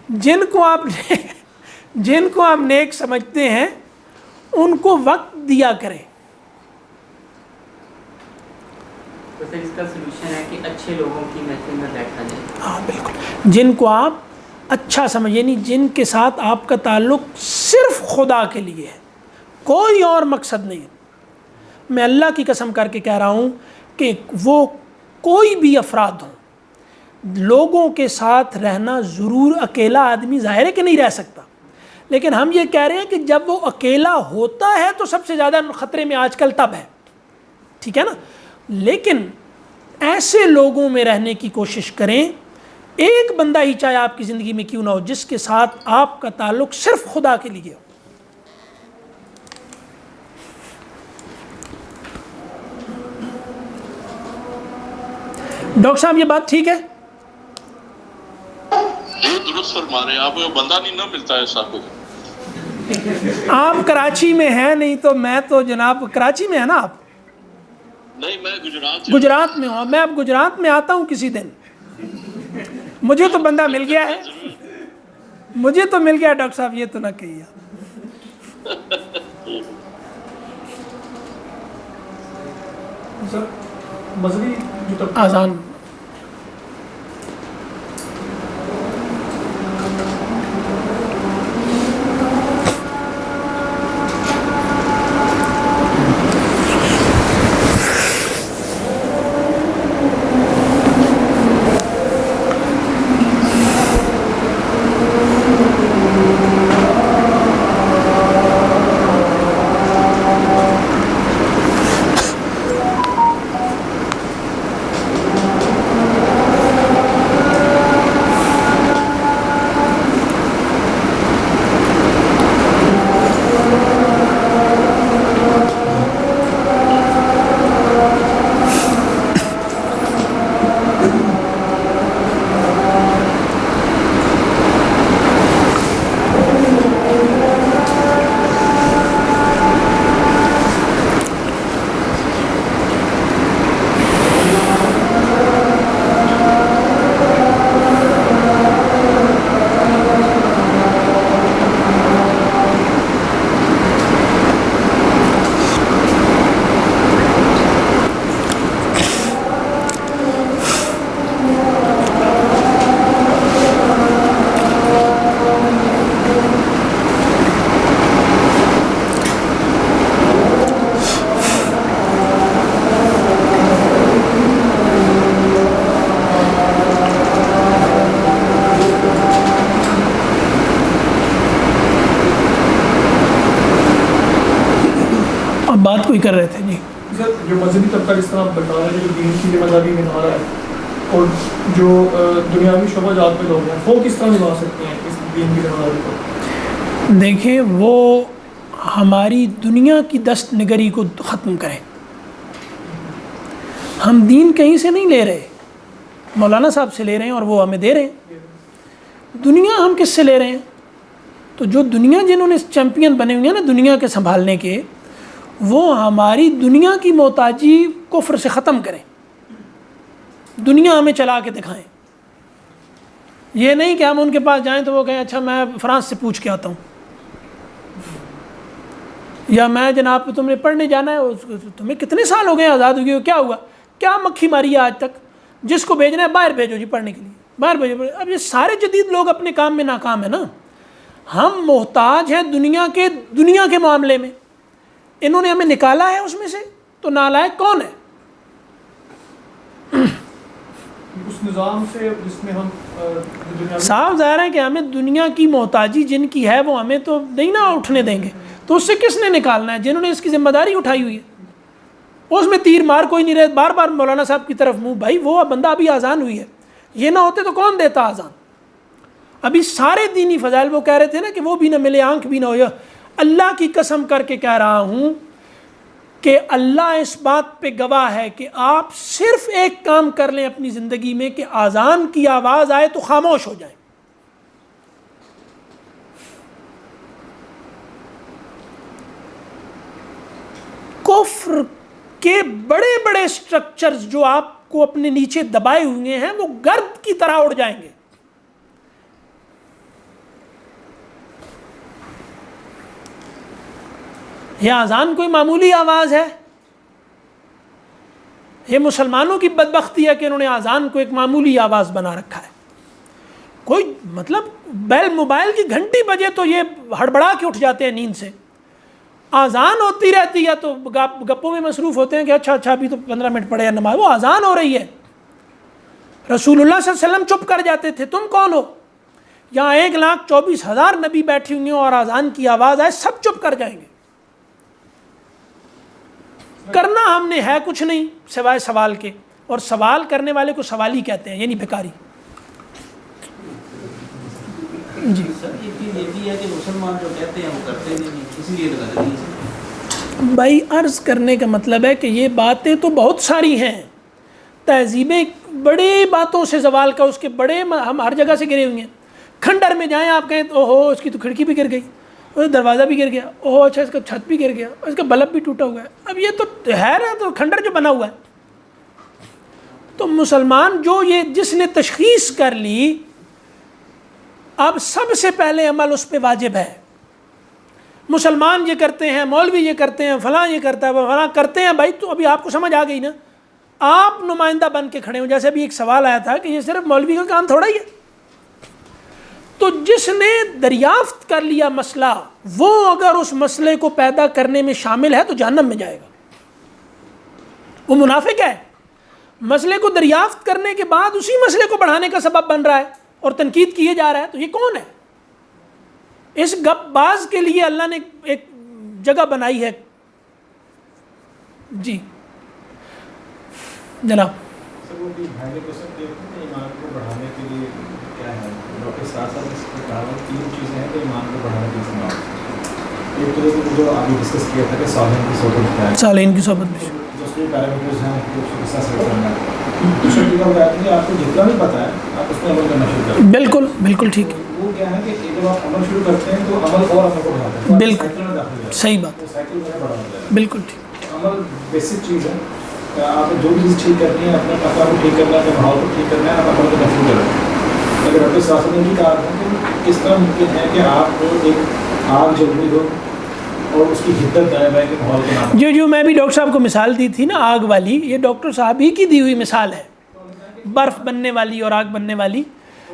جن کو آپ نیک سمجھتے ہیں ان کو وقت دیا کریں. تو سر اس کا سلوشن ہے کہ اچھے لوگوں کی محفل میں بیٹھا جائے. ہاں بالکل، جن کو آپ اچھا سمجھ، یعنی جن کے ساتھ آپ کا تعلق صرف خدا کے لیے ہے، کوئی اور مقصد نہیں ہے. میں اللہ کی قسم کر کے کہہ رہا ہوں کہ وہ کوئی بھی افراد ہوں, لوگوں کے ساتھ رہنا ضرور, اکیلا آدمی ظاہر ہے کہ نہیں رہ سکتا, لیکن ہم یہ کہہ رہے ہیں کہ جب وہ اکیلا ہوتا ہے تو سب سے زیادہ خطرے میں آج کل تب ہے, ٹھیک ہے نا. لیکن ایسے لوگوں میں رہنے کی کوشش کریں, ایک بندہ ہی چاہے آپ کی زندگی میں کیوں نہ ہو, جس کے ساتھ آپ کا تعلق صرف خدا کے لیے ہو. ڈاکٹر صاحب یہ بات ٹھیک ہے؟ یہ درست فرما رہے ہیں آپ, بندہ نہیں نہ ملتا ہے ایسا کوئی. آپ کراچی میں ہیں نہیں تو میں تو جناب, کراچی میں ہے نا آپ؟ نہیں, میں گجرات میں ہوں. میں اب گجرات میں آتا ہوں کسی دن, مجھے تو بندہ مل گیا ہے, مجھے تو مل گیا. ڈاکٹر صاحب یہ تو نہ کہیے. سر مذہبی جو آزان بات کوئی کر رہے تھے. جی سر, جو مذہبی طبقہ جس طرح بتا رہے ہیں, جو دین کی مذہبی نبھا رہا ہے, اور جو دنیاوی شعبہ جات میں لوگ ہیں, وہ کس طرح نبھا سکتے ہیں اس دین کی نبھائی کو؟ دیکھیں, وہ ہماری دنیا کی دست نگری کو ختم کریں. ہم دین کہیں سے نہیں لے رہے, مولانا صاحب سے لے رہے ہیں اور وہ ہمیں دے رہے ہیں. دنیا ہم کس سے لے رہے ہیں؟ تو جو دنیا جنہوں نے چیمپئن بنے ہوئے ہیں نا دنیا کے سنبھالنے کے, وہ ہماری دنیا کی محتاجی کفر سے ختم کریں, دنیا ہمیں چلا کے دکھائیں. یہ نہیں کہ ہم ان کے پاس جائیں تو وہ کہیں اچھا میں فرانس سے پوچھ کے آتا ہوں, یا میں جناب تم نے پڑھنے جانا ہے, تمہیں کتنے سال ہو گئے آزاد ہوئے ہو, کیا ہوا, کیا مکھی ماری ہے آج تک, جس کو بھیجنا ہے باہر بھیجو جی پڑھنے کے لیے, باہر بھیجو. اب یہ سارے جدید لوگ اپنے کام میں ناکام ہیں نا. ہم محتاج ہیں دنیا کے معاملے میں, انہوں نے ہمیں نکالا ہے اس میں سے, تو نالائق کون ہے؟ اس نظام سے جس میں ہم صاف ظاہر ہے کہ ہمیں دنیا کی محتاجی جن کی ہے وہ ہمیں تو نہیں نہ اٹھنے دیں گے. تو اس سے کس نے نکالنا ہے؟ جنہوں نے اس کی ذمہ داری اٹھائی ہوئی ہے. اس میں تیر مار کوئی نہیں رہے, بار بار مولانا صاحب کی طرف منہ. بھائی وہ بندہ ابھی آزان ہوئی ہے, یہ نہ ہوتے تو کون دیتا آزان؟ ابھی سارے دینی فضائل وہ کہہ رہے تھے نا کہ وہ بھی نہ ملے, آنکھ بھی نہ ہو. اللہ کی قسم کر کے کہہ رہا ہوں کہ اللہ اس بات پہ گواہ ہے کہ آپ صرف ایک کام کر لیں اپنی زندگی میں کہ آزان کی آواز آئے تو خاموش ہو جائیں. کفر کے بڑے بڑے سٹرکچرز جو آپ کو اپنے نیچے دبائے ہوئے ہیں وہ گرد کی طرح اڑ جائیں گے. یہ آزان کوئی معمولی آواز ہے؟ یہ مسلمانوں کی بدبختی ہے کہ انہوں نے آزان کو ایک معمولی آواز بنا رکھا ہے. کوئی مطلب بیل موبائل کی گھنٹی بجے تو یہ ہڑبڑا کے اٹھ جاتے ہیں نیند سے, اذان ہوتی رہتی ہے تو گپوں میں مصروف ہوتے ہیں کہ اچھا ابھی تو 15 منٹ پڑے نماز، وہ اذان ہو رہی ہے. رسول اللہ صلی اللہ علیہ وسلم چپ کر جاتے تھے، تم کون ہو؟ یہاں 1,24,000 نبی بیٹھی ہوئی ہیں اور اذان کی آواز آئے سب چپ کر جائیں گے. کرنا ہم نے ہے کچھ نہیں سوائے سوال کے، اور سوال کرنے والے کو سوالی کہتے ہیں، یعنی بھکاری. جی سر یہ بھی ہے کہ مسلمان جو کہتے ہیں وہ کرتے نہیں، اسی لیے غلطی ہے. بھائی عرض کرنے کا مطلب ہے کہ یہ باتیں تو بہت ساری ہیں، تہذیبیں بڑی باتوں سے زوال کا، اس کے بڑے ہم ہر جگہ سے گرے ہوئے ہیں. کھنڈر میں جائیں آپ کہیں تو اوہو اس کی تو کھڑکی بھی گر گئی، دروازہ بھی گر گیا، اوہو اچھا اس کا چھت بھی گر گیا، اس کا بلب بھی ٹوٹا ہوا ہے. اب یہ تو ہے نا، تو کھنڈر جو بنا ہوا ہے. تو مسلمان جس نے تشخیص کر لی، اب سب سے پہلے عمل اس پہ واجب ہے. مسلمان یہ کرتے ہیں، مولوی یہ کرتے ہیں، فلاں یہ کرتا ہے، فلاں کرتے ہیں. بھائی تو ابھی آپ کو سمجھ آ گئی نا، آپ نمائندہ بن کے کھڑے ہوں. جیسے ابھی ایک سوال آیا تھا کہ یہ صرف مولوی کا کام تھوڑا ہی ہے. تو جس نے دریافت کر لیا مسئلہ، وہ اگر اس مسئلے کو پیدا کرنے میں شامل ہے تو جہنم میں جائے گا. وہ منافق ہے. مسئلے کو دریافت کرنے کے بعد اسی مسئلے کو بڑھانے کا سبب بن رہا ہے اور تنقید کیے جا رہا ہے. تو یہ کون ہے؟ اس گپ باز کے لیے اللہ نے ایک جگہ بنائی ہے. جی جناب. سر وہ بھائی کو سب دیکھتے ہیں ایمان کو بڑھانے کے لیے کیا ہے، ڈاکٹر ساتھ ساتھ اس کے کہا 3 چیزیں ہیں کہ ایمان کو بڑھانے کے استعمال. ایک تو جو ابھی ڈسکس کیا تھا کہ صالحین کی صحبت ہے، صالحین کی صحبت میں جو اس کے پیرامیٹرز ہیں جو اس کو حصہ سے کرنا ہے. دوسری چیز وہ ہے کہ آپ کو جتنا بھی پتہ ہے آپ اس پہ عمل کرنا شروع کریں. بالکل بالکل ٹھیک ہے. وہ کیا ہے کہ جب آپ عمل شروع کرتے ہیں تو عمل اور عمل کو بڑھاتے ہیں. بالکل صحیح بات. سائیکل میں بڑھا ہوتا ہے. بالکل ٹھیک. عمل بیسک چیز ہے. آپ جو بھی چیز ٹھیک کرنی ہے، اپنے پتا کو ٹھیک کرنا ہے، اپنے ماحول کو ٹھیک کرنا ہے، آپ عمل کو محفوظ کریں. اگر رب سیاست کی کار ہے تو کس طرح ممکن ہے کہ آپ کو ایک آگ جل رہی ہو اور اس کی حدت غائب ہے کہ ماحول کے نام جو میں بھی ڈاکٹر صاحب کو مثال دی تھی نا آگ والی، یہ ڈاکٹر صاحب ہی کی دی ہوئی مثال ہے، برف بننے والی اور آگ بننے والی.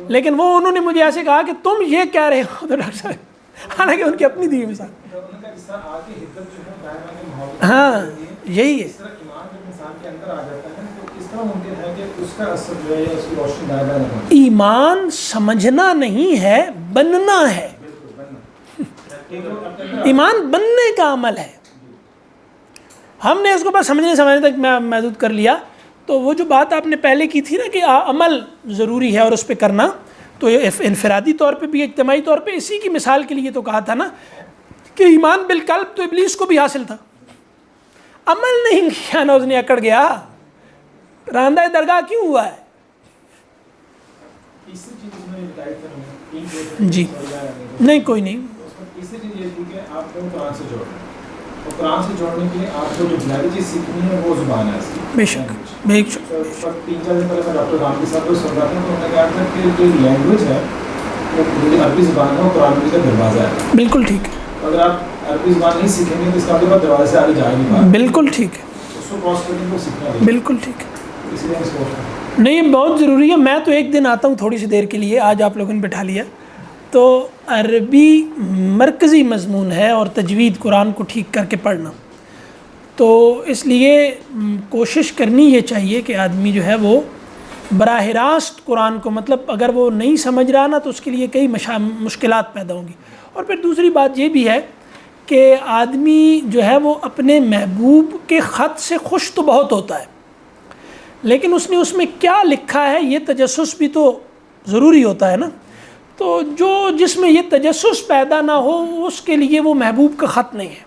لیکن وہ انہوں نے مجھے ایسے کہا کہ تم یہ کہہ رہے ہو تو ڈاکٹر صاحب، حالانکہ ان کی اپنی دی ہوئی مثال. ہاں یہی ہے. ایمان سمجھنا نہیں ہے، بننا ہے. ایمان بننے کا عمل ہے. ہم نے اس کو بس سمجھنے تک محدود کر لیا. تو وہ جو بات آپ نے پہلے کی تھی نا کہ عمل ضروری ہے اور اس پہ کرنا، تو انفرادی طور پہ بھی اجتماعی طور پہ اسی کی مثال کے لیے تو کہا تھا نا کہ ایمان بالقلب تو ابلیس کو بھی حاصل تھا. عمل نہیں کیا نا، اس نے اکڑ گیا. راندہ درگاہ کیوں ہوا ہے؟ جی نہیں کوئی نہیں. تیسری چیز یہ تھی کہ آپ کو قرآن سے جوڑنا، اور قرآن سے جوڑنے کے لیے آپ کو جو بنیادی چیز سیکھنی ہے وہ زبان ہے اس کی. بے شک بے شک. 3-4 دن پہلے میں ڈاکٹر رام کے ساتھ سن رہا تھا تو انہوں نے کہا تھا کہ جو لینگویج ہے وہ عربی زبان ہے، وہ قرآن کا دروازہ ہے. بالکل ٹھیک ہے. اگر آپ عربی زبان نہیں سیکھیں گے تو اس کا مطلب دروازے سے آگے جا ہی نہیں پائیں. بالکل ٹھیک ہے. اس کو کراس کرنے کو سیکھنا ہے. بالکل ٹھیک ہے. اس لیے میں سوچ رہا ہوں نہیں بہت ضروری ہے. میں تو ایک دن آتا ہوں تھوڑی سی دیر کے لیے، آج آپ لوگوں نے بٹھا لیا. تو عربی مرکزی مضمون ہے اور تجوید قرآن کو ٹھیک کر کے پڑھنا. تو اس لیے کوشش کرنی یہ چاہیے کہ آدمی جو ہے وہ براہ راست قرآن کو، مطلب اگر وہ نہیں سمجھ رہا نا تو اس کے لیے کئی مشکلات پیدا ہوں گی. اور پھر دوسری بات یہ بھی ہے کہ آدمی جو ہے وہ اپنے محبوب کے خط سے خوش تو بہت ہوتا ہے، لیکن اس نے اس میں کیا لکھا ہے یہ تجسس بھی تو ضروری ہوتا ہے نا. تو جس میں یہ تجسس پیدا نہ ہو اس کے لیے وہ محبوب کا خط نہیں ہے.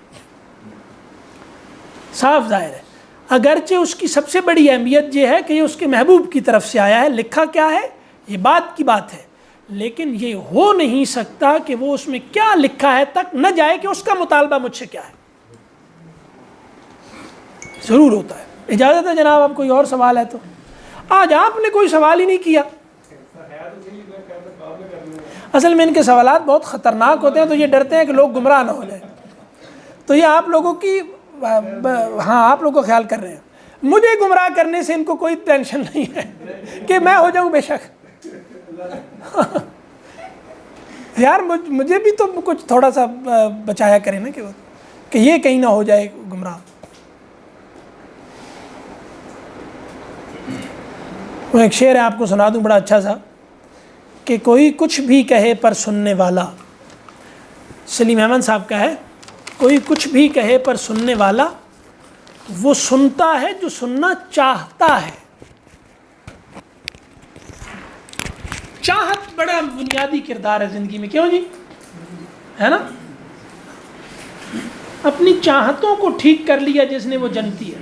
صاف ظاہر ہے. اگرچہ اس کی سب سے بڑی اہمیت یہ ہے کہ یہ اس کے محبوب کی طرف سے آیا ہے، لکھا کیا ہے یہ بات کی بات ہے، لیکن یہ ہو نہیں سکتا کہ وہ اس میں کیا لکھا ہے تک نہ جائے کہ اس کا مطالبہ مجھ سے کیا ہے. ضرور ہوتا ہے. اجازت ہے جناب، اب کوئی اور سوال ہے تو؟ آج آپ نے کوئی سوال ہی نہیں کیا. اصل میں ان کے سوالات بہت خطرناک ہوتے ہیں تو یہ ڈرتے ہیں کہ لوگ گمراہ نہ ہو جائیں. تو یہ آپ لوگوں کی ہاں آپ لوگوں کو خیال کر رہے ہیں. مجھے گمراہ کرنے سے ان کو کوئی ٹینشن نہیں ہے کہ میں ہو جاؤں بے شک. یار مجھے بھی تو کچھ تھوڑا سا بچایا کریں نا کہ وہ کہ یہ کہیں نہ ہو جائے گمراہ. میں ایک شعر ہے آپ کو سنا دوں بڑا اچھا سا کہ کوئی کچھ بھی کہے پر سننے والا، سلیم احمد صاحب کا ہے، کوئی کچھ بھی کہے پر سننے والا وہ سنتا ہے جو سننا چاہتا ہے. چاہت بڑا بنیادی کردار ہے زندگی میں، کیوں جی؟ ہے نا؟ اپنی چاہتوں کو ٹھیک کر لیا جس نے وہ جنتی ہے.